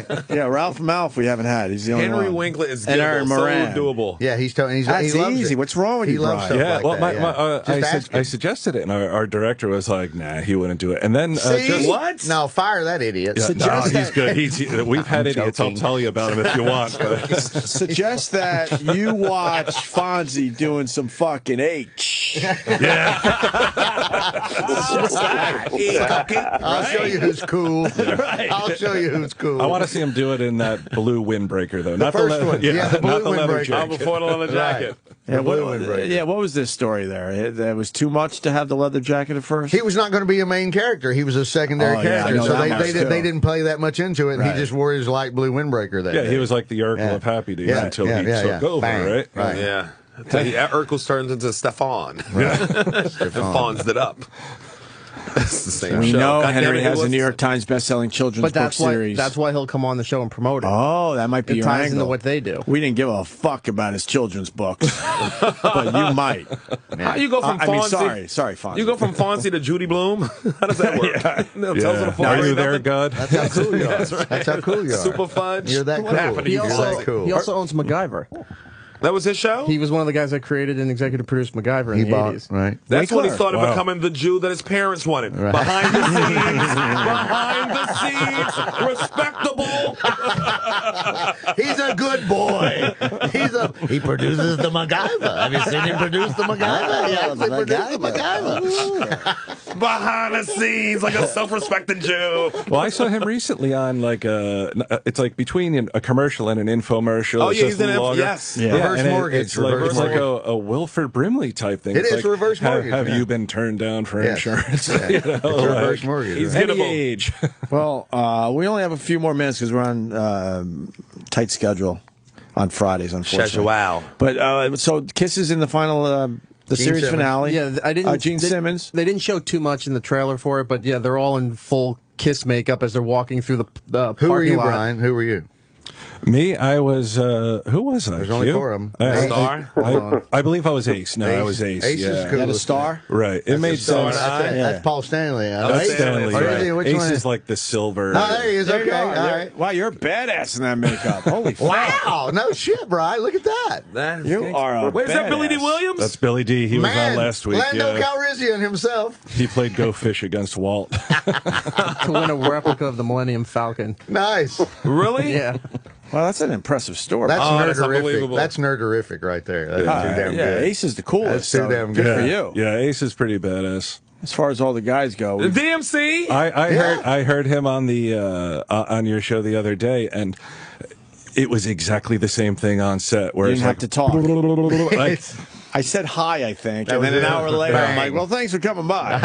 Speaker 3: Right.
Speaker 1: Yeah, Ralph Mouth we haven't had. He's the only
Speaker 2: Henry
Speaker 1: one.
Speaker 2: Winkler is
Speaker 1: And Aaron
Speaker 2: doable, so
Speaker 1: Moran.
Speaker 2: doable.
Speaker 3: Yeah, he's
Speaker 1: That's
Speaker 3: he loves
Speaker 1: easy.
Speaker 3: it.
Speaker 1: What's wrong with
Speaker 3: he
Speaker 1: you,
Speaker 3: loves
Speaker 1: Brian?
Speaker 3: stuff
Speaker 21: Yeah,
Speaker 3: like
Speaker 21: well,
Speaker 3: that. Just ask
Speaker 21: I
Speaker 3: him.
Speaker 21: suggested it, and our director was like, "Nah, he wouldn't do it." And then
Speaker 3: See?
Speaker 21: just
Speaker 2: What?
Speaker 3: No, fire that idiot.
Speaker 21: Yeah, no, he's good. We've had
Speaker 3: I'm
Speaker 21: idiots. I'll
Speaker 3: joking.
Speaker 21: tell you about him if you want. But
Speaker 1: Suggest that you watch Fonzie doing some fucking H.
Speaker 3: I'll show you who's cool. I'll show you who's cool.
Speaker 21: I want to see him do it in that blue windbreaker, though. Not
Speaker 3: first
Speaker 21: the
Speaker 3: one. Yeah, the blue
Speaker 21: not the leather
Speaker 3: windbreaker.
Speaker 21: jacket.
Speaker 2: Before the leather jacket.
Speaker 1: Yeah,
Speaker 3: blue
Speaker 1: what,
Speaker 3: windbreaker.
Speaker 1: what was this story there? It was too much to have the leather jacket at first?
Speaker 3: He was not going to be a main character. He was a secondary
Speaker 1: Oh, yeah, I
Speaker 3: character.
Speaker 1: know
Speaker 3: So
Speaker 1: that much, too.
Speaker 3: they didn't play that much into it. And
Speaker 1: Right.
Speaker 3: he just wore his light blue windbreaker that
Speaker 21: Yeah,
Speaker 3: day.
Speaker 21: he was like the Urkel
Speaker 3: Yeah.
Speaker 21: of Happy Days
Speaker 3: Yeah,
Speaker 21: until
Speaker 3: yeah,
Speaker 21: he
Speaker 3: yeah,
Speaker 21: took
Speaker 3: yeah.
Speaker 21: over,
Speaker 3: Bang.
Speaker 21: right?
Speaker 3: Right.
Speaker 2: Yeah. Urkel's turned into Stefan. And Fonzed it up. It's the same
Speaker 1: We
Speaker 2: show.
Speaker 1: know
Speaker 2: God damn
Speaker 1: Henry
Speaker 2: it,
Speaker 1: has
Speaker 2: it
Speaker 1: a
Speaker 2: was-
Speaker 1: New York Times best-selling children's
Speaker 20: But
Speaker 1: book series.
Speaker 20: that's why he'll come on the show and promote it.
Speaker 1: Oh, that might be
Speaker 20: It
Speaker 1: your
Speaker 20: ties
Speaker 1: angle.
Speaker 20: into what they do.
Speaker 1: We didn't give a fuck about his children's books, but you might.
Speaker 2: How you go from
Speaker 1: I mean,
Speaker 2: Fonzie?
Speaker 1: sorry, Fonzie.
Speaker 2: You go from Fonzie to Judy Bloom? How does that work? No, tell us on the phone.
Speaker 21: Are you
Speaker 2: Nothing.
Speaker 21: there, God?
Speaker 3: That's how cool you are. That's how cool you are.
Speaker 2: Super Fudge.
Speaker 3: You're that
Speaker 2: What
Speaker 3: cool.
Speaker 2: happened to
Speaker 20: He
Speaker 2: you?
Speaker 3: You're
Speaker 20: also,
Speaker 3: that cool.
Speaker 20: he also owns MacGyver.
Speaker 2: That was his show?
Speaker 20: He was one of the guys that created and executive produced MacGyver in
Speaker 3: He
Speaker 20: the
Speaker 3: bought,
Speaker 20: 80s.
Speaker 3: right?
Speaker 2: That's when he
Speaker 1: Winkler.
Speaker 2: started
Speaker 21: Wow.
Speaker 2: becoming the Jew that his parents wanted.
Speaker 3: Right.
Speaker 2: Behind the scenes, respectable.
Speaker 3: He's a good boy. He produces the MacGyver. Have you seen him produce the MacGyver? He actually produced the MacGyver.
Speaker 2: Behind the scenes, like a self-respecting Jew.
Speaker 21: Well, I saw him recently on like it's like between a commercial and an infomercial.
Speaker 2: Oh,
Speaker 21: It's
Speaker 2: yeah,
Speaker 21: just
Speaker 2: he's in it.
Speaker 21: longer.
Speaker 2: Yes.
Speaker 1: Yeah.
Speaker 3: Reverse
Speaker 21: and
Speaker 3: mortgage.
Speaker 21: It's like,
Speaker 3: Reverse
Speaker 21: it's like
Speaker 3: mortgage.
Speaker 21: a Wilford Brimley type thing.
Speaker 3: It
Speaker 21: It's
Speaker 3: is
Speaker 21: like,
Speaker 3: reverse mortgage,
Speaker 21: Have
Speaker 3: yeah.
Speaker 21: you been turned down for
Speaker 3: Yes.
Speaker 21: insurance?
Speaker 3: Yeah.
Speaker 21: You know,
Speaker 3: It's reverse
Speaker 21: like,
Speaker 3: mortgage.
Speaker 2: He's
Speaker 3: right?
Speaker 21: any
Speaker 2: hittable.
Speaker 21: age.
Speaker 1: Well, we only have a few more minutes because we're on tight schedule on Fridays, unfortunately.
Speaker 2: Wow.
Speaker 1: But so Kiss is in the final, the
Speaker 3: Gene
Speaker 1: series
Speaker 3: Simmons.
Speaker 1: finale.
Speaker 20: Yeah, I didn't.
Speaker 1: Gene Simmons.
Speaker 20: They didn't show too much in the trailer for it, but yeah, they're all in full Kiss makeup as they're walking through the
Speaker 3: Who
Speaker 20: parking
Speaker 3: were you,
Speaker 20: lot.
Speaker 3: Brian? Who were you?
Speaker 21: Me, I was, who was I?
Speaker 3: There's only
Speaker 21: You?
Speaker 3: 4 of them.
Speaker 2: Star?
Speaker 21: I believe I was Ace. No, I was Ace.
Speaker 3: Ace
Speaker 21: yeah.
Speaker 3: is cool.
Speaker 1: You had a star?
Speaker 21: Right. It made sense.
Speaker 3: That's Paul Stanley.
Speaker 21: That's Stanley.
Speaker 3: Or
Speaker 21: Right.
Speaker 3: is he? Which
Speaker 21: Ace
Speaker 3: one?
Speaker 21: is like the silver.
Speaker 3: Oh, there he is.
Speaker 1: There you
Speaker 3: Okay.
Speaker 1: are.
Speaker 3: All right.
Speaker 1: Wow, you're a badass in that makeup. Holy fuck.
Speaker 3: Wow. No shit, Brian. Look at that.
Speaker 1: You are a
Speaker 2: Wait, is that Billy D.
Speaker 1: badass.
Speaker 2: Williams?
Speaker 21: That's Billy D. He was
Speaker 3: Man,
Speaker 21: on last week.
Speaker 3: Lando
Speaker 21: Yeah.
Speaker 3: Calrissian himself.
Speaker 21: He played Go Fish against Walt.
Speaker 20: To win a replica of the Millennium Falcon.
Speaker 3: Nice.
Speaker 2: Really?
Speaker 20: Yeah.
Speaker 1: Well, that's an impressive story.
Speaker 3: That's
Speaker 2: that's
Speaker 3: nerderific.
Speaker 2: unbelievable.
Speaker 3: That's nerderific right there. That's too damn
Speaker 1: yeah,
Speaker 3: good.
Speaker 1: Ace is the coolest.
Speaker 3: That's too
Speaker 1: so
Speaker 3: damn
Speaker 1: good
Speaker 3: good.
Speaker 1: for you.
Speaker 21: Yeah, Ace is pretty badass.
Speaker 1: As far as all the guys go,
Speaker 2: The DMC?
Speaker 21: I heard him on the on your show the other day, and it was exactly the same thing on set. Where
Speaker 1: you
Speaker 21: it's
Speaker 1: didn't
Speaker 21: like,
Speaker 1: have to talk.
Speaker 21: like,
Speaker 1: I said hi, I think,
Speaker 3: That
Speaker 1: and then
Speaker 3: was
Speaker 1: an
Speaker 3: it.
Speaker 1: hour later, I'm
Speaker 3: Bang.
Speaker 1: like, well, thanks for coming by.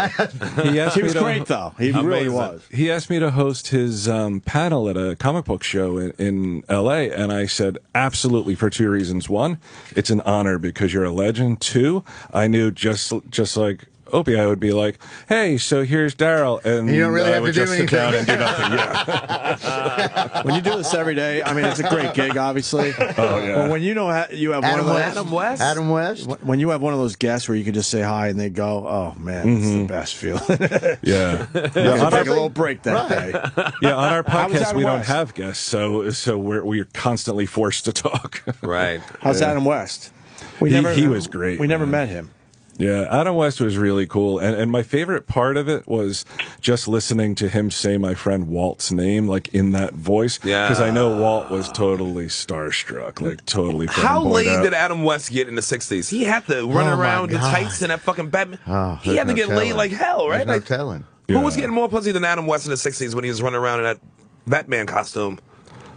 Speaker 21: he asked
Speaker 1: He
Speaker 21: me
Speaker 1: was
Speaker 21: to-
Speaker 1: great, though. He really
Speaker 2: Amazing.
Speaker 1: was.
Speaker 21: He asked me to host his panel at a comic book show in L.A., and I said absolutely for 2 reasons. One, it's an honor because you're a legend. 2, I knew just like Opie, I would be like, hey, so here's Daryl, and
Speaker 3: You don't really
Speaker 21: I
Speaker 3: have
Speaker 21: would
Speaker 3: to do
Speaker 21: just sit down and
Speaker 3: anything.
Speaker 21: do nothing. Yeah.
Speaker 1: When you do this every day, I mean, it's a great gig, obviously.
Speaker 21: Oh yeah.
Speaker 1: But when you know you have one of those,
Speaker 3: Adam West.
Speaker 1: when you have one of those guests where you can just say hi and they go, oh man, it's the best feeling.
Speaker 21: Yeah.
Speaker 1: You can take a little break that day.
Speaker 21: Yeah, on our
Speaker 1: How was
Speaker 21: podcast
Speaker 1: Adam
Speaker 21: we don't
Speaker 1: West?
Speaker 21: have guests, so we're constantly forced to talk.
Speaker 2: Right.
Speaker 1: How's Adam West?
Speaker 21: He was great.
Speaker 1: We never
Speaker 21: man.
Speaker 1: met him.
Speaker 21: Yeah, Adam West was really cool, and my favorite part of it was just listening to him say my friend Walt's name, like in that voice.
Speaker 2: Yeah.
Speaker 21: Because I know Walt was totally starstruck, like totally.
Speaker 2: How
Speaker 21: fucking bored
Speaker 2: laid
Speaker 21: out.
Speaker 2: did Adam West get in the 60s? He had to run
Speaker 3: Oh, my
Speaker 2: around with
Speaker 3: God.
Speaker 2: tights and that fucking Batman.
Speaker 3: Oh,
Speaker 2: He had to
Speaker 3: there's
Speaker 2: get
Speaker 3: no
Speaker 2: laid
Speaker 3: telling.
Speaker 2: like hell, right?
Speaker 3: There's no
Speaker 2: Like,
Speaker 3: telling.
Speaker 2: who was
Speaker 21: Yeah.
Speaker 2: getting more pussy than Adam West in the 60s when he was running around in that Batman costume?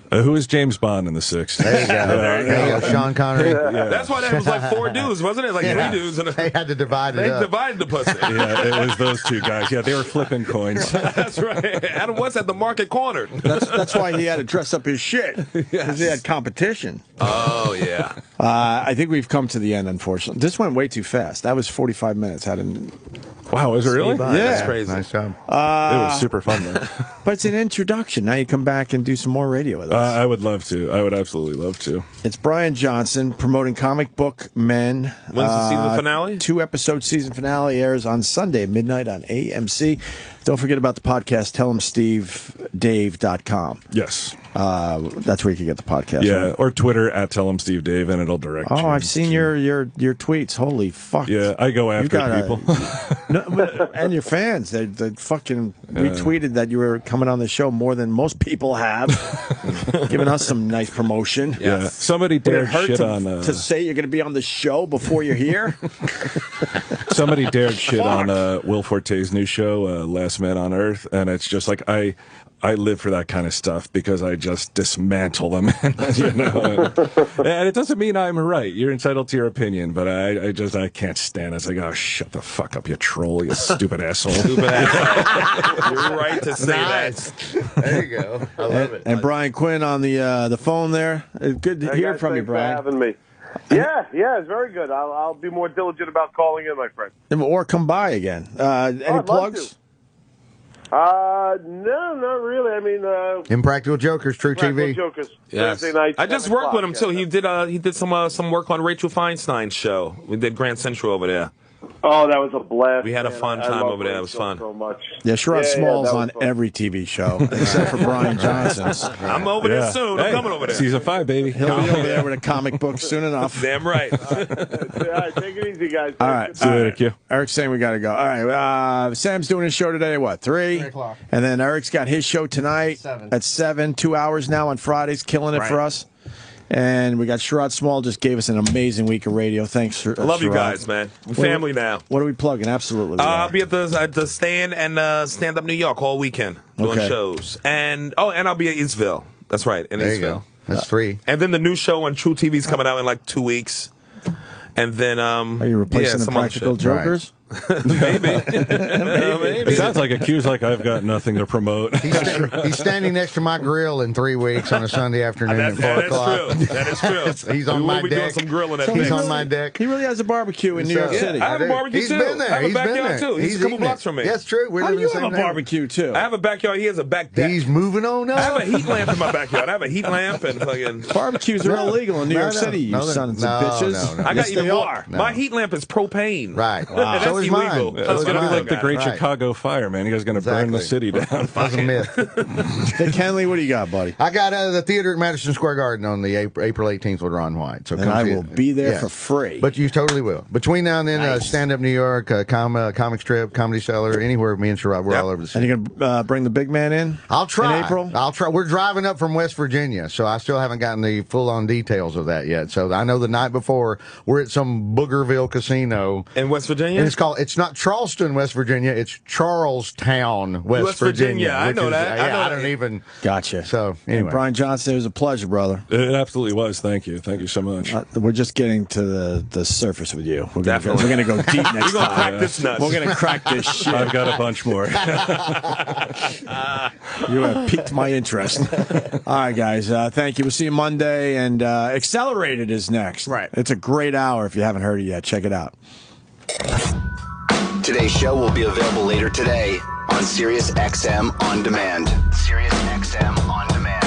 Speaker 21: Who was James Bond in the 60s?
Speaker 3: There you go. There you go. Sean Connery.
Speaker 21: Yeah.
Speaker 2: That's why there was like 4 dudes, wasn't it? Like 3 dudes. And
Speaker 3: They had to divide it
Speaker 2: they
Speaker 3: up.
Speaker 2: divided the pussy.
Speaker 21: Yeah, it was those 2 guys. Yeah, they were flipping coins.
Speaker 2: That's right. Adam West had the market cornered.
Speaker 1: That's why he had to dress up his shit, because he had competition.
Speaker 2: Oh, yeah.
Speaker 1: I think we've come to the end, unfortunately. This went way too fast. That was 45 minutes.
Speaker 21: Wow, was it really?
Speaker 1: Yeah.
Speaker 2: That's crazy.
Speaker 3: Nice job.
Speaker 21: It was super fun, though.
Speaker 1: But it's an introduction. Now you come back and do some more radio with us.
Speaker 21: I would love to. I would absolutely love to.
Speaker 1: It's Brian Johnson promoting Comic Book Men.
Speaker 2: When's the season finale?
Speaker 1: 2-episode season finale airs on Sunday, midnight on AMC. Don't forget about the podcast, tellemstevedave.com.
Speaker 21: Yes.
Speaker 1: That's where you can get the podcast.
Speaker 21: Yeah,
Speaker 1: right?
Speaker 21: or Twitter at @TellHimSteveDave, and it'll direct you.
Speaker 1: Oh, I've seen your tweets. Holy fuck.
Speaker 21: Yeah, I go
Speaker 1: You
Speaker 21: after
Speaker 1: gotta-
Speaker 21: people.
Speaker 1: No, and your fans, they fucking retweeted that you were coming on the show more than most people have, giving us some nice promotion.
Speaker 21: Yeah, somebody
Speaker 1: Would it
Speaker 21: dared
Speaker 1: hurt
Speaker 21: shit
Speaker 1: to,
Speaker 21: on.
Speaker 1: to say you're going to be on the show before you're here?
Speaker 21: Somebody dared shit on Will Forte's new show, Last Man on Earth, and it's just like I live for that kind of stuff because I just dismantle them, you know. And it doesn't mean I'm right. You're entitled to your opinion, but I can't stand it. It's like, oh, shut the fuck up, you troll, you stupid asshole.
Speaker 2: Stupid asshole. You're right to say
Speaker 3: Nice.
Speaker 2: that.
Speaker 3: There you go. I love it.
Speaker 1: And Brian Quinn on the phone there. Good to
Speaker 11: Hey,
Speaker 1: hear
Speaker 11: guys,
Speaker 1: from you,
Speaker 11: thanks for
Speaker 1: Brian.
Speaker 11: having me. Yeah, it's very good. I'll be more diligent about calling in, my friend.
Speaker 1: Or come by again. Any
Speaker 11: I'd love
Speaker 1: plugs?
Speaker 11: No, not really. I mean,
Speaker 3: Impractical Jokers, True
Speaker 11: Practical
Speaker 3: TV.
Speaker 11: Jokers.
Speaker 2: Yes.
Speaker 11: Thursday night.
Speaker 2: I just
Speaker 11: 7
Speaker 2: worked with him
Speaker 11: o'clock.
Speaker 2: too. He did some work on Rachel Feinstein's show. We did Grand Central over there.
Speaker 11: Oh, that was a blast.
Speaker 2: We had a
Speaker 11: man.
Speaker 2: fun
Speaker 11: I
Speaker 2: time
Speaker 11: love
Speaker 2: over there. It was
Speaker 11: Rachel
Speaker 2: fun.
Speaker 11: So much.
Speaker 1: Yeah, Sherrod Small's
Speaker 11: that was
Speaker 1: on
Speaker 11: fun.
Speaker 1: every TV show except for Brian Johnson's.
Speaker 2: I'm over there soon. I'm coming over there.
Speaker 21: Season 5, baby.
Speaker 1: He'll be over there with a comic book soon enough.
Speaker 2: Damn right.
Speaker 11: All right, take it easy, guys.
Speaker 1: All right.
Speaker 21: See you later, Q.
Speaker 1: Eric's saying we got to go. All right. Sam's doing his show today at what, 3?
Speaker 20: 3 o'clock.
Speaker 1: And then Eric's got his show tonight
Speaker 20: 7.
Speaker 1: at 7, 2 hours now on Fridays, killing it for us. And we got Sherrod Small, just gave us an amazing week of radio. Thanks,
Speaker 2: I love you
Speaker 1: Sherrod.
Speaker 2: guys, man. We're family now.
Speaker 1: What are we plugging? Absolutely.
Speaker 2: I'll be at the Stand and Stand Up New York all weekend doing shows. And I'll be at Eastville. That's right, in
Speaker 3: There you
Speaker 2: Eastville.
Speaker 3: go. That's 3.
Speaker 2: And then the new show on True TV is coming out in like 2 weeks. And then
Speaker 1: Are you replacing the
Speaker 2: some other
Speaker 1: Practical
Speaker 2: shit.
Speaker 1: Jokers?
Speaker 21: Maybe. It sounds like accused like I've got nothing to promote.
Speaker 3: He's standing next to my grill in 3 weeks on a Sunday afternoon at 4 o'clock.
Speaker 2: That is true.
Speaker 3: He's on my
Speaker 2: We'll be
Speaker 3: deck.
Speaker 2: doing some grilling at
Speaker 3: He's
Speaker 2: next.
Speaker 3: on my deck.
Speaker 20: He really has a barbecue in New York City.
Speaker 2: I have a barbecue
Speaker 3: He's
Speaker 2: too.
Speaker 3: been there.
Speaker 2: I have
Speaker 3: He's
Speaker 2: a
Speaker 3: been
Speaker 2: backyard
Speaker 3: there.
Speaker 2: too. He's a couple blocks from me.
Speaker 3: That's true. We're
Speaker 20: How
Speaker 3: living
Speaker 20: do you
Speaker 3: the same
Speaker 20: have a
Speaker 3: neighborhood.
Speaker 20: barbecue too?
Speaker 2: I have a backyard. He has a back deck.
Speaker 3: He's moving on up.
Speaker 2: I have a heat lamp in my backyard. I have a heat lamp and fucking
Speaker 20: barbecues are illegal in New York City. You sons of bitches.
Speaker 2: I got
Speaker 20: Yes,
Speaker 2: even
Speaker 20: they
Speaker 2: more.
Speaker 20: are.
Speaker 2: My heat lamp is propane.
Speaker 3: Right.
Speaker 2: That's
Speaker 3: So is mine.
Speaker 2: illegal.
Speaker 21: It's going to be like the Great
Speaker 3: Right.
Speaker 21: Chicago Fire, man. You guys going to burn the city down.
Speaker 3: That's a myth.
Speaker 1: Hey, Kenley, what do you got, buddy?
Speaker 3: I got the theater at Madison Square Garden on the April 18th with Ron White. So
Speaker 1: And
Speaker 3: come
Speaker 1: I
Speaker 3: see
Speaker 1: will
Speaker 3: it.
Speaker 1: be there
Speaker 3: Yes.
Speaker 1: for free.
Speaker 3: But you totally will. Between now and then,
Speaker 1: Nice.
Speaker 3: Stand Up New York, Comic Strip, Comedy Cellar, anywhere me and Sherrod, we're all over the city.
Speaker 1: And you're going to bring the big man in?
Speaker 3: I'll try.
Speaker 1: In April?
Speaker 3: I'll try. We're driving up from West Virginia, so I still haven't gotten the full-on details of that yet. So I know the night before we're at some Boogerville casino
Speaker 2: in West Virginia.
Speaker 3: And it's not Charleston, West Virginia. It's Charlestown, West Virginia.
Speaker 2: I know that.
Speaker 3: I don't even.
Speaker 1: Gotcha.
Speaker 3: So anyway,
Speaker 1: And Brian Johnson, it was a pleasure, brother.
Speaker 21: It absolutely was. Thank you. Thank you so much.
Speaker 1: We're just getting to the surface with you. We're gonna
Speaker 21: Definitely.
Speaker 1: we're going to go deep next
Speaker 21: We're gonna
Speaker 1: time.
Speaker 21: crack this nut.
Speaker 1: We're going to crack this shit.
Speaker 21: I've got a bunch more.
Speaker 1: You have piqued my interest. All right, guys. Thank you. We'll see you Monday. And Accelerated is next. Right. It's a great hour. If you haven't heard it yet, check it out.
Speaker 9: Today's show will be available later today on SiriusXM On Demand. SiriusXM On Demand.